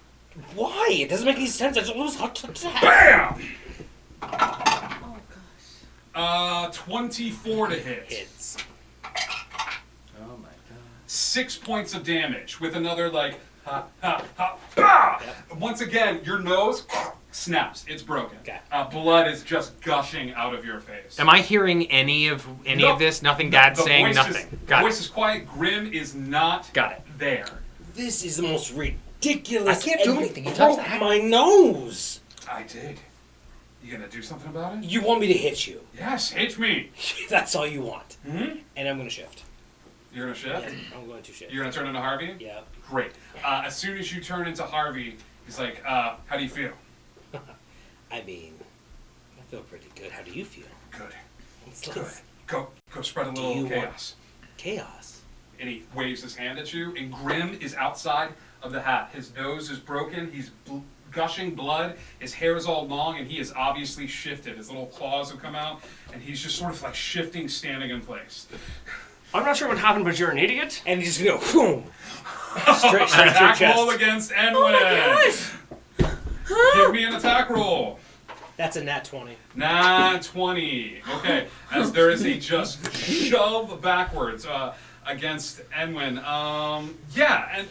[SPEAKER 4] Why? It doesn't make any sense. I just was hot to attack.
[SPEAKER 1] Bam!
[SPEAKER 2] Oh gosh.
[SPEAKER 1] 24 to hit.
[SPEAKER 4] Hits.
[SPEAKER 5] Oh my god.
[SPEAKER 1] 6 points of damage with another like ha ha ha bah!
[SPEAKER 4] Yep.
[SPEAKER 1] Once again, your nose snaps. It's broken.
[SPEAKER 4] Okay.
[SPEAKER 1] Blood is just gushing out of your face.
[SPEAKER 3] Am I hearing any of this? Nothing. Dad's
[SPEAKER 1] The
[SPEAKER 3] saying
[SPEAKER 1] voice
[SPEAKER 3] nothing.
[SPEAKER 1] Is,
[SPEAKER 3] Got
[SPEAKER 1] voice
[SPEAKER 3] it.
[SPEAKER 1] is quiet. Grim is not
[SPEAKER 3] Got it.
[SPEAKER 1] there.
[SPEAKER 4] This is the most ridiculous.
[SPEAKER 3] I can't do anything. You
[SPEAKER 4] broke
[SPEAKER 3] touched the hat.
[SPEAKER 4] my nose.
[SPEAKER 1] I did. You gonna do something about it?
[SPEAKER 4] You want me to hit you?
[SPEAKER 1] Yes, hit me.
[SPEAKER 4] That's all you want.
[SPEAKER 1] Hmm?
[SPEAKER 4] And I'm gonna shift.
[SPEAKER 1] You're gonna shift?
[SPEAKER 4] I'm going to shift.
[SPEAKER 1] You're gonna turn into Harvey?
[SPEAKER 4] Yeah.
[SPEAKER 1] Great. As soon as you turn into Harvey, he's like, how do you feel?
[SPEAKER 4] I mean, I feel pretty good. How do you feel?
[SPEAKER 1] Good.
[SPEAKER 4] It's
[SPEAKER 1] Good.
[SPEAKER 4] like
[SPEAKER 1] Go spread a
[SPEAKER 4] Do
[SPEAKER 1] little
[SPEAKER 4] you want-
[SPEAKER 1] chaos.
[SPEAKER 4] chaos.
[SPEAKER 1] And he waves his hand at you, and Grim is outside of the hat. His nose is broken, he's gushing blood, his hair is all long, and he is obviously shifted. His little claws have come out, and he's just sort of like shifting, standing in place.
[SPEAKER 5] I'm not sure what happened, but you're an idiot.
[SPEAKER 4] And he's just gonna boom. Straight to your
[SPEAKER 1] Attack
[SPEAKER 4] chest.
[SPEAKER 1] roll against Enwin.
[SPEAKER 2] Oh my gosh.
[SPEAKER 1] Give me an attack roll.
[SPEAKER 4] That's a nat 20.
[SPEAKER 1] Nah, 20. Okay, as there is a just shove backwards against Enwin. Yeah, and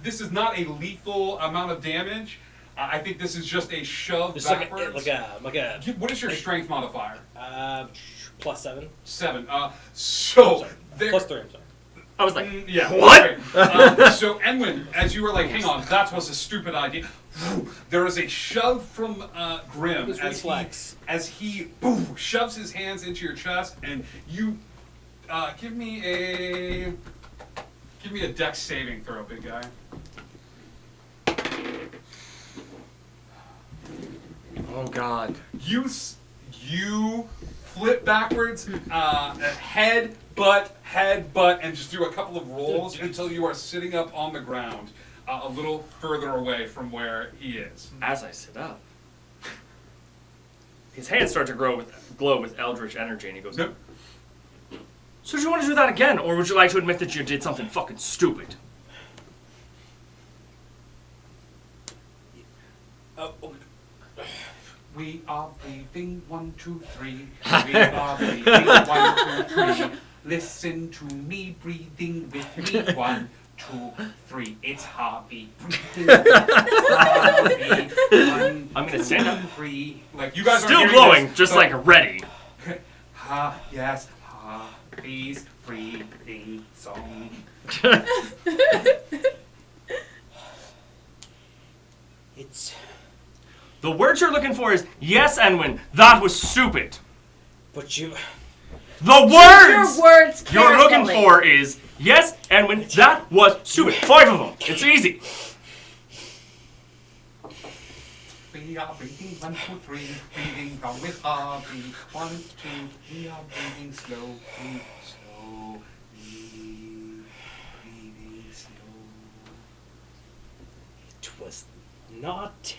[SPEAKER 1] this is not a lethal amount of damage. I think this is just a shove
[SPEAKER 4] Just
[SPEAKER 1] backwards.
[SPEAKER 4] like a
[SPEAKER 1] What is your strength modifier?
[SPEAKER 4] +7.
[SPEAKER 1] 7.
[SPEAKER 4] Oh,
[SPEAKER 1] So there.
[SPEAKER 4] +3. I'm sorry.
[SPEAKER 5] I was like,
[SPEAKER 1] Yeah.
[SPEAKER 5] what?
[SPEAKER 1] Okay. So Enwin, as you were like, hang on, that was a stupid idea. There is a shove from Grim
[SPEAKER 4] His
[SPEAKER 1] as
[SPEAKER 4] reflex.
[SPEAKER 1] he shoves his hands into your chest, and you give me a dex saving throw, big guy.
[SPEAKER 3] Oh God.
[SPEAKER 1] You flip backwards, head, butt, and just do a couple of rolls until you are sitting up on the ground, a little further away from where he is.
[SPEAKER 5] As I sit up, his hands start to glow with eldritch energy, and he goes,
[SPEAKER 1] Nope.
[SPEAKER 5] So do you want to do that again, or would you like to admit that you did something fucking stupid?
[SPEAKER 1] We are breathing 1, 2, 3. We are breathing 1, 2, 3. Listen to me breathing with me. 1, 2, 3. It's Harvey. Harvey. 1,
[SPEAKER 5] I'm gonna stand up.
[SPEAKER 1] 2, 3. Like you guys are
[SPEAKER 5] Still
[SPEAKER 1] hearing
[SPEAKER 5] glowing,
[SPEAKER 1] this,
[SPEAKER 5] just
[SPEAKER 1] but-
[SPEAKER 5] like ready.
[SPEAKER 1] Yes. Harvey's breathing song.
[SPEAKER 4] It's.
[SPEAKER 5] The word you're looking for is, yes, Enwin, that was stupid.
[SPEAKER 4] But you.
[SPEAKER 5] The
[SPEAKER 2] Choose
[SPEAKER 5] words
[SPEAKER 2] your words
[SPEAKER 5] you're looking
[SPEAKER 2] carefully.
[SPEAKER 5] for is, yes, Enwin, that was stupid. 5 of them. It's easy.
[SPEAKER 1] We are breathing 1, 2, 3. Breathing wrong with Harvey. 1, 2. We are breathing slowly. Breathing slow.
[SPEAKER 4] It was not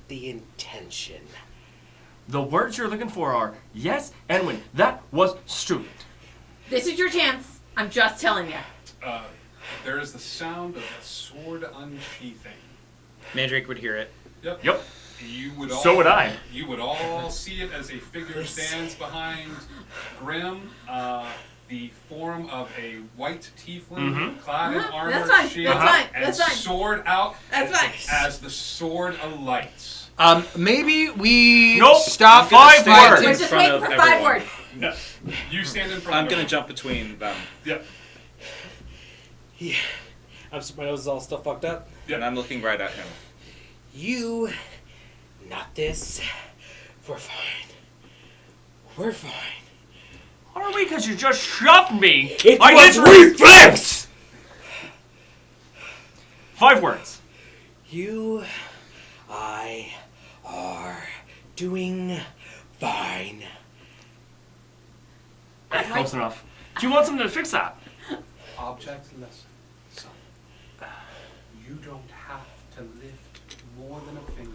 [SPEAKER 4] the intention.
[SPEAKER 5] The words you're looking for are, yes, Enwin, that was stupid.
[SPEAKER 7] This is your chance. I'm just telling you.
[SPEAKER 1] There is the sound of a sword unsheathing.
[SPEAKER 3] Mandrake would hear it.
[SPEAKER 5] Yep.
[SPEAKER 1] You would all,
[SPEAKER 5] So would I.
[SPEAKER 1] You would all see it as a figure stands behind Grim, the form of a white tiefling clad in armor,
[SPEAKER 7] That's fine,
[SPEAKER 1] shield,
[SPEAKER 7] that's fine,
[SPEAKER 1] and
[SPEAKER 7] that's fine.
[SPEAKER 1] sword out
[SPEAKER 7] That's
[SPEAKER 1] as,
[SPEAKER 7] fine.
[SPEAKER 1] as the sword alights.
[SPEAKER 3] Maybe we
[SPEAKER 5] Nope.
[SPEAKER 3] stop
[SPEAKER 5] 5
[SPEAKER 3] fighting.
[SPEAKER 5] words.
[SPEAKER 7] We're
[SPEAKER 8] in
[SPEAKER 7] just
[SPEAKER 8] front
[SPEAKER 7] waiting
[SPEAKER 8] of
[SPEAKER 7] for 5
[SPEAKER 8] everyone.
[SPEAKER 7] words.
[SPEAKER 1] No. You stand in front
[SPEAKER 8] I'm
[SPEAKER 1] of
[SPEAKER 8] gonna
[SPEAKER 1] him.
[SPEAKER 8] jump between them,
[SPEAKER 1] Yep.
[SPEAKER 4] Yeah. My nose is all still fucked up.
[SPEAKER 1] Yep.
[SPEAKER 8] and I'm looking right at him.
[SPEAKER 4] You Not this. We're fine. We're fine.
[SPEAKER 5] Are we? Because you just shoved me.
[SPEAKER 4] It
[SPEAKER 5] I
[SPEAKER 4] was
[SPEAKER 5] literally-
[SPEAKER 4] reflex!
[SPEAKER 5] 5 words.
[SPEAKER 4] You, I, are doing fine.
[SPEAKER 5] Close enough. Do you want something to fix that?
[SPEAKER 6] Object lesson, son. You don't have to lift more than a finger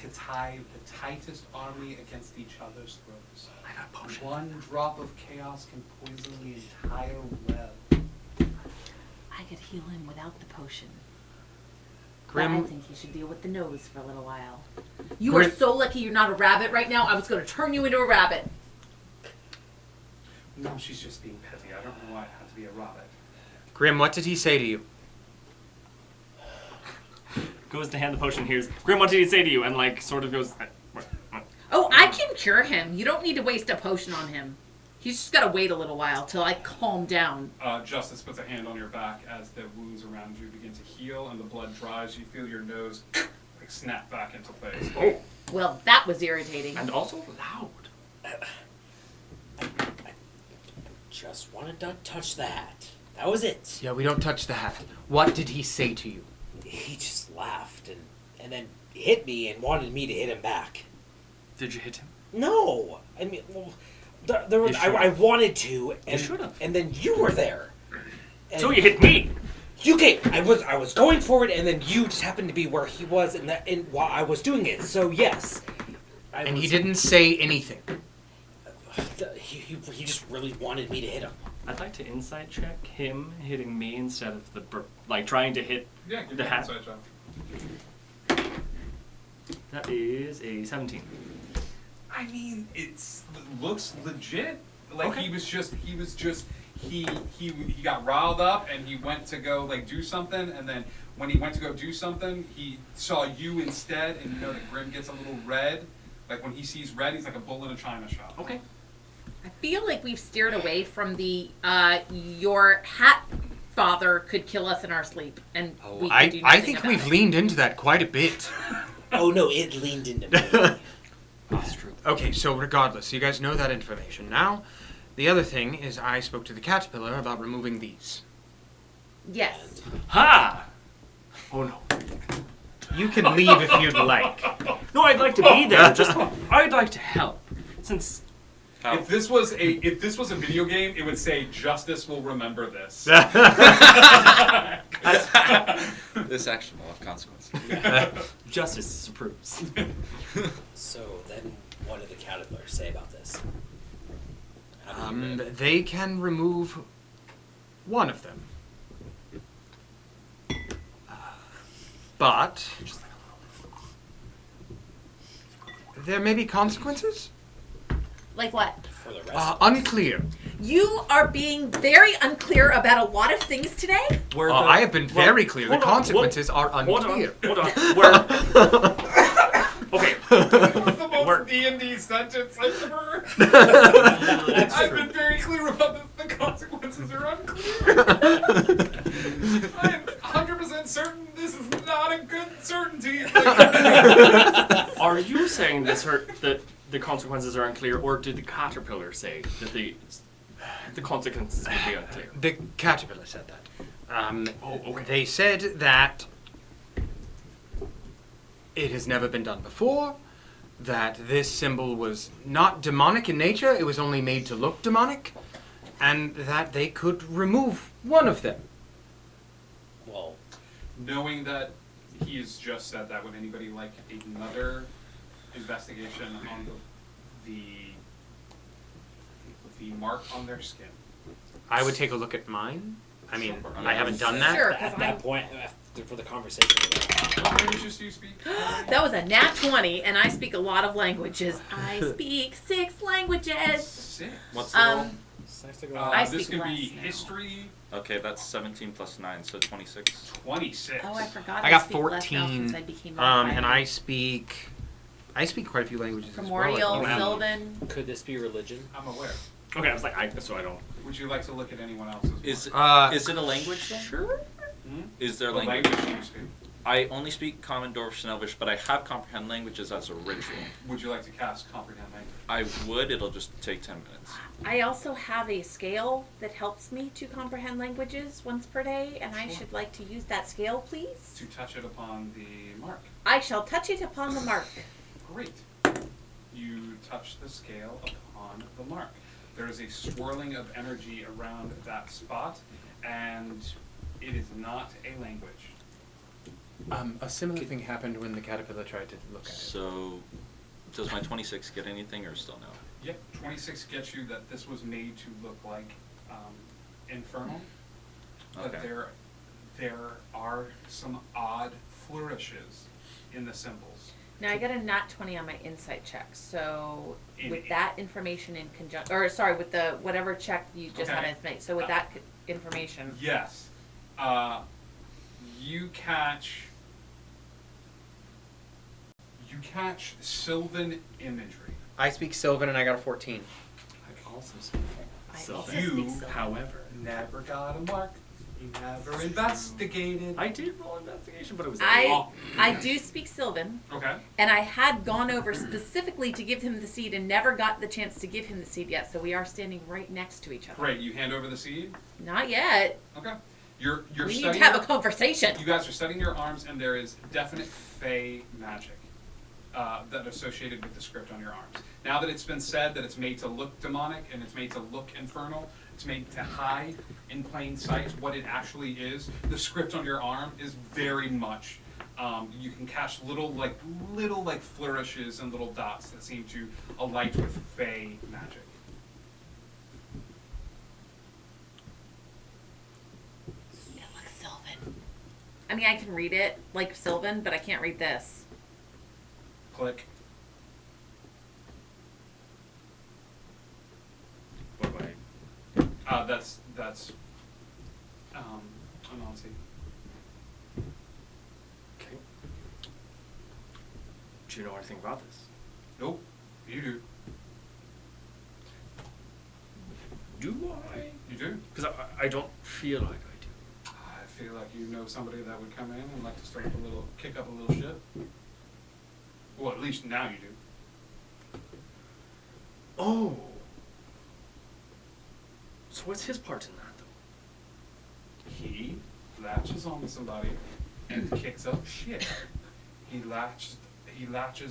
[SPEAKER 6] to tie the tightest army against each other's throats.
[SPEAKER 5] I got a potion.
[SPEAKER 6] One drop of chaos can poison the entire well.
[SPEAKER 7] I could heal him without the potion.
[SPEAKER 3] Grim,
[SPEAKER 7] But I think he should deal with the nose for a little while. You are so lucky you're not a rabbit right now. I was going to turn you into a rabbit.
[SPEAKER 6] No, she's just being petty. I don't know why it had to be a rabbit.
[SPEAKER 3] Grim, what did he say to you?
[SPEAKER 5] Goes to hand the potion. Here's Grim. What did he say to you? And like sort of goes.
[SPEAKER 7] Oh, I can cure him. You don't need to waste a potion on him. He's just got to wait a little while till I calm down.
[SPEAKER 1] Justice puts a hand on your back as the wounds around you begin to heal and the blood dries. You feel your nose like snap back into place.
[SPEAKER 5] Oh,
[SPEAKER 7] Well, that was irritating.
[SPEAKER 5] and also loud.
[SPEAKER 4] Just wanted to touch the hat. That was it.
[SPEAKER 3] Yeah, we don't touch the hat. What did he say to you?
[SPEAKER 4] He just laughed and then hit me and wanted me to hit him back.
[SPEAKER 5] Did you hit him?
[SPEAKER 4] No, I mean, well, there was,
[SPEAKER 5] You should've.
[SPEAKER 4] I wanted to, and
[SPEAKER 5] should've.
[SPEAKER 4] and then you were there. And
[SPEAKER 5] So you hit me.
[SPEAKER 4] You came. I was going forward, and then you just happened to be where he was, and while I was doing it. So yes.
[SPEAKER 3] And he didn't say anything.
[SPEAKER 4] He just really wanted me to hit him.
[SPEAKER 5] I'd like to insight check him hitting me instead of the like trying to hit
[SPEAKER 1] Yeah, give
[SPEAKER 5] the
[SPEAKER 1] me an
[SPEAKER 5] hat.
[SPEAKER 1] insight check.
[SPEAKER 5] That is a 17.
[SPEAKER 1] I mean, looks legit. Like
[SPEAKER 5] Okay.
[SPEAKER 1] he got riled up and he went to go like do something, and then when he went to go do something, he saw you instead, and you know that Grim gets a little red. Like when he sees red, he's like a bull in a china shop.
[SPEAKER 5] Okay.
[SPEAKER 7] I feel like we've steered away from the your hat father could kill us in our sleep, and we could do
[SPEAKER 3] I
[SPEAKER 7] nothing
[SPEAKER 3] think
[SPEAKER 7] about
[SPEAKER 3] we've
[SPEAKER 7] it.
[SPEAKER 3] leaned into that quite a bit.
[SPEAKER 4] Oh no, it leaned into me.
[SPEAKER 5] That's true.
[SPEAKER 3] Okay, so regardless, you guys know that information. Now, the other thing is I spoke to the caterpillar about removing these.
[SPEAKER 7] Yes.
[SPEAKER 5] Ha! Oh no.
[SPEAKER 3] You can leave if you'd like.
[SPEAKER 5] No, I'd like to be there. Just I'd like to help. Since
[SPEAKER 1] If this was a video game, it would say Justice will remember this.
[SPEAKER 8] This action will have consequences.
[SPEAKER 5] justice disapproves.
[SPEAKER 4] So then, what did the caterpillars say about this? How do you live?
[SPEAKER 3] They can remove one of them. But there may be consequences?
[SPEAKER 7] Like what?
[SPEAKER 4] For the rest.
[SPEAKER 3] Unclear.
[SPEAKER 7] You are being very unclear about a lot of things today.
[SPEAKER 5] Where
[SPEAKER 3] I have been very clear. The
[SPEAKER 5] hold on,
[SPEAKER 3] consequences are unclear.
[SPEAKER 5] Hold on. Where? Okay.
[SPEAKER 1] That's the most
[SPEAKER 5] We're-
[SPEAKER 1] D&D sentence I've ever heard.
[SPEAKER 4] That's
[SPEAKER 1] I've
[SPEAKER 4] true.
[SPEAKER 1] been very clear about this. The consequences are unclear. I am 100% certain this is not a good certainty.
[SPEAKER 5] Are you saying that the consequences are unclear, or did the caterpillar say that the consequences would be unclear?
[SPEAKER 3] The caterpillar said that.
[SPEAKER 5] Oh, okay.
[SPEAKER 3] They said that it has never been done before, that this symbol was not demonic in nature, it was only made to look demonic, and that they could remove one of them.
[SPEAKER 4] Well,
[SPEAKER 1] Knowing that he's just said that, would anybody like another investigation on the mark on their skin?
[SPEAKER 3] I would take a look at mine. I mean,
[SPEAKER 1] Sure.
[SPEAKER 3] I haven't done that.
[SPEAKER 7] Sure.
[SPEAKER 4] at that point, for the conversation,
[SPEAKER 1] What languages do you speak?
[SPEAKER 7] That was a nat 20, and I speak a lot of languages. I speak 6 languages.
[SPEAKER 1] 6.
[SPEAKER 8] What's the roll?
[SPEAKER 7] I
[SPEAKER 1] This
[SPEAKER 7] speak
[SPEAKER 1] could be
[SPEAKER 7] less now.
[SPEAKER 1] history.
[SPEAKER 8] Okay, that's 17 plus 9, so 26.
[SPEAKER 1] 26.
[SPEAKER 7] Oh, I forgot.
[SPEAKER 3] I got
[SPEAKER 7] speak less now
[SPEAKER 3] 14,
[SPEAKER 7] since I became
[SPEAKER 3] and I speak quite a few languages
[SPEAKER 7] Primordial,
[SPEAKER 3] as well.
[SPEAKER 7] Sylvan.
[SPEAKER 4] could this be religion?
[SPEAKER 1] I'm aware.
[SPEAKER 5] Okay, I was like, so I don't.
[SPEAKER 1] Would you like to look at anyone else's?
[SPEAKER 8] Is
[SPEAKER 1] mark?
[SPEAKER 8] is it a language then?
[SPEAKER 3] Sure.
[SPEAKER 1] Hmm?
[SPEAKER 8] Is there
[SPEAKER 1] What
[SPEAKER 8] language?
[SPEAKER 1] language do you speak?
[SPEAKER 8] I only speak Common, Dwarvish, and Elvish, but I have Comprehend Languages as a ritual.
[SPEAKER 1] Would you like to cast Comprehend Language?
[SPEAKER 8] I would, it'll just take 10 minutes.
[SPEAKER 7] I also have a scale that helps me to comprehend languages once per day, and I
[SPEAKER 1] Sure.
[SPEAKER 7] should like to use that scale, please.
[SPEAKER 1] To touch it upon the mark.
[SPEAKER 7] I shall touch it upon the mark.
[SPEAKER 1] Great. You touch the scale upon the mark. There is a swirling of energy around that spot, and it is not a language.
[SPEAKER 3] A similar thing happened when the caterpillar tried to look at it.
[SPEAKER 8] So, does my 26 get anything or still no?
[SPEAKER 1] Yep, 26 gets you that this was made to look like infernal, but
[SPEAKER 8] Okay.
[SPEAKER 1] there are some odd flourishes in the symbols.
[SPEAKER 7] Now I got a nat 20 on my insight check, so
[SPEAKER 1] In-
[SPEAKER 7] with that information in conjunction, or sorry, with the whatever check you just had
[SPEAKER 1] Okay.
[SPEAKER 7] to make, so with that information.
[SPEAKER 1] Yes, you catch Sylvan imagery.
[SPEAKER 3] I speak Sylvan and I got a 14.
[SPEAKER 5] I also speak
[SPEAKER 7] I
[SPEAKER 5] Sylvan.
[SPEAKER 7] also
[SPEAKER 1] You-
[SPEAKER 7] speak Sylvan.
[SPEAKER 5] However,
[SPEAKER 1] Never got a mark. You never investigated.
[SPEAKER 5] I did roll investigation, but it was
[SPEAKER 7] I do speak Sylvan,
[SPEAKER 1] Okay.
[SPEAKER 7] and I had gone over specifically to give him the seed and never got the chance to give him the seed yet, so we are standing right next to each other.
[SPEAKER 1] Great. You hand over the seed.
[SPEAKER 7] Not yet.
[SPEAKER 1] Okay. You're
[SPEAKER 7] We need to
[SPEAKER 1] studying.
[SPEAKER 7] have a conversation.
[SPEAKER 1] You guys are studying your arms, and there is definite fey magic that are associated with the script on your arms. Now that it's been said that it's made to look demonic and it's made to look infernal, it's made to hide in plain sight what it actually is. The script on your arm is very much. You can catch little flourishes and little dots that seem to alight with fey magic.
[SPEAKER 7] It looks Sylvan. I mean, I can read it like Sylvan, but I can't read this.
[SPEAKER 1] Click.
[SPEAKER 5] What do I?
[SPEAKER 1] That's Anansi.
[SPEAKER 5] Okay. Do you know anything about this?
[SPEAKER 1] Nope. You do.
[SPEAKER 5] Do I?
[SPEAKER 1] You do.
[SPEAKER 5] Because I don't feel like I do.
[SPEAKER 1] I feel like you know somebody that would come in and like to start up kick up a little shit. Well, at least now you do.
[SPEAKER 5] Oh. So what's his part in that, though?
[SPEAKER 1] He latches on to somebody and kicks up shit. He latches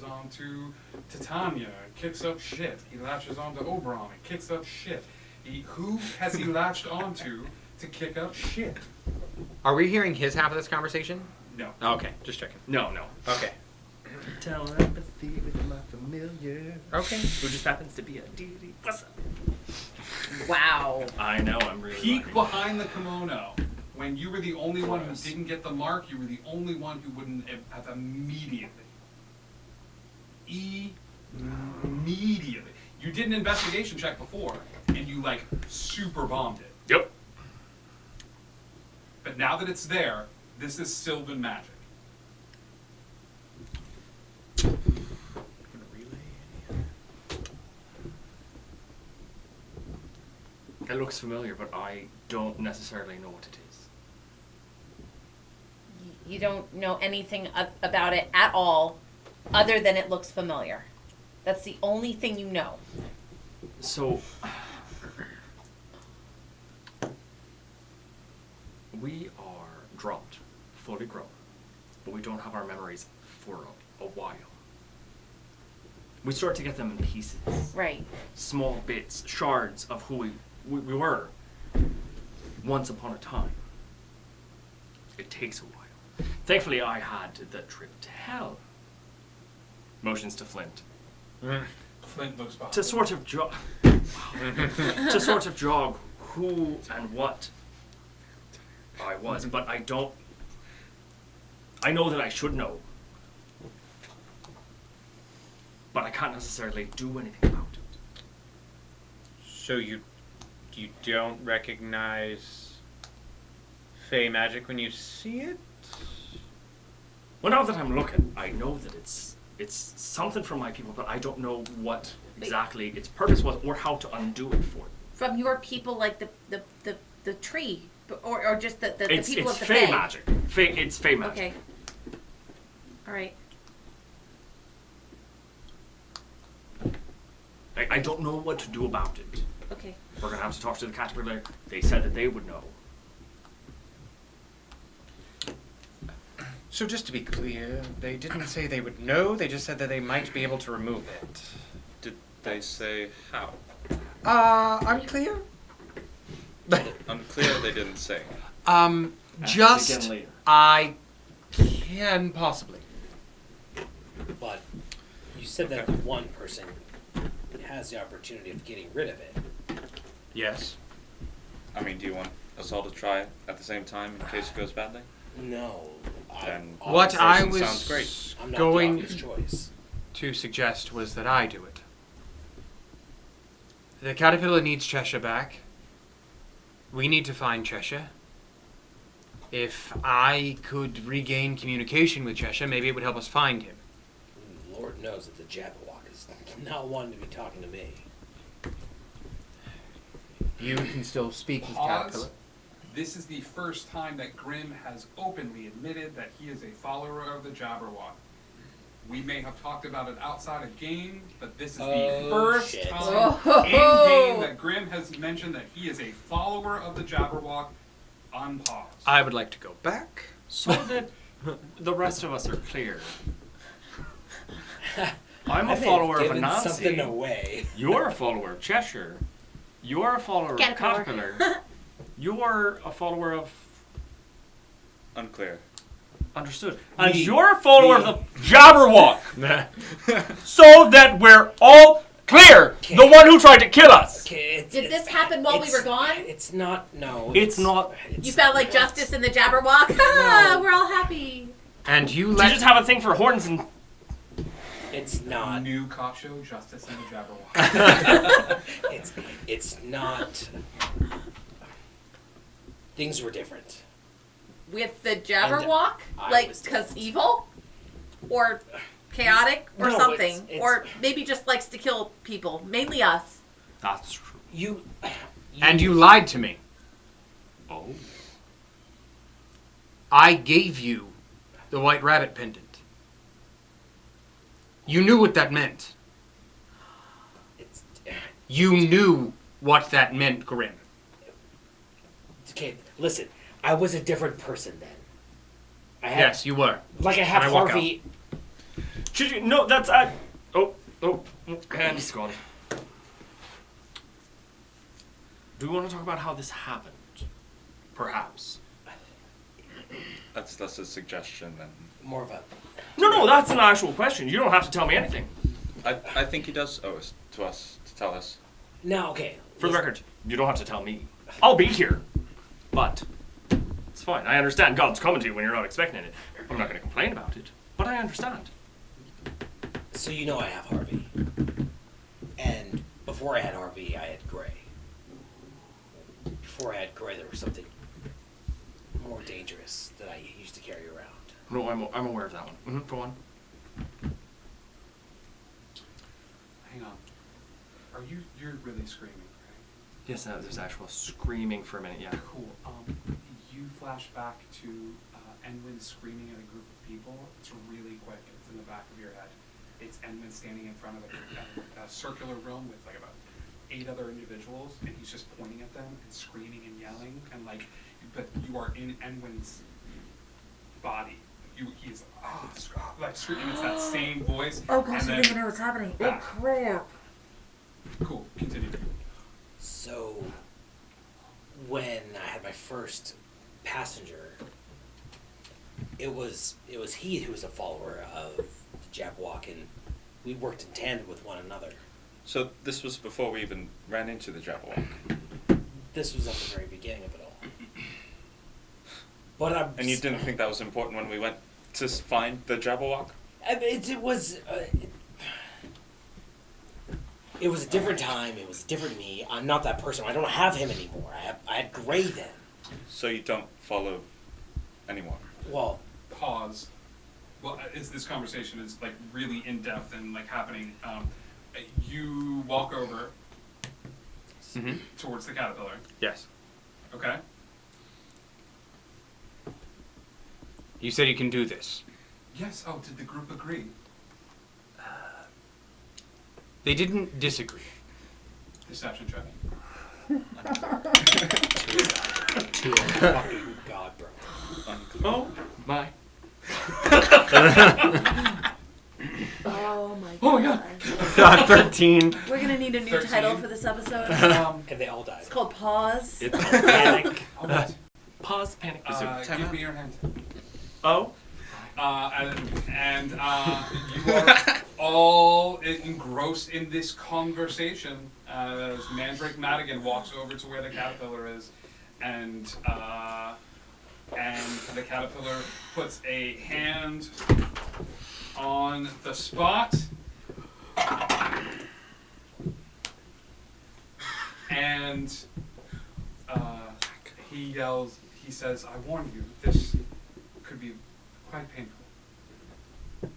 [SPEAKER 1] on to Titania and kicks up shit. He latches on to Oberon and kicks up shit. Who has he latched onto to kick up shit?
[SPEAKER 3] Are we hearing his half of this conversation?
[SPEAKER 1] No.
[SPEAKER 3] Okay, just checking.
[SPEAKER 5] No.
[SPEAKER 3] Okay.
[SPEAKER 5] Telepathy with my familiar.
[SPEAKER 3] Okay.
[SPEAKER 5] Who just happens to be a deity. What's up?
[SPEAKER 7] Wow.
[SPEAKER 5] I know, I'm really
[SPEAKER 1] Peek
[SPEAKER 5] lucky.
[SPEAKER 1] behind the kimono. When you were the only one who
[SPEAKER 5] Gross.
[SPEAKER 1] didn't get the mark, you were the only one who wouldn't have immediately. Immediately. You did an investigation check before, and you super bombed it.
[SPEAKER 5] Yep.
[SPEAKER 1] But now that it's there, this is Sylvan magic.
[SPEAKER 5] It looks familiar, but I don't necessarily know what it is.
[SPEAKER 7] You don't know anything about it at all, other than it looks familiar. That's the only thing you know.
[SPEAKER 5] So, we are dropped, fully grown, but we don't have our memories for a while. We start to get them in pieces,
[SPEAKER 7] Right.
[SPEAKER 5] small bits, shards of who we were once upon a time. It takes a while. Thankfully, I had the trip to hell. Motions to Flint.
[SPEAKER 1] Flint looks behind.
[SPEAKER 5] To sort of jog who and what I was, but I don't. I know that I should know, but I can't necessarily do anything about it.
[SPEAKER 3] So you don't recognize fey magic when you see it?
[SPEAKER 5] Well, now that I'm looking, I know that it's something from my people, but I don't know what exactly its purpose was or how to undo it for them.
[SPEAKER 7] From your people, like the tree, or just the people
[SPEAKER 5] It's
[SPEAKER 7] of the
[SPEAKER 5] fey
[SPEAKER 7] Fae.
[SPEAKER 5] magic. It's fey magic.
[SPEAKER 7] Okay. All right.
[SPEAKER 5] I don't know what to do about it.
[SPEAKER 7] Okay.
[SPEAKER 5] We're gonna have to talk to the caterpillar. They said that they would know.
[SPEAKER 3] So just to be clear, they didn't say they would know, they just said that they might be able to remove it.
[SPEAKER 8] Did they say how?
[SPEAKER 3] Unclear?
[SPEAKER 8] Unclear, they didn't say.
[SPEAKER 5] Ask
[SPEAKER 3] Just
[SPEAKER 5] again later.
[SPEAKER 3] I can possibly.
[SPEAKER 4] But you said that one person has the opportunity of getting rid of it.
[SPEAKER 3] Yes.
[SPEAKER 8] I mean, do you want us all to try it at the same time in case it goes badly?
[SPEAKER 4] No.
[SPEAKER 8] Then
[SPEAKER 3] What I
[SPEAKER 8] conversation
[SPEAKER 3] was
[SPEAKER 8] sounds great.
[SPEAKER 4] I'm not
[SPEAKER 3] going
[SPEAKER 4] the obvious choice.
[SPEAKER 3] to suggest was that I do it. The caterpillar needs Cheshire back. We need to find Cheshire. If I could regain communication with Cheshire, maybe it would help us find him.
[SPEAKER 4] Lord knows that the Jabberwock is not one to be talking to me.
[SPEAKER 3] You can still speak with
[SPEAKER 1] Pause.
[SPEAKER 3] caterpillar.
[SPEAKER 1] This is the first time that Grimm has openly admitted that he is a follower of the Jabberwock. We may have talked about it outside of game, but this is the first
[SPEAKER 4] shit.
[SPEAKER 1] time in game that Grimm has mentioned that he is a follower of the Jabberwock on pause.
[SPEAKER 3] I would like to go back.
[SPEAKER 5] So that the rest of us are clear. I'm
[SPEAKER 4] I
[SPEAKER 5] a
[SPEAKER 4] may have
[SPEAKER 5] follower of
[SPEAKER 4] given
[SPEAKER 5] Anansi.
[SPEAKER 4] something away.
[SPEAKER 5] You're a follower of Cheshire. You're a follower of
[SPEAKER 7] Caterpillar.
[SPEAKER 5] Caterpillar. You're a follower of...
[SPEAKER 8] Unclear.
[SPEAKER 5] Understood. And
[SPEAKER 4] Me.
[SPEAKER 5] you're a follower
[SPEAKER 4] Me.
[SPEAKER 5] of the Jabberwock. So that we're all clear. The one who tried to kill us.
[SPEAKER 4] Okay,
[SPEAKER 7] Did this happen while we were gone?
[SPEAKER 4] It's not. No.
[SPEAKER 5] It's not.
[SPEAKER 7] You felt like justice in the Jabberwock?
[SPEAKER 4] No.
[SPEAKER 7] We're all happy.
[SPEAKER 3] And you
[SPEAKER 5] Do you
[SPEAKER 3] let
[SPEAKER 5] just have a thing for horns and...
[SPEAKER 4] It's not.
[SPEAKER 1] New cop show, Justice and the Jabberwock.
[SPEAKER 4] It's not. Things were different.
[SPEAKER 7] With the Jabberwock?
[SPEAKER 4] I
[SPEAKER 7] Like,
[SPEAKER 4] was
[SPEAKER 7] because
[SPEAKER 4] different.
[SPEAKER 7] evil? Or chaotic? Or
[SPEAKER 4] No,
[SPEAKER 7] something?
[SPEAKER 4] it's-
[SPEAKER 7] Or maybe just likes to kill people. Mainly us.
[SPEAKER 5] That's true.
[SPEAKER 4] You.
[SPEAKER 3] and you lied to me.
[SPEAKER 5] Oh.
[SPEAKER 3] I gave you the white rabbit pendant. You knew what that meant.
[SPEAKER 4] It's,
[SPEAKER 3] You knew what that meant, Grimm.
[SPEAKER 4] okay, listen. I was a different person then. I had,
[SPEAKER 3] Yes, you were.
[SPEAKER 4] Like I have
[SPEAKER 3] Can I walk
[SPEAKER 4] Harvey.
[SPEAKER 5] Should you... No, that's... Oh, and he's gone. Do we want to talk about how this happened? Perhaps.
[SPEAKER 8] That's less a suggestion than.
[SPEAKER 4] More of a.
[SPEAKER 5] No, that's an actual question. You don't have to tell me anything.
[SPEAKER 8] I think he does owe it to us to tell us.
[SPEAKER 4] No, okay.
[SPEAKER 5] For the
[SPEAKER 4] listen.
[SPEAKER 5] record, you don't have to tell me. I'll be here. But it's fine. I understand God's coming to you when you're not expecting it. I'm not going to complain about it. But I understand.
[SPEAKER 4] So you know I have Harvey. And before I had Harvey, I had Gray. Before I had Gray, there was something more dangerous that I used to carry around.
[SPEAKER 5] No, I'm aware of that one. Go on.
[SPEAKER 1] Hang on. You're really screaming, right?
[SPEAKER 5] Yes, there's actual screaming for a minute, yeah.
[SPEAKER 1] Cool. You flash back to Enwin screaming at a group of people. It's really quick. It's in the back of your head. It's Enwin standing in front of a circular room with like about 8 other individuals, and he's just pointing at them and screaming and yelling, and like, but you are in Enwin's body. He's like screaming. It's that same voice.
[SPEAKER 7] Oh gosh,
[SPEAKER 1] and
[SPEAKER 7] I
[SPEAKER 1] then
[SPEAKER 7] didn't even know what's happening. Oh
[SPEAKER 1] back.
[SPEAKER 7] crap.
[SPEAKER 1] Cool. Continue.
[SPEAKER 4] So, when I had my first passenger, it was he who was a follower of the Jabberwock, and we worked in tandem with one another.
[SPEAKER 8] So this was before we even ran into the Jabberwock.
[SPEAKER 4] This was at the very beginning of it all. But I'm.
[SPEAKER 8] And you didn't think that was important when we went to find the Jabberwock?
[SPEAKER 4] I mean, it was. It was a different time. It was a different me. I'm not that person. I don't have him anymore. I had Gray then.
[SPEAKER 8] So you don't follow anyone?
[SPEAKER 4] Well,
[SPEAKER 1] Pause. Well, as this conversation is like really in depth and like happening, you walk over towards the caterpillar.
[SPEAKER 3] Yes.
[SPEAKER 1] Okay.
[SPEAKER 3] You said you can do this.
[SPEAKER 6] Yes. Oh, did the group agree?
[SPEAKER 3] They didn't disagree.
[SPEAKER 1] Deception check.
[SPEAKER 4] Fucking God, bro.
[SPEAKER 5] Oh my.
[SPEAKER 7] Oh my god.
[SPEAKER 5] Oh my God.
[SPEAKER 3] 13.
[SPEAKER 7] We're gonna need a new
[SPEAKER 1] 13.
[SPEAKER 7] title for this episode.
[SPEAKER 4] And they all died.
[SPEAKER 7] It's called Pause.
[SPEAKER 5] It's panic.
[SPEAKER 1] All right.
[SPEAKER 5] Pause. Panic. Resume.
[SPEAKER 1] Give me your hand.
[SPEAKER 5] Oh.
[SPEAKER 1] And you are all engrossed in this conversation as Mandrake Madigan walks over to where the caterpillar is, and the caterpillar puts a hand on the spot, and he yells. He says, "I warn you, this could be quite painful. Do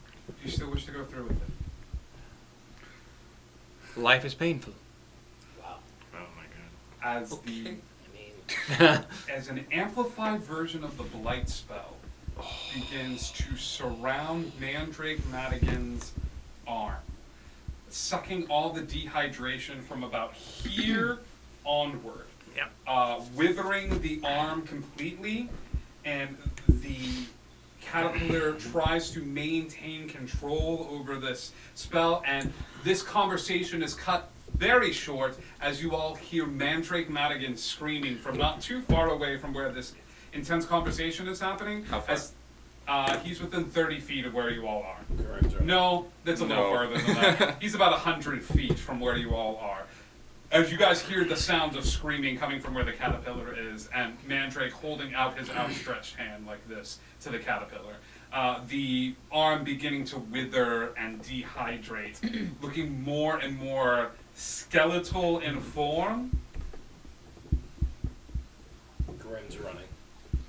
[SPEAKER 1] you still wish to go through with it?"
[SPEAKER 3] Life is painful.
[SPEAKER 4] Wow.
[SPEAKER 5] Oh my God.
[SPEAKER 1] As
[SPEAKER 4] I mean,
[SPEAKER 1] as an amplified version of the blight spell begins to surround Mandrake Madigan's arm, sucking all the dehydration from about here onward, withering the arm completely, and the caterpillar tries to maintain control over this spell, and this conversation is cut very short as you all hear Mandrake Madigan screaming from not too far away from where this intense conversation is happening.
[SPEAKER 8] How far?
[SPEAKER 1] As, he's within 30 feet of where you all are.
[SPEAKER 4] correct. Right?
[SPEAKER 1] No, that's a little
[SPEAKER 8] No.
[SPEAKER 1] farther than that. He's about 100 feet from where you all are. As you guys hear the sounds of screaming coming from where the caterpillar is, and Mandrake holding out his outstretched hand like this to the caterpillar. The arm beginning to wither and dehydrate, looking more and more skeletal in form.
[SPEAKER 4] Grim's running.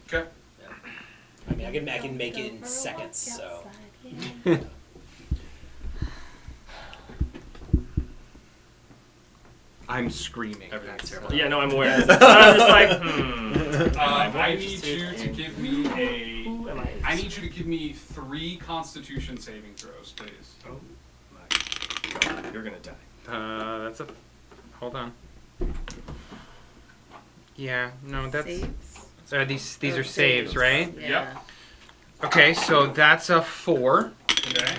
[SPEAKER 1] Okay.
[SPEAKER 4] I mean, I can make it in seconds. So.
[SPEAKER 3] I'm screaming.
[SPEAKER 5] Everything's
[SPEAKER 3] That's
[SPEAKER 5] terrible. Yeah, no, I'm aware. I'm just like,
[SPEAKER 1] I need you to give me
[SPEAKER 5] Who am
[SPEAKER 1] I need you to give me 3 Constitution saving throws, please.
[SPEAKER 5] Oh my God. You're gonna die.
[SPEAKER 3] That's a. Hold on. Yeah, no, that's.
[SPEAKER 7] Saves?
[SPEAKER 3] These are saves, right?
[SPEAKER 7] Yeah.
[SPEAKER 1] Yep.
[SPEAKER 3] Okay, so that's a 4.
[SPEAKER 1] Okay.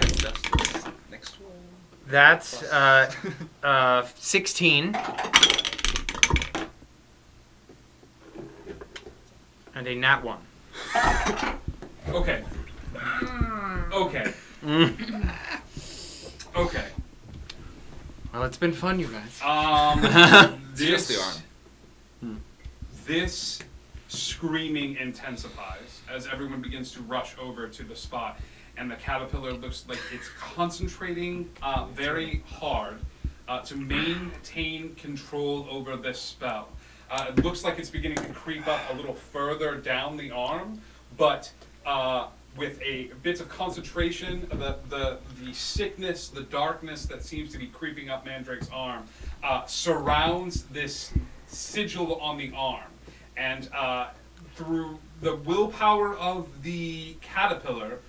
[SPEAKER 8] Next one.
[SPEAKER 3] That's 16. And a nat 1.
[SPEAKER 1] Okay. Okay. Okay.
[SPEAKER 3] Well, it's been fun, you guys.
[SPEAKER 8] Just the arm.
[SPEAKER 1] This screaming intensifies as everyone begins to rush over to the spot, and the caterpillar looks like it's concentrating very hard to maintain control over this spell. It looks like it's beginning to creep up a little further down the arm, but with a bit of concentration, the sickness, the darkness that seems to be creeping up Mandrake's arm surrounds this sigil on the arm. And through the willpower of the caterpillar,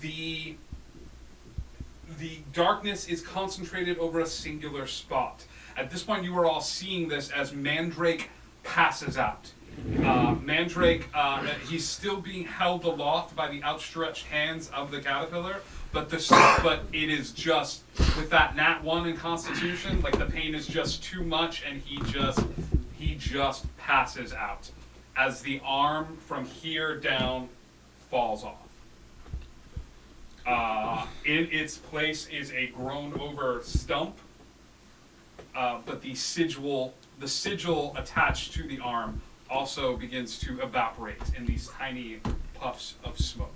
[SPEAKER 1] the darkness is concentrated over a singular spot. At this point, you are all seeing this as Mandrake passes out. Mandrake, he's still being held aloft by the outstretched hands of the caterpillar, but it is just, with that nat 1 in Constitution, like the pain is just too much, and he just passes out as the arm from here down falls off. In its place is a grown over stump, but the sigil attached to the arm also begins to evaporate in these tiny puffs of smoke.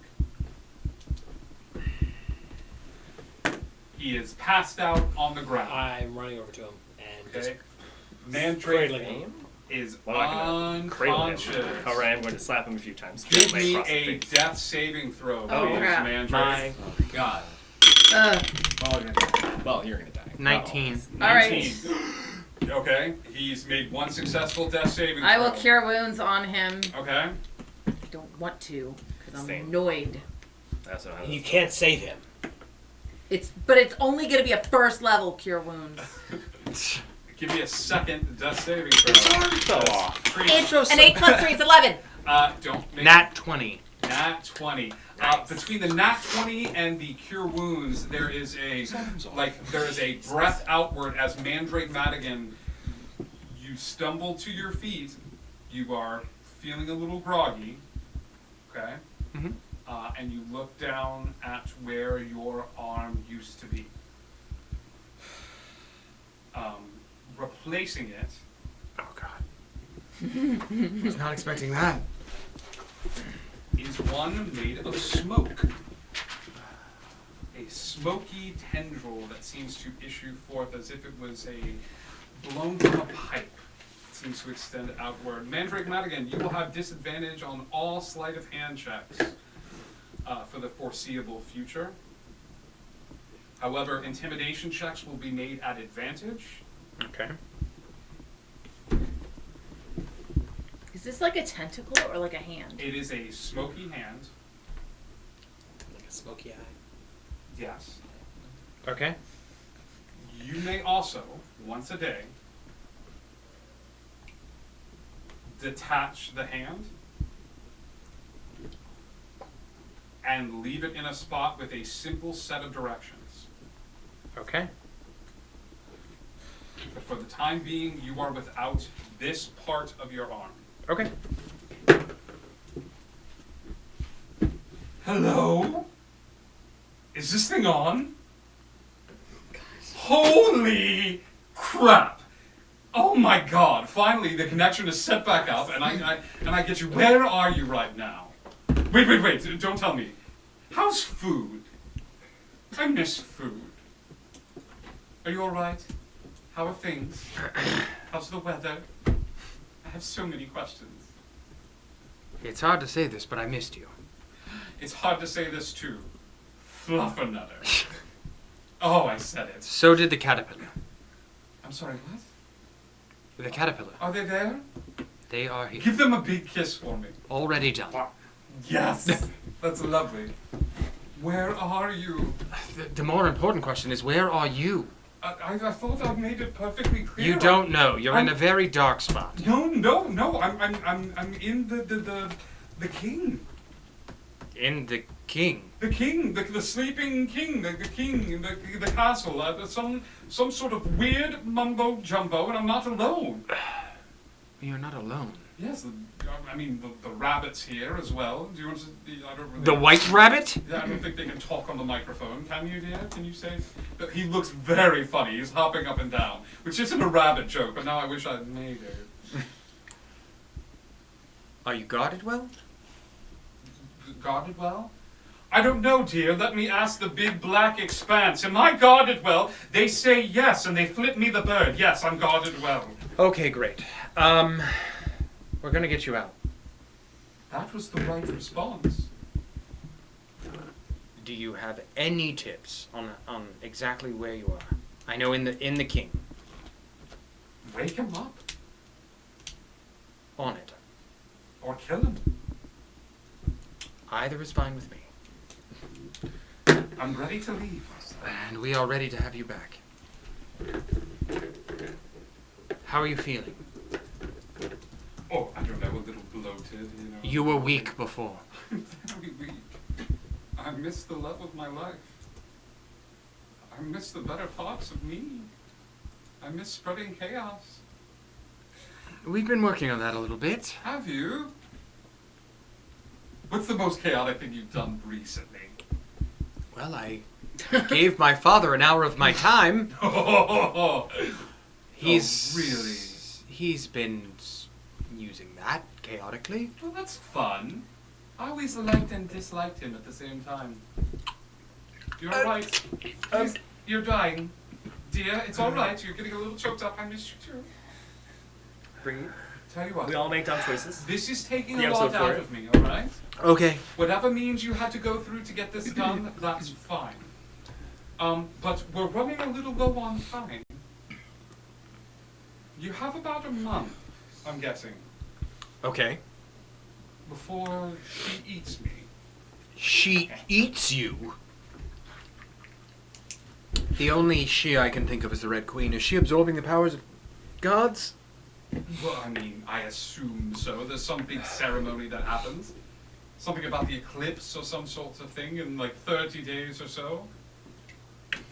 [SPEAKER 1] He is passed out on the ground.
[SPEAKER 4] I'm running over to him and
[SPEAKER 1] Okay.
[SPEAKER 4] just
[SPEAKER 1] Mandrake
[SPEAKER 4] cradling him.
[SPEAKER 1] is
[SPEAKER 5] Well, I'm gonna cradle him.
[SPEAKER 1] unconscious.
[SPEAKER 5] Alright, I'm going to slap him a few times.
[SPEAKER 1] Give
[SPEAKER 5] Gently
[SPEAKER 1] me
[SPEAKER 5] across the
[SPEAKER 1] a
[SPEAKER 5] face.
[SPEAKER 1] death saving throw,
[SPEAKER 7] Oh,
[SPEAKER 1] please,
[SPEAKER 7] crap.
[SPEAKER 1] Mandrake.
[SPEAKER 6] God. Well, you're gonna die.
[SPEAKER 3] 19.
[SPEAKER 1] 19. Okay, he's made 1 successful death saving throw.
[SPEAKER 7] I will cure wounds on him.
[SPEAKER 1] Okay.
[SPEAKER 7] I don't want to, because I'm
[SPEAKER 5] Same.
[SPEAKER 7] annoyed.
[SPEAKER 5] That's what I
[SPEAKER 4] And you
[SPEAKER 5] was-
[SPEAKER 4] can't save him.
[SPEAKER 7] But it's only going to be a first level cure wounds.
[SPEAKER 1] Give me a second death saving throw.
[SPEAKER 5] fell off.
[SPEAKER 7] It's an 8 plus 3 is 11.
[SPEAKER 1] Don't make
[SPEAKER 3] Nat 20.
[SPEAKER 1] Nat 20. Between the nat 20 and the cure wounds, there is a breath outward as Mandrake Madigan. You stumble to your feet. You are feeling a little groggy. Okay.
[SPEAKER 3] Mm-hmm.
[SPEAKER 1] And you look down at where your arm used to be. Replacing it.
[SPEAKER 3] Oh God. Was not expecting that.
[SPEAKER 1] Is one made of smoke. A smoky tendril that seems to issue forth as if it was blown from a pipe. It seems to extend outward. Mandrake Madigan, you will have disadvantage on all sleight of hand checks for the foreseeable future. However, intimidation checks will be made at advantage.
[SPEAKER 3] Okay.
[SPEAKER 7] Is this like a tentacle or like a hand?
[SPEAKER 1] It is a smoky hand.
[SPEAKER 4] Like a smoky eye.
[SPEAKER 1] Yes.
[SPEAKER 3] Okay.
[SPEAKER 1] You may also, once a day, detach the hand and leave it in a spot with a simple set of directions.
[SPEAKER 3] Okay.
[SPEAKER 1] But for the time being, you are without this part of your arm.
[SPEAKER 3] Okay.
[SPEAKER 1] Hello? Is this thing on? Holy crap! Oh my god, finally the connection is set back up and I get you. Where are you right now? Wait, don't tell me. How's food? I miss food. Are you alright? How are things? How's the weather? I have so many questions.
[SPEAKER 3] It's hard to say this, but I missed you.
[SPEAKER 1] It's hard to say this too. Fluffernutter. Oh, I said it.
[SPEAKER 3] So did the caterpillar.
[SPEAKER 1] I'm sorry, what?
[SPEAKER 3] The caterpillar.
[SPEAKER 1] Are they there?
[SPEAKER 3] They are here.
[SPEAKER 1] Give them a big kiss for me.
[SPEAKER 3] Already done.
[SPEAKER 1] Yes! That's lovely. Where are you?
[SPEAKER 3] The more important question is, where are you?
[SPEAKER 1] I thought I made it perfectly clear.
[SPEAKER 3] You don't know. You're in a very dark spot.
[SPEAKER 1] No. I'm in the king.
[SPEAKER 3] In the king.
[SPEAKER 1] The king, the sleeping king, the king, the castle. Some sort of weird mumbo jumbo, and I'm not alone.
[SPEAKER 3] You're not alone.
[SPEAKER 1] Yes, the rabbit's here as well. Do you want to? I don't really.
[SPEAKER 3] The white rabbit?
[SPEAKER 1] Yeah, I don't think they can talk on the microphone. Can you, dear? Can you say? But he looks very funny. He's hopping up and down, which isn't a rabbit joke, but now I wish I'd made it.
[SPEAKER 3] Are you guarded well?
[SPEAKER 1] Guarded well? I don't know, dear. Let me ask the big black expanse. Am I guarded well? They say yes, and they flip me the bird. Yes, I'm guarded well.
[SPEAKER 3] Okay, great. We're gonna get you out.
[SPEAKER 1] That was the right response.
[SPEAKER 3] Do you have any tips on exactly where you are? I know in the king.
[SPEAKER 1] Wake him up.
[SPEAKER 3] On it.
[SPEAKER 1] Or kill him.
[SPEAKER 3] Either is fine with me.
[SPEAKER 1] I'm ready to leave.
[SPEAKER 3] And we are ready to have you back. How are you feeling?
[SPEAKER 1] Oh, I don't know, a little bloated, you know.
[SPEAKER 3] You were weak before.
[SPEAKER 1] Very weak. I miss the love of my life. I miss the better parts of me. I miss spreading chaos.
[SPEAKER 3] We've been working on that a little bit.
[SPEAKER 1] Have you? What's the most chaotic thing you've done recently?
[SPEAKER 3] Well, I gave my father an hour of my time. He's
[SPEAKER 1] really?
[SPEAKER 3] He's been using that chaotically.
[SPEAKER 1] Well, that's fun. I always liked and disliked him at the same time. You're alright. You're dying. Dear, it's alright. You're getting a little choked up. I miss you too.
[SPEAKER 5] Breathe.
[SPEAKER 1] Tell you what.
[SPEAKER 5] We all make dumb choices.
[SPEAKER 1] This is taking
[SPEAKER 5] The
[SPEAKER 1] a lot
[SPEAKER 5] episode for
[SPEAKER 1] out
[SPEAKER 5] it.
[SPEAKER 1] of me, alright?
[SPEAKER 3] Okay.
[SPEAKER 1] Whatever means you had to go through to get this done, that's fine. But we're running a little low on time. You have about a month, I'm guessing,
[SPEAKER 3] Okay.
[SPEAKER 1] before she eats me.
[SPEAKER 3] She eats you. The only she I can think of is the Red Queen. Is she absorbing the powers of gods?
[SPEAKER 1] Well, I mean, I assume so. There's some big ceremony that happens. Something about the eclipse or some sort of thing in like 30 days or so.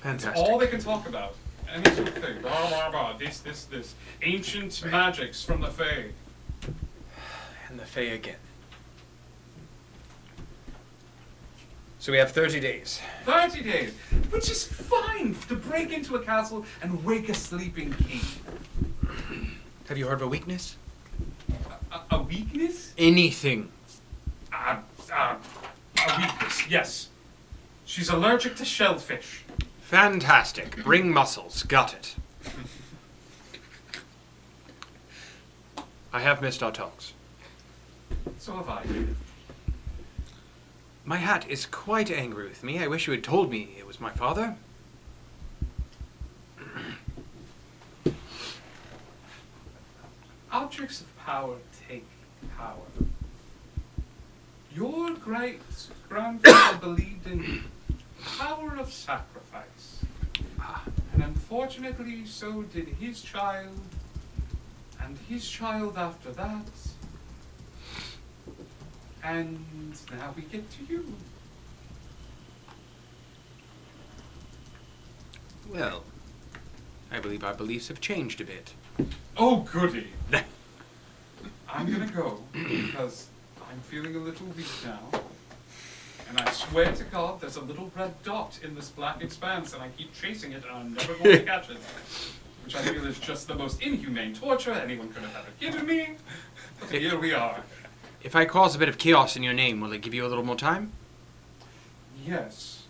[SPEAKER 3] Fantastic.
[SPEAKER 1] All they can talk about. Any sort of thing. Blah, blah, blah. This. Ancient magics from the Fae.
[SPEAKER 3] And the Fae again. So we have 30 days.
[SPEAKER 1] 30 days, which is fine to break into a castle and wake a sleeping king.
[SPEAKER 3] Have you heard of a weakness?
[SPEAKER 1] A weakness?
[SPEAKER 3] Anything.
[SPEAKER 1] A weakness, yes. She's allergic to shellfish.
[SPEAKER 3] Fantastic. Bring muscles. Got it. I have missed our talks.
[SPEAKER 1] So have I.
[SPEAKER 3] My hat is quite angry with me. I wish you had told me it was my father.
[SPEAKER 1] Objects of power take power. Your great grandfather believed in the power of sacrifice. And unfortunately, so did his child, and his child after that. And now we get to you.
[SPEAKER 3] Well, I believe our beliefs have changed a bit.
[SPEAKER 1] Oh, goody. I'm gonna go because I'm feeling a little weak now. And I swear to God, there's a little red dot in this black expanse, and I keep chasing it, and I'm never going to catch it. Which I feel is just the most inhumane torture anyone could have ever given me. But here we are.
[SPEAKER 3] If I cause a bit of chaos in your name, will it give you a little more time?
[SPEAKER 1] Yes.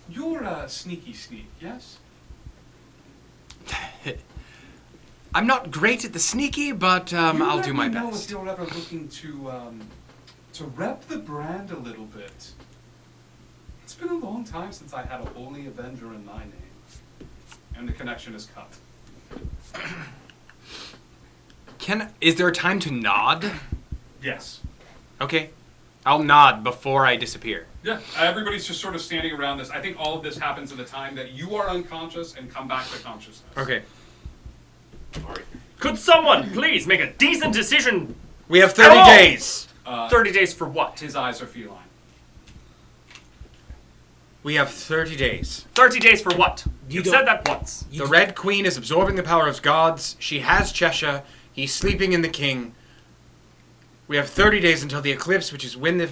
[SPEAKER 1] You're a sneaky sneak, yes?
[SPEAKER 3] I'm not great at the sneaky, but I'll do my
[SPEAKER 1] You know
[SPEAKER 3] best.
[SPEAKER 1] if you're ever looking to rep the brand a little bit. It's been a long time since I had a Holy Avenger in my name. And the connection is cut.
[SPEAKER 3] Is there a time to nod?
[SPEAKER 1] Yes.
[SPEAKER 3] Okay. I'll nod before I disappear.
[SPEAKER 1] Yeah, everybody's just sort of standing around this. I think all of this happens at the time that you are unconscious and come back to consciousness.
[SPEAKER 3] Okay.
[SPEAKER 5] Alright. Could someone please make a decent decision?
[SPEAKER 3] We have 30
[SPEAKER 5] Hello!
[SPEAKER 3] days.
[SPEAKER 5] 30 days for what?
[SPEAKER 1] His eyes are feline.
[SPEAKER 3] We have 30 days.
[SPEAKER 5] 30 days for what?
[SPEAKER 4] You
[SPEAKER 5] You've
[SPEAKER 4] don't-
[SPEAKER 5] said that once.
[SPEAKER 3] The Red Queen is absorbing the power of gods. She has Cheshire. He's sleeping in the king. We have 30 days until the eclipse, which is when the...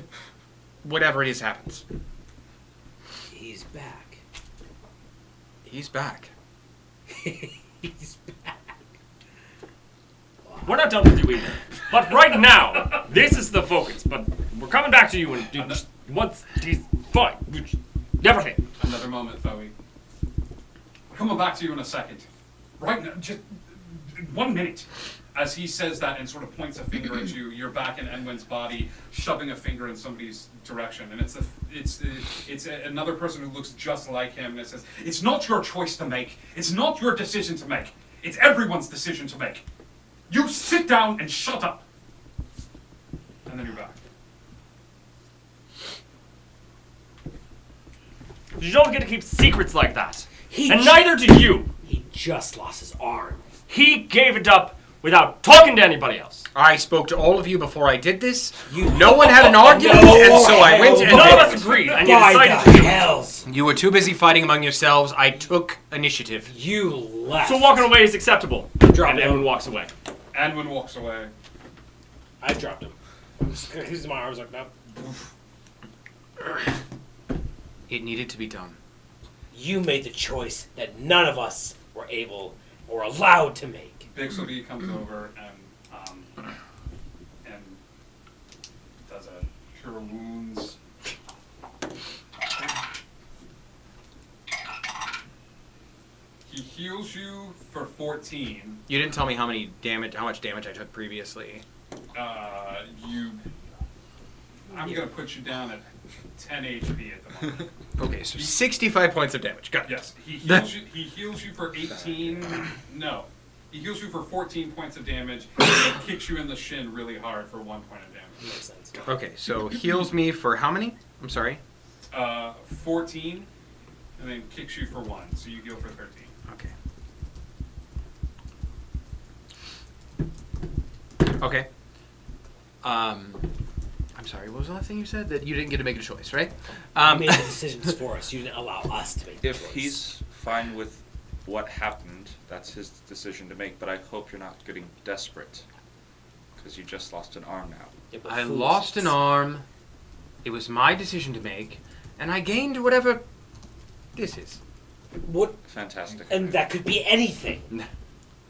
[SPEAKER 3] whatever it is happens.
[SPEAKER 4] He's back.
[SPEAKER 3] He's back.
[SPEAKER 4] He's back.
[SPEAKER 5] We're not done with you either. But right now, this is the focus. But we're coming back to you and just once he's fine. Everything.
[SPEAKER 1] Another moment, Bowie. Coming back to you in a second. Right now, just 1 minute. As he says that and sort of points a finger at you, you're back in Enwin's body, shoving a finger in somebody's direction, and it's another person who looks just like him. And it says, "It's not your choice to make. It's not your decision to make. It's everyone's decision to make. You sit down and shut up." And then you're back.
[SPEAKER 5] You don't get to keep secrets like that.
[SPEAKER 4] He
[SPEAKER 5] And
[SPEAKER 4] ju-
[SPEAKER 5] neither do you.
[SPEAKER 4] He just lost his arm.
[SPEAKER 5] He gave it up without talking to anybody else.
[SPEAKER 3] I spoke to all of you before I did this. No one had an argument,
[SPEAKER 4] No,
[SPEAKER 3] and so I went and
[SPEAKER 5] None of
[SPEAKER 3] did
[SPEAKER 5] us
[SPEAKER 3] it.
[SPEAKER 5] agreed, and you
[SPEAKER 4] By
[SPEAKER 5] decided
[SPEAKER 4] the
[SPEAKER 5] to do it.
[SPEAKER 4] hells.
[SPEAKER 3] You were too busy fighting among yourselves. I took initiative.
[SPEAKER 4] You left.
[SPEAKER 5] So walking away is acceptable.
[SPEAKER 4] Drop
[SPEAKER 5] And
[SPEAKER 4] him.
[SPEAKER 5] everyone walks away.
[SPEAKER 1] Anwin walks away.
[SPEAKER 4] I dropped him. I'm just using my arms like that.
[SPEAKER 3] It needed to be done.
[SPEAKER 4] You made the choice that none of us were able or allowed to make.
[SPEAKER 1] Bixby comes over and does a cure wounds. He heals you for 14.
[SPEAKER 3] You didn't tell me how much damage I took previously.
[SPEAKER 1] I'm gonna put you down at 10 HP at the moment.
[SPEAKER 3] Okay, so 65 points of damage. Got it.
[SPEAKER 1] Yes, he heals you for 18. No, He heals you for 14 points of damage, and kicks you in the shin really hard for 1 point of damage.
[SPEAKER 4] Makes sense.
[SPEAKER 3] Okay, so heals me for how many? I'm sorry.
[SPEAKER 1] 14, and then kicks you for 1, so you heal for 13.
[SPEAKER 3] Okay. Okay. I'm sorry, what was the last thing you said? That you didn't get to make a choice, right?
[SPEAKER 4] You made the decisions for us. You didn't allow us to make the
[SPEAKER 8] If
[SPEAKER 4] choice.
[SPEAKER 8] he's fine with what happened, that's his decision to make, but I hope you're not getting desperate. Because you just lost an arm now.
[SPEAKER 4] Yeah, but
[SPEAKER 3] I
[SPEAKER 4] foolishness.
[SPEAKER 3] lost an arm. It was my decision to make, and I gained whatever this is.
[SPEAKER 4] What?
[SPEAKER 8] Fantastic.
[SPEAKER 4] And that could be anything.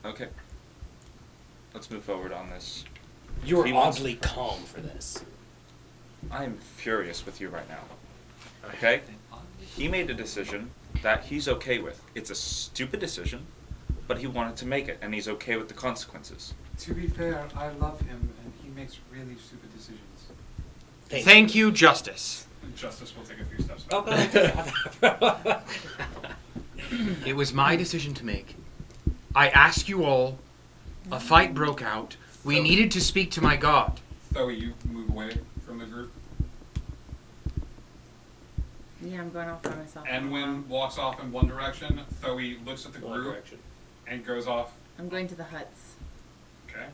[SPEAKER 8] Okay. Let's move forward on this.
[SPEAKER 4] You're
[SPEAKER 8] He wants-
[SPEAKER 4] oddly calm for this.
[SPEAKER 8] I am furious with you right now. Okay? He made a decision that he's okay with. It's a stupid decision, but he wanted to make it, and he's okay with the consequences.
[SPEAKER 6] To be fair, I love him, and he makes really stupid decisions.
[SPEAKER 3] Thank you, Justice.
[SPEAKER 1] And Justice will take a few steps back.
[SPEAKER 4] Oh,
[SPEAKER 3] It was my decision to make. I asked you all. A fight broke out. We needed to speak to my god.
[SPEAKER 1] Though you move away from the group.
[SPEAKER 7] Yeah, I'm going off by myself.
[SPEAKER 1] Enwin walks off in one direction. Thoe looks at the
[SPEAKER 4] One
[SPEAKER 1] group
[SPEAKER 4] direction.
[SPEAKER 1] and goes off.
[SPEAKER 7] I'm going to the huts.
[SPEAKER 1] Okay.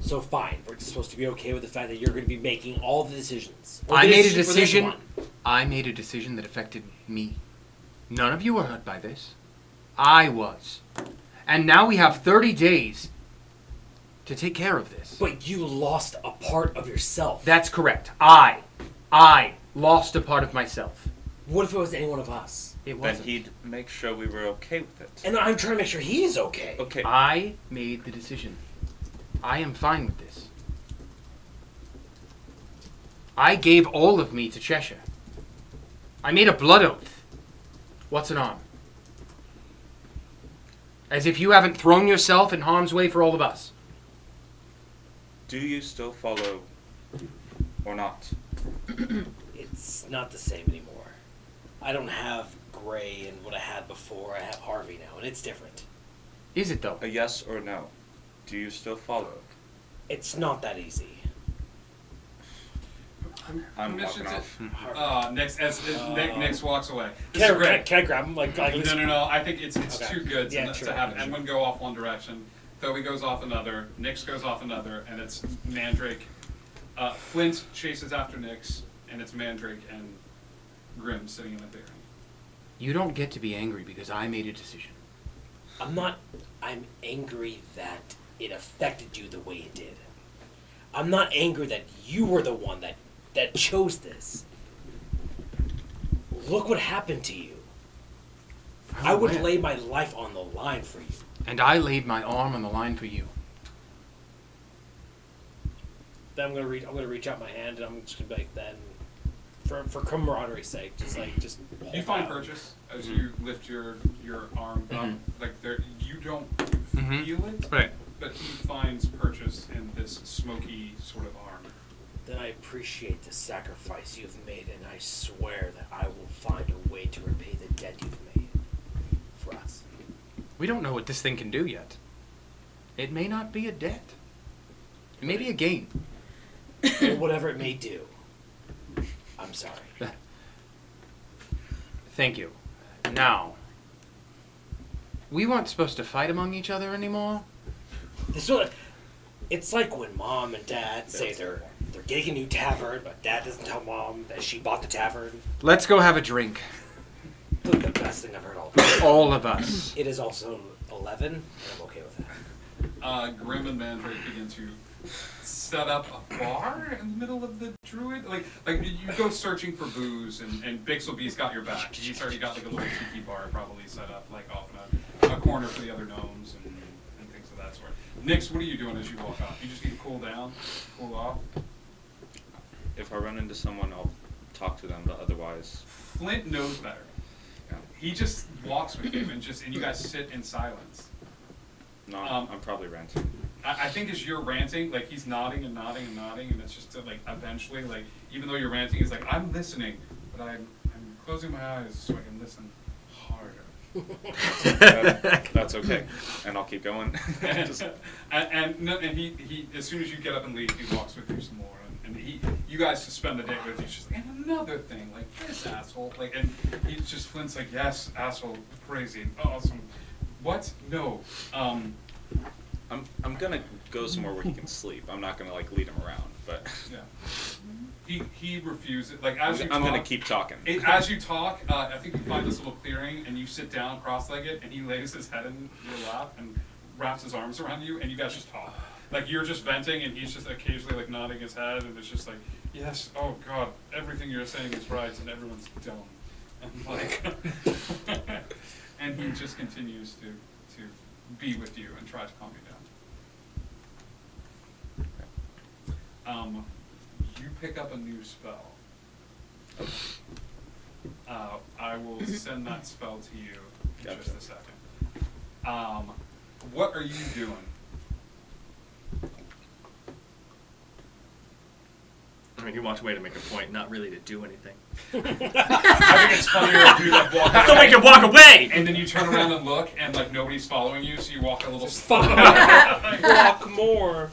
[SPEAKER 4] So fine, we're supposed to be okay with the fact that you're going to be making all the decisions. Or
[SPEAKER 3] I
[SPEAKER 4] the
[SPEAKER 3] made a
[SPEAKER 4] for this
[SPEAKER 3] decision.
[SPEAKER 4] one.
[SPEAKER 3] I made a decision that affected me. None of you were hurt by this. I was. And now we have 30 days to take care of this.
[SPEAKER 4] But you lost a part of yourself.
[SPEAKER 3] That's correct. I lost a part of myself.
[SPEAKER 4] What if it was any one of us?
[SPEAKER 3] It
[SPEAKER 8] Then
[SPEAKER 3] wasn't.
[SPEAKER 8] he'd make sure we were okay with it.
[SPEAKER 4] And I'm trying to make sure he's okay.
[SPEAKER 8] Okay.
[SPEAKER 3] I made the decision. I am fine with this. I gave all of me to Cheshire. I made a blood oath. What's an arm? As if you haven't thrown yourself in harm's way for all of us.
[SPEAKER 8] Do you still follow or not?
[SPEAKER 4] It's not the same anymore. I don't have Gray and what I had before. I have Harvey now, and it's different.
[SPEAKER 3] Is it though?
[SPEAKER 8] A yes or no? Do you still follow?
[SPEAKER 4] It's not that easy.
[SPEAKER 8] I'm
[SPEAKER 1] Permission
[SPEAKER 8] walking
[SPEAKER 1] to-
[SPEAKER 8] off.
[SPEAKER 1] Nix walks away.
[SPEAKER 4] Can
[SPEAKER 1] This
[SPEAKER 4] I,
[SPEAKER 1] is great.
[SPEAKER 4] can I grab him? Like,
[SPEAKER 1] No. I think it's
[SPEAKER 4] Okay.
[SPEAKER 1] too good
[SPEAKER 4] Yeah,
[SPEAKER 1] to
[SPEAKER 4] sure.
[SPEAKER 1] have Enwin go off one direction, Thoe goes off another, Nix goes off another, and it's Mandrake. Flint chases after Nix, and it's Mandrake and Grim sitting in the clearing.
[SPEAKER 3] You don't get to be angry because I made a decision.
[SPEAKER 4] I'm angry that it affected you the way it did. I'm not angry that you were the one that chose this. Look what happened to you. I would
[SPEAKER 3] aware.
[SPEAKER 4] lay my life on the line for you.
[SPEAKER 3] And I laid my arm on the line for you.
[SPEAKER 4] Then I'm gonna reach out my hand and I'm just gonna be like, then for camaraderie's sake, just
[SPEAKER 1] You
[SPEAKER 4] hold
[SPEAKER 1] find
[SPEAKER 4] out.
[SPEAKER 1] purchase as you lift your arm up. Like there, you don't
[SPEAKER 3] Mhm.
[SPEAKER 1] feel it,
[SPEAKER 3] Right.
[SPEAKER 1] but he finds purchase in this smoky sort of arm.
[SPEAKER 4] Then I appreciate the sacrifice you've made, and I swear that I will find a way to repay the debt you've made for us.
[SPEAKER 3] We don't know what this thing can do yet. It may not be a debt. It may be a gain.
[SPEAKER 4] Or whatever it may do. I'm sorry.
[SPEAKER 3] Thank you. Now, we weren't supposed to fight among each other anymore.
[SPEAKER 4] This was, it's like when mom and dad say they're getting a new tavern, but dad doesn't tell mom that she bought the tavern.
[SPEAKER 3] Let's go have a drink.
[SPEAKER 4] It's like the best thing I've heard all day.
[SPEAKER 3] All of us.
[SPEAKER 4] It is also 11, and I'm okay with that.
[SPEAKER 1] Grim and Mandrake begin to set up a bar in the middle of the druid. Like you go searching for booze, and Bixelby's got your back. He's already got like a little tiki bar probably set up, like off in a corner for the other gnomes and things of that sort. Nix, what are you doing as you walk off? You just need to cool down, cool off.
[SPEAKER 8] If I run into someone, I'll talk to them, but otherwise,
[SPEAKER 1] Flint knows better.
[SPEAKER 8] yeah.
[SPEAKER 1] He just walks with you, and you guys sit in silence.
[SPEAKER 8] No,
[SPEAKER 1] Um,
[SPEAKER 8] I'm probably ranting.
[SPEAKER 1] I think as you're ranting, like he's nodding and nodding and nodding, and it's just to, like eventually, like even though you're ranting, he's like, I'm listening, but I'm closing my eyes so I can listen harder.
[SPEAKER 8] That's okay, and I'll keep going. Just-
[SPEAKER 1] and he as soon as you get up and leave, he walks with you some more, and you guys just spend the day with you. He's just like, and another thing, like this asshole, like, and he just Flint's like, yes, asshole, crazy, awesome. What? No.
[SPEAKER 8] I'm gonna go somewhere where he can sleep. I'm not gonna like lead him around, but
[SPEAKER 1] Yeah. He refuses. Like as
[SPEAKER 8] I'm
[SPEAKER 1] you
[SPEAKER 8] gonna
[SPEAKER 1] talk,
[SPEAKER 8] keep talking.
[SPEAKER 1] As you talk, I think you find this little clearing, and you sit down cross-legged, and he lays his head in your lap and wraps his arms around you, and you guys just talk. Like you're just venting, and he's just occasionally like nodding his head, and it's just like, yes, oh God, everything you're saying is right, and everyone's dumb, and like, and he just continues to be with you and try to calm you down. You pick up a new spell. I will send that spell to you in
[SPEAKER 8] Gotcha.
[SPEAKER 1] just a second. What are you doing?
[SPEAKER 5] I mean, he walked away to make a point, not really to do anything.
[SPEAKER 1] I think it's funnier if you like walk
[SPEAKER 5] So make him walk away!
[SPEAKER 1] and then you turn around and look, and like nobody's following you, so you walk a little.
[SPEAKER 4] Walk more.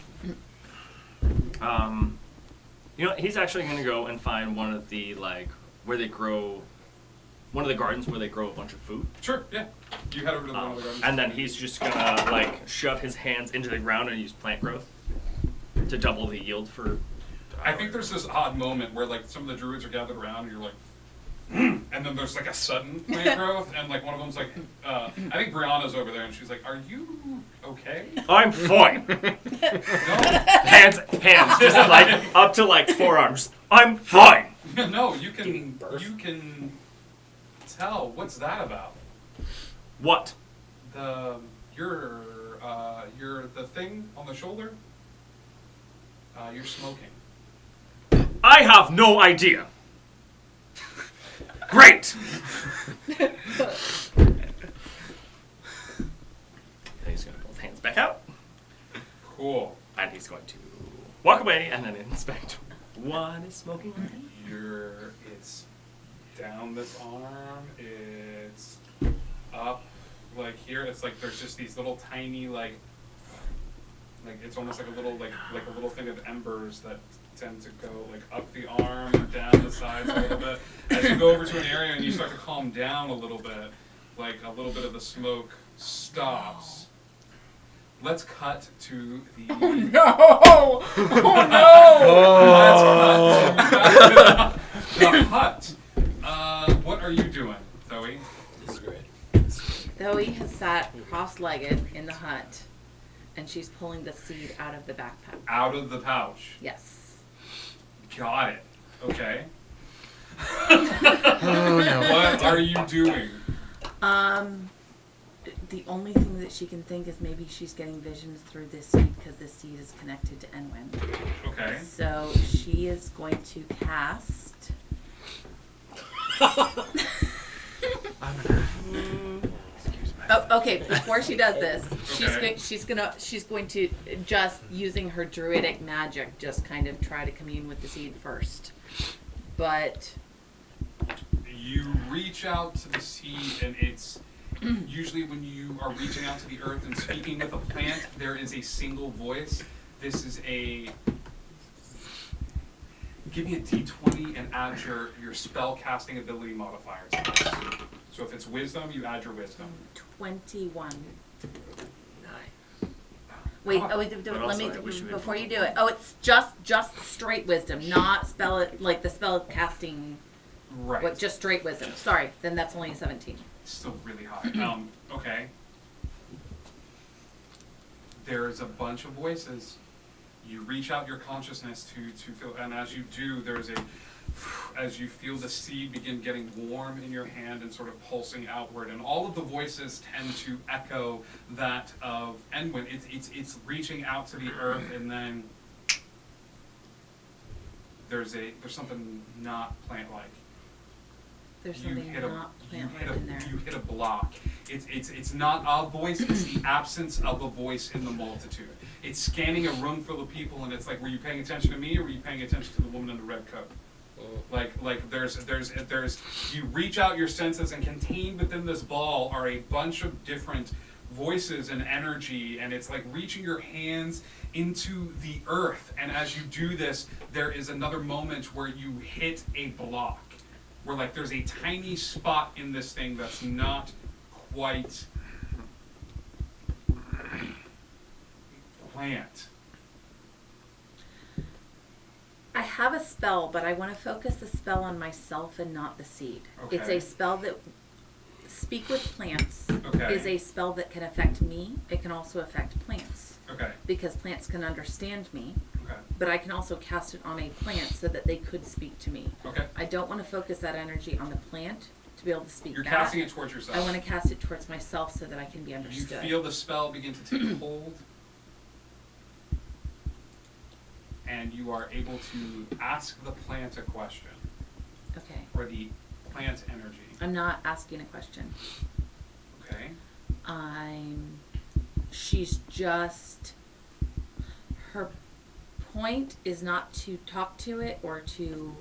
[SPEAKER 5] You know, he's actually going to go and find one of the, like, where they grow, one of the gardens where they grow a bunch of food.
[SPEAKER 1] Sure, yeah. You head over to the one of the gardens.
[SPEAKER 5] And then he's just going to, like, shove his hands into the ground and use plant growth to double the yield for...
[SPEAKER 1] I think there's this odd moment where like some of the druids are gathered around, and you're like, and then there's like a sudden plant growth, and like one of them's like, I think Brianna's over there, and she's like, "Are you okay?"
[SPEAKER 5] I'm fine!
[SPEAKER 1] No.
[SPEAKER 5] hands, just like, up to like forearms. I'm fine!
[SPEAKER 1] No, you
[SPEAKER 4] Giving birth.
[SPEAKER 1] can tell. What's that about?
[SPEAKER 5] What?
[SPEAKER 1] Your the thing on the shoulder. You're smoking.
[SPEAKER 5] I have no idea. Great! Then he's going to pull his hands back out,
[SPEAKER 1] Cool.
[SPEAKER 5] and he's going to walk away and then inspect what is smoking.
[SPEAKER 1] It's down this arm. It's up like here. It's like there's just these little tiny like it's almost like a little like a little thing of embers that tend to go like up the arm, down the sides a little bit. As you go over to an area and you start to calm down a little bit, like a little bit of the smoke stops. Let's cut to the.
[SPEAKER 7] Oh no! Oh
[SPEAKER 1] Let's cut to the hut. What are you doing, Zoe?
[SPEAKER 4] This is great.
[SPEAKER 7] no! Zoe has sat cross-legged in the hut, and she's pulling the seed out of the backpack.
[SPEAKER 1] Out of the pouch.
[SPEAKER 7] Yes.
[SPEAKER 1] Got it. Okay.
[SPEAKER 3] Oh no.
[SPEAKER 1] What are you doing?
[SPEAKER 7] The only thing that she can think is maybe she's getting visions through this seed because this seed is connected to Enwin.
[SPEAKER 1] Okay.
[SPEAKER 7] So she is going to cast. Oh, okay. Before she does this,
[SPEAKER 1] Okay.
[SPEAKER 7] she's going to just using her druidic magic, just kind of try to commune with the seed first. But
[SPEAKER 1] You reach out to the seed, and it's usually when you are reaching out to the earth and speaking with a plant, there is a single voice. This is a. Give me a d20 and add your spell casting ability modifier to this. So if it's wisdom, you add your wisdom.
[SPEAKER 7] 21.
[SPEAKER 5] Nice.
[SPEAKER 7] Wait,
[SPEAKER 1] Oh,
[SPEAKER 7] let
[SPEAKER 5] also,
[SPEAKER 7] me
[SPEAKER 5] I wish you had
[SPEAKER 7] before you do
[SPEAKER 5] rolled
[SPEAKER 7] it. Oh, it's just straight wisdom, not spell it like the spell casting.
[SPEAKER 1] Right.
[SPEAKER 7] What? Just straight wisdom. Sorry, then that's only a 17.
[SPEAKER 1] It's still really high. Okay. There's a bunch of voices. You reach out your consciousness to feel, and as you do, as you feel the seed begin getting warm in your hand and sort of pulsing outward, and all of the voices tend to echo that of Enwin. It's reaching out to the earth, and then there's something not plant-like.
[SPEAKER 7] There's
[SPEAKER 1] You
[SPEAKER 7] something
[SPEAKER 1] hit
[SPEAKER 7] not plant-like in there.
[SPEAKER 1] you hit a block. It's not a voice, it's the absence of a voice in the multitude. It's scanning a room full of people, and it's like, were you paying attention to me, or were you paying attention to the woman in the red coat? Like there's you reach out your senses, and contained within this ball are a bunch of different voices and energy, and it's like reaching your hands into the earth. And as you do this, there is another moment where you hit a block, where like there's a tiny spot in this thing that's not quite plant.
[SPEAKER 7] I have a spell, but I want to focus the spell on myself and not the seed.
[SPEAKER 1] Okay.
[SPEAKER 7] It's a spell that speak with plants
[SPEAKER 1] Okay.
[SPEAKER 7] is a spell that can affect me. It can also affect plants
[SPEAKER 1] Okay.
[SPEAKER 7] because plants can understand me,
[SPEAKER 1] Okay.
[SPEAKER 7] but I can also cast it on a plant so that they could speak to me.
[SPEAKER 1] Okay.
[SPEAKER 7] I don't want to focus that energy on the plant to be able to speak
[SPEAKER 1] You're
[SPEAKER 7] back.
[SPEAKER 1] casting it towards yourself.
[SPEAKER 7] I want to cast it towards myself so that I can be
[SPEAKER 1] You
[SPEAKER 7] understood.
[SPEAKER 1] feel the spell begin to take hold, and you are able to ask the plant a question,
[SPEAKER 7] Okay.
[SPEAKER 1] or the plant energy.
[SPEAKER 7] I'm not asking a question.
[SPEAKER 1] Okay.
[SPEAKER 7] She's just, her point is not to talk to it or to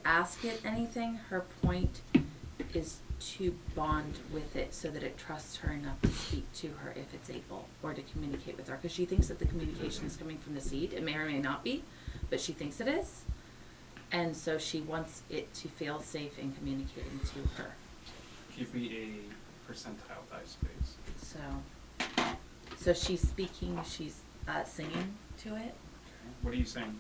[SPEAKER 7] ask it anything. Her point is to bond with it so that it trusts her enough to speak to her if it's able, or to communicate with her, because she thinks that the communication is coming from the seed. It may or may not be, but she thinks it is, and so she wants it to feel safe in communicating to her.
[SPEAKER 1] Give me a percentile dice, please.
[SPEAKER 7] So she's speaking, she's singing to it.
[SPEAKER 1] Okay. What are you saying?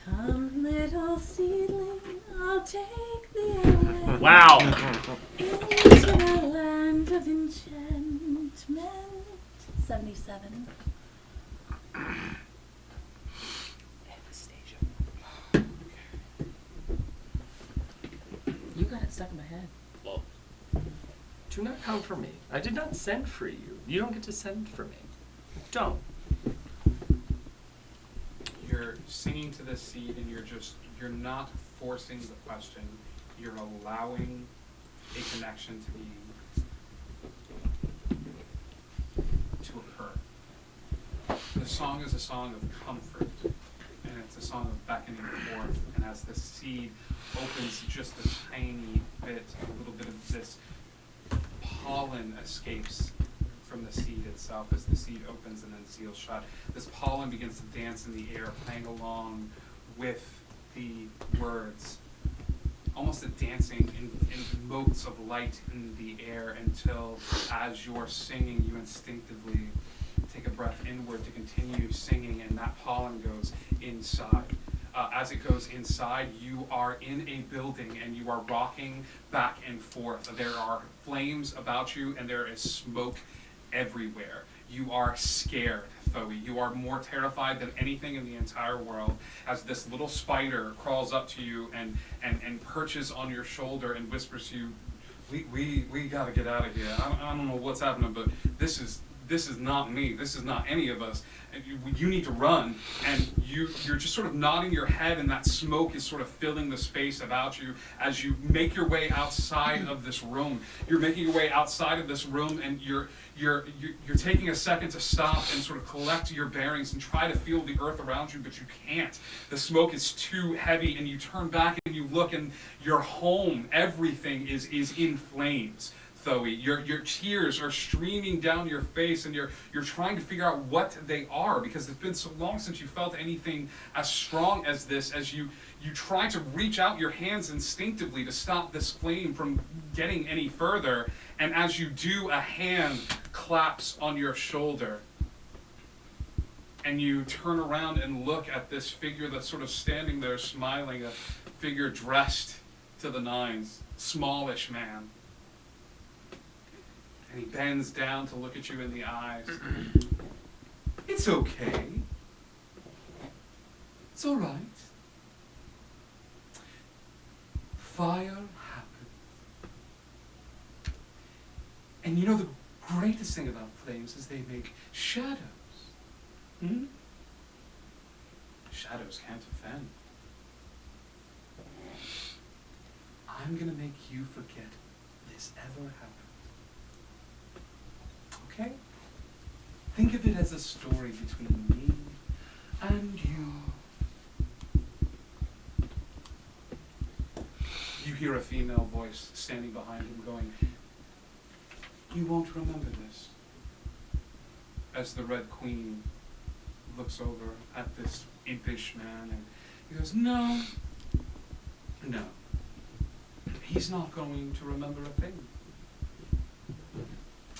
[SPEAKER 7] Come, little seedling, I'll take thee away
[SPEAKER 5] Wow.
[SPEAKER 7] into the land of enchantment. 77. You got it stuck in my head.
[SPEAKER 5] Well, do not come for me. I did not send for you. You don't get to send for me. Don't.
[SPEAKER 1] You're singing to the seed, and you're not forcing the question. You're allowing a connection to occur. The song is a song of comfort, and it's a song of beckoning forth. And as the seed opens just a tiny bit, a little bit of this pollen escapes from the seed itself as the seed opens and then seals shut. This pollen begins to dance in the air, playing along with the words, almost a dancing in motes of light in the air, until as you're singing, you instinctively take a breath inward to continue singing, and that pollen goes inside. As it goes inside, you are in a building and you are rocking back and forth. There are flames about you and there is smoke everywhere. You are scared, Thoe. You are more terrified than anything in the entire world as this little spider crawls up to you and perches on your shoulder and whispers to you, we gotta get out of here. I don't know what's happening, but this is not me. This is not any of us. And you need to run. And you're just sort of nodding your head, and that smoke is sort of filling the space about you as you make your way outside of this room. You're making your way outside of this room, and you're taking a second to stop and sort of collect your bearings and try to feel the earth around you, but you can't. The smoke is too heavy, and you turn back and you look, and your home, everything is in flames. Thoe, your tears are streaming down your face, and you're trying to figure out what they are, because it's been so long since you felt anything as strong as this. As you try to reach out your hands instinctively to stop this flame from getting any further, and as you do, a hand claps on your shoulder, and you turn around and look at this figure that's sort of standing there smiling, a figure dressed to the nines, smallish man. And he bends down to look at you in the eyes. It's okay. It's all right. Fire happens. And you know the greatest thing about flames is they make shadows. Hmm? Shadows can't offend. I'm gonna make you forget this ever happened. Okay?
[SPEAKER 6] Think of it as a story between me and you. You hear a female voice standing behind him going, "You won't remember this." As the Red Queen looks over at this impish man and he goes, "No, no. He's not going to remember a thing."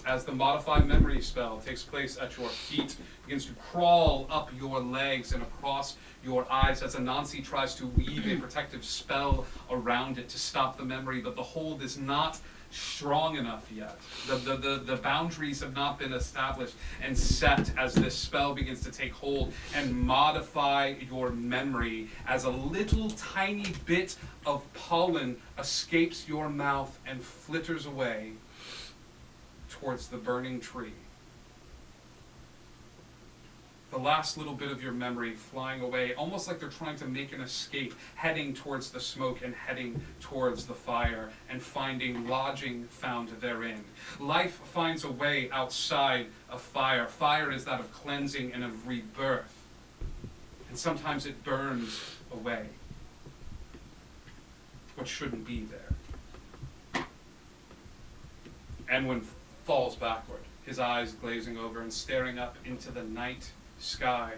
[SPEAKER 6] As the modified memory spell takes place at your feet, begins to crawl up your legs and across your eyes as Anansi tries to weave a protective spell around it to stop the memory, but the hold is not strong enough yet. The boundaries have not been established and set as this spell begins to take hold and modify your memory as a little tiny bit of pollen escapes your mouth and flitters away towards the burning tree. The last little bit of your memory flying away, almost like they're trying to make an escape, heading towards the smoke and heading towards the fire, and finding lodging found therein. Life finds a way outside of fire. Fire is that of cleansing and of rebirth. And sometimes it burns away what shouldn't be there. Enwin falls backward, his eyes glazing over and staring up into the night sky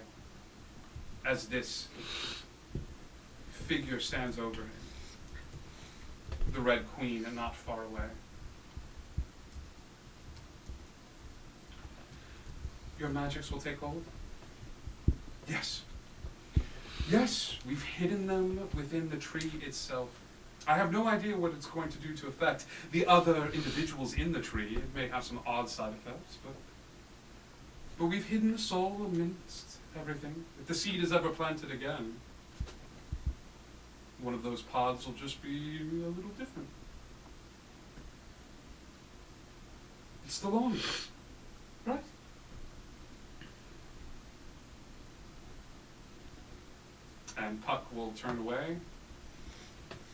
[SPEAKER 6] as this figure stands over him, the Red Queen, and not far away. Your magics will take hold? Yes. Yes, we've hidden them within the tree itself. I have no idea what it's going to do to affect the other individuals in the tree. It may have some odd side effects, but we've hidden the soul amidst everything. If the seed is ever planted again, one of those pods will just be a little different. It's the longing, right? And Puck will turn away.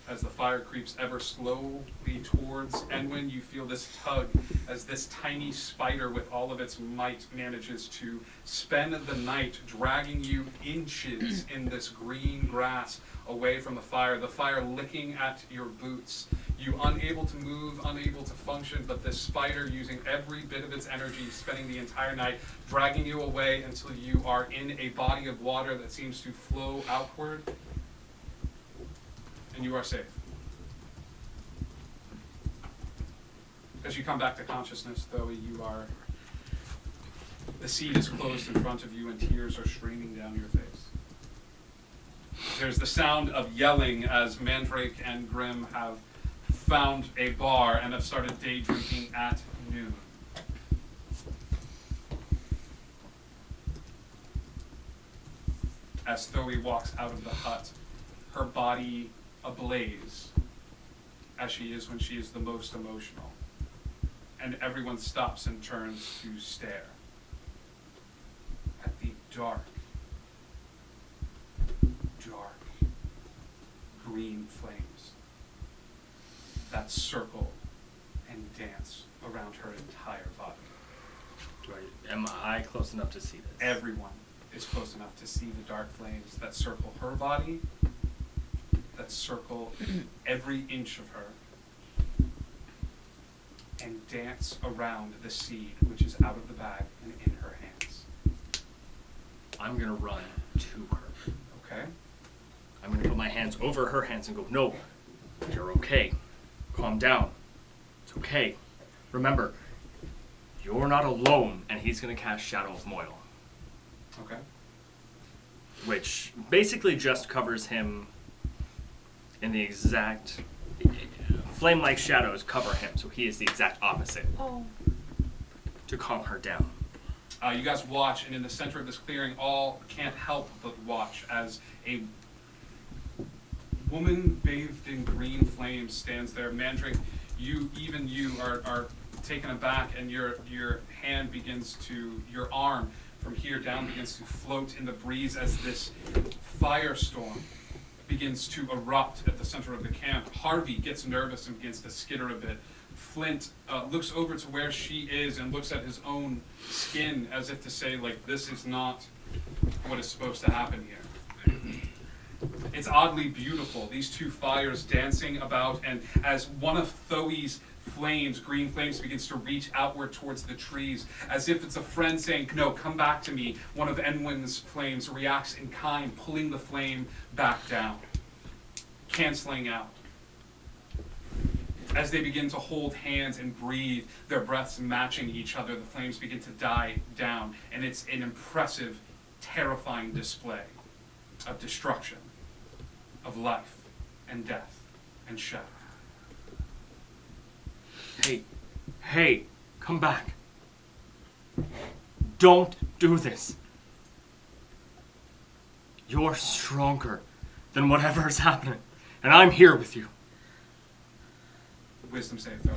[SPEAKER 6] As the fire creeps ever slowly towards Enwin, you feel this tug as this tiny spider with all of its might manages to spend the night dragging you inches in this green grass away from the fire licking at your boots. You unable to move, unable to function, but this spider using every bit of its energy, spending the entire night, dragging you away until you are in a body of water that seems to flow outward. And you are safe. As you come back to consciousness, though, the seed is closed in front of you and tears are streaming down your face. There's the sound of yelling as Mandrake and Grimm have found a bar and have started day drinking at noon. As Thoe walks out of the hut, her body ablaze, as she is when she is the most emotional. And everyone stops and turns to stare at the dark green flames that circle and dance around her entire body.
[SPEAKER 5] Am I close enough to see this?
[SPEAKER 6] Everyone is close enough to see the dark flames that circle her body, that circle every inch of her, and dance around the seed which is out of the bag and in her hands.
[SPEAKER 5] I'm gonna run to her.
[SPEAKER 6] Okay?
[SPEAKER 5] I'm gonna put my hands over her hands and go, "No, you're okay. Calm down. It's okay. Remember, you're not alone," and he's gonna cast Shadow of Moil,
[SPEAKER 6] Okay.
[SPEAKER 5] which basically just covers him in the exact... Flame-like shadows cover him, so he is the exact opposite.
[SPEAKER 2] Oh.
[SPEAKER 5] To calm her down.
[SPEAKER 6] You guys watch, and in the center of this clearing, all can't help but watch as a woman bathed in green flames stands there. Mandrake, you are taken aback, and your hand begins to, your arm from here down begins to float in the breeze as this firestorm begins to erupt at the center of the camp. Harvey gets nervous and begins to skitter a bit
[SPEAKER 1] Flint looks over to where she is and looks at his own skin as if to say, like, this is not what is supposed to happen here. It's oddly beautiful, these two fires dancing about, and as one of Thoe's flames, green flames, begins to reach outward towards the trees, as if it's a friend saying, no, come back to me, one of Enwyn's flames reacts in kind, pulling the flame back down, canceling out. As they begin to hold hands and breathe, their breaths matching each other, the flames begin to die down, and it's an impressive, terrifying display of destruction, of life and death and shadow.
[SPEAKER 5] Hey, come back. Don't do this. You're stronger than whatever is happening, and I'm here with you.
[SPEAKER 1] Wisdom save throw.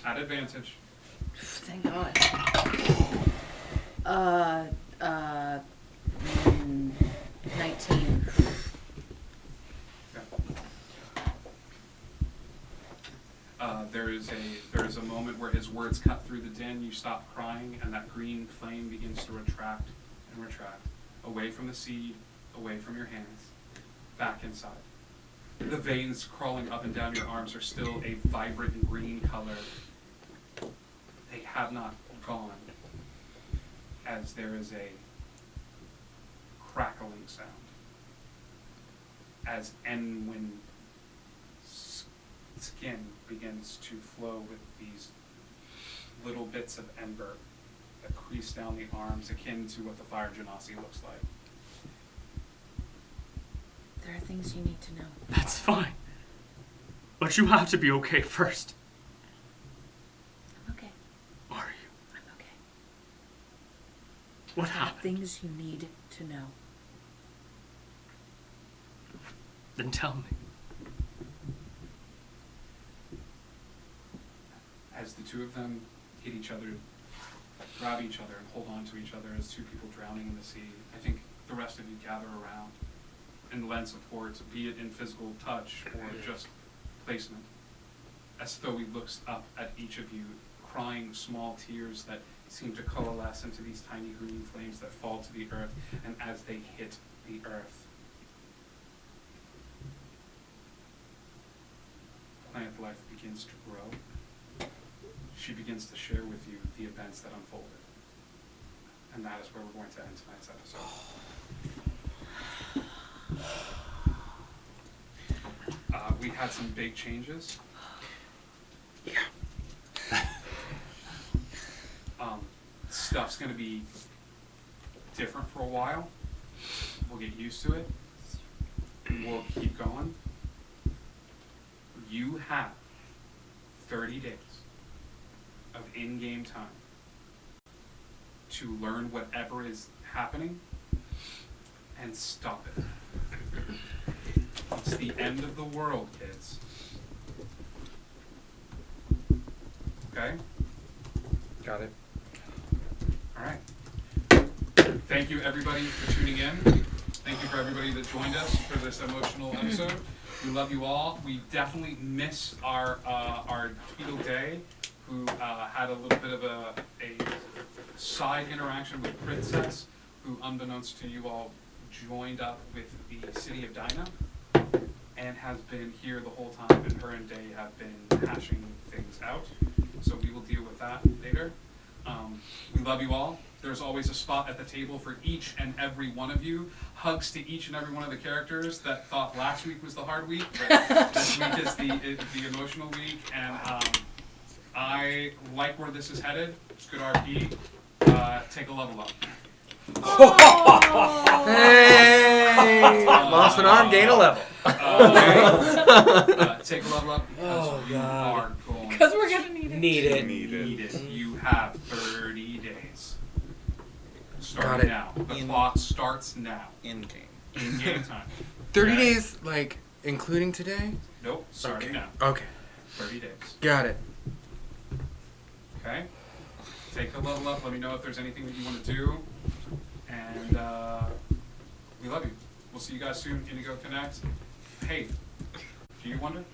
[SPEAKER 1] At advantage.
[SPEAKER 7] Thank God. 19.
[SPEAKER 1] There is a moment where his words cut through the din. You stop crying, and that green flame begins to retract and retract, away from the seed, away from your hands, back inside. The veins crawling up and down your arms are still a vibrant green color. They have not gone, as there is a crackling sound as Enwyn's skin begins to flow with these little bits of ember that crease down the arms, akin to what the fire genasi looks like.
[SPEAKER 7] There are things you need to know.
[SPEAKER 5] That's fine. But you have to be okay first.
[SPEAKER 7] I'm okay.
[SPEAKER 5] Are you?
[SPEAKER 7] I'm okay.
[SPEAKER 5] What happened?
[SPEAKER 7] Things you need to know.
[SPEAKER 5] Then tell me.
[SPEAKER 1] As the two of them hit each other, grab each other, and hold on to each other as two people drowning in the sea, I think the rest of you gather around and lend support, be it in physical touch or just placement. As Thoe looks up at each of you, crying small tears that seem to coalesce into these tiny green flames that fall to the earth, and as they hit the earth, plant life begins to grow. She begins to share with you the events that unfolded. And that is where we're going to end tonight's episode. We had some big changes. Stuff's going to be different for a while. We'll get used to it. We'll keep going. You have 30 days of in-game time to learn whatever is happening and stop it. It's the end of the world, kids. Okay?
[SPEAKER 3] Got it.
[SPEAKER 1] All right. Thank you, everybody, for tuning in. Thank you for everybody that joined us for this emotional episode. We love you all. We definitely miss our Tweedledee, who had a little bit of a side interaction with Princess, who, unbeknownst to you all, joined up with the city of Dinah and has been here the whole time, and her and Day have been hashing things out. So we will deal with that later. We love you all. There's always a spot at the table for each and every one of you. Hugs to each and every one of the characters that thought last week was the hard week, but this week is the emotional week, and I like where this is headed. It's good RP. Take a level up.
[SPEAKER 3] Hey! Lost an arm, gain a level.
[SPEAKER 1] Take a level up because you are going.
[SPEAKER 7] Because we're gonna need it.
[SPEAKER 1] Need it. You have 30 days.
[SPEAKER 3] Got
[SPEAKER 1] Starting
[SPEAKER 3] it.
[SPEAKER 1] now. The clock starts now.
[SPEAKER 6] In-game.
[SPEAKER 1] In game time.
[SPEAKER 3] 30
[SPEAKER 1] Okay?
[SPEAKER 3] days, like, including today?
[SPEAKER 1] Nope. Starting now.
[SPEAKER 3] Okay.
[SPEAKER 1] 30 days.
[SPEAKER 3] Got it.
[SPEAKER 1] Okay? Take a level up. Let me know if there's anything that you want to do. And we love you. We'll see you guys soon. Indigo Connect. Hey, do you wonder?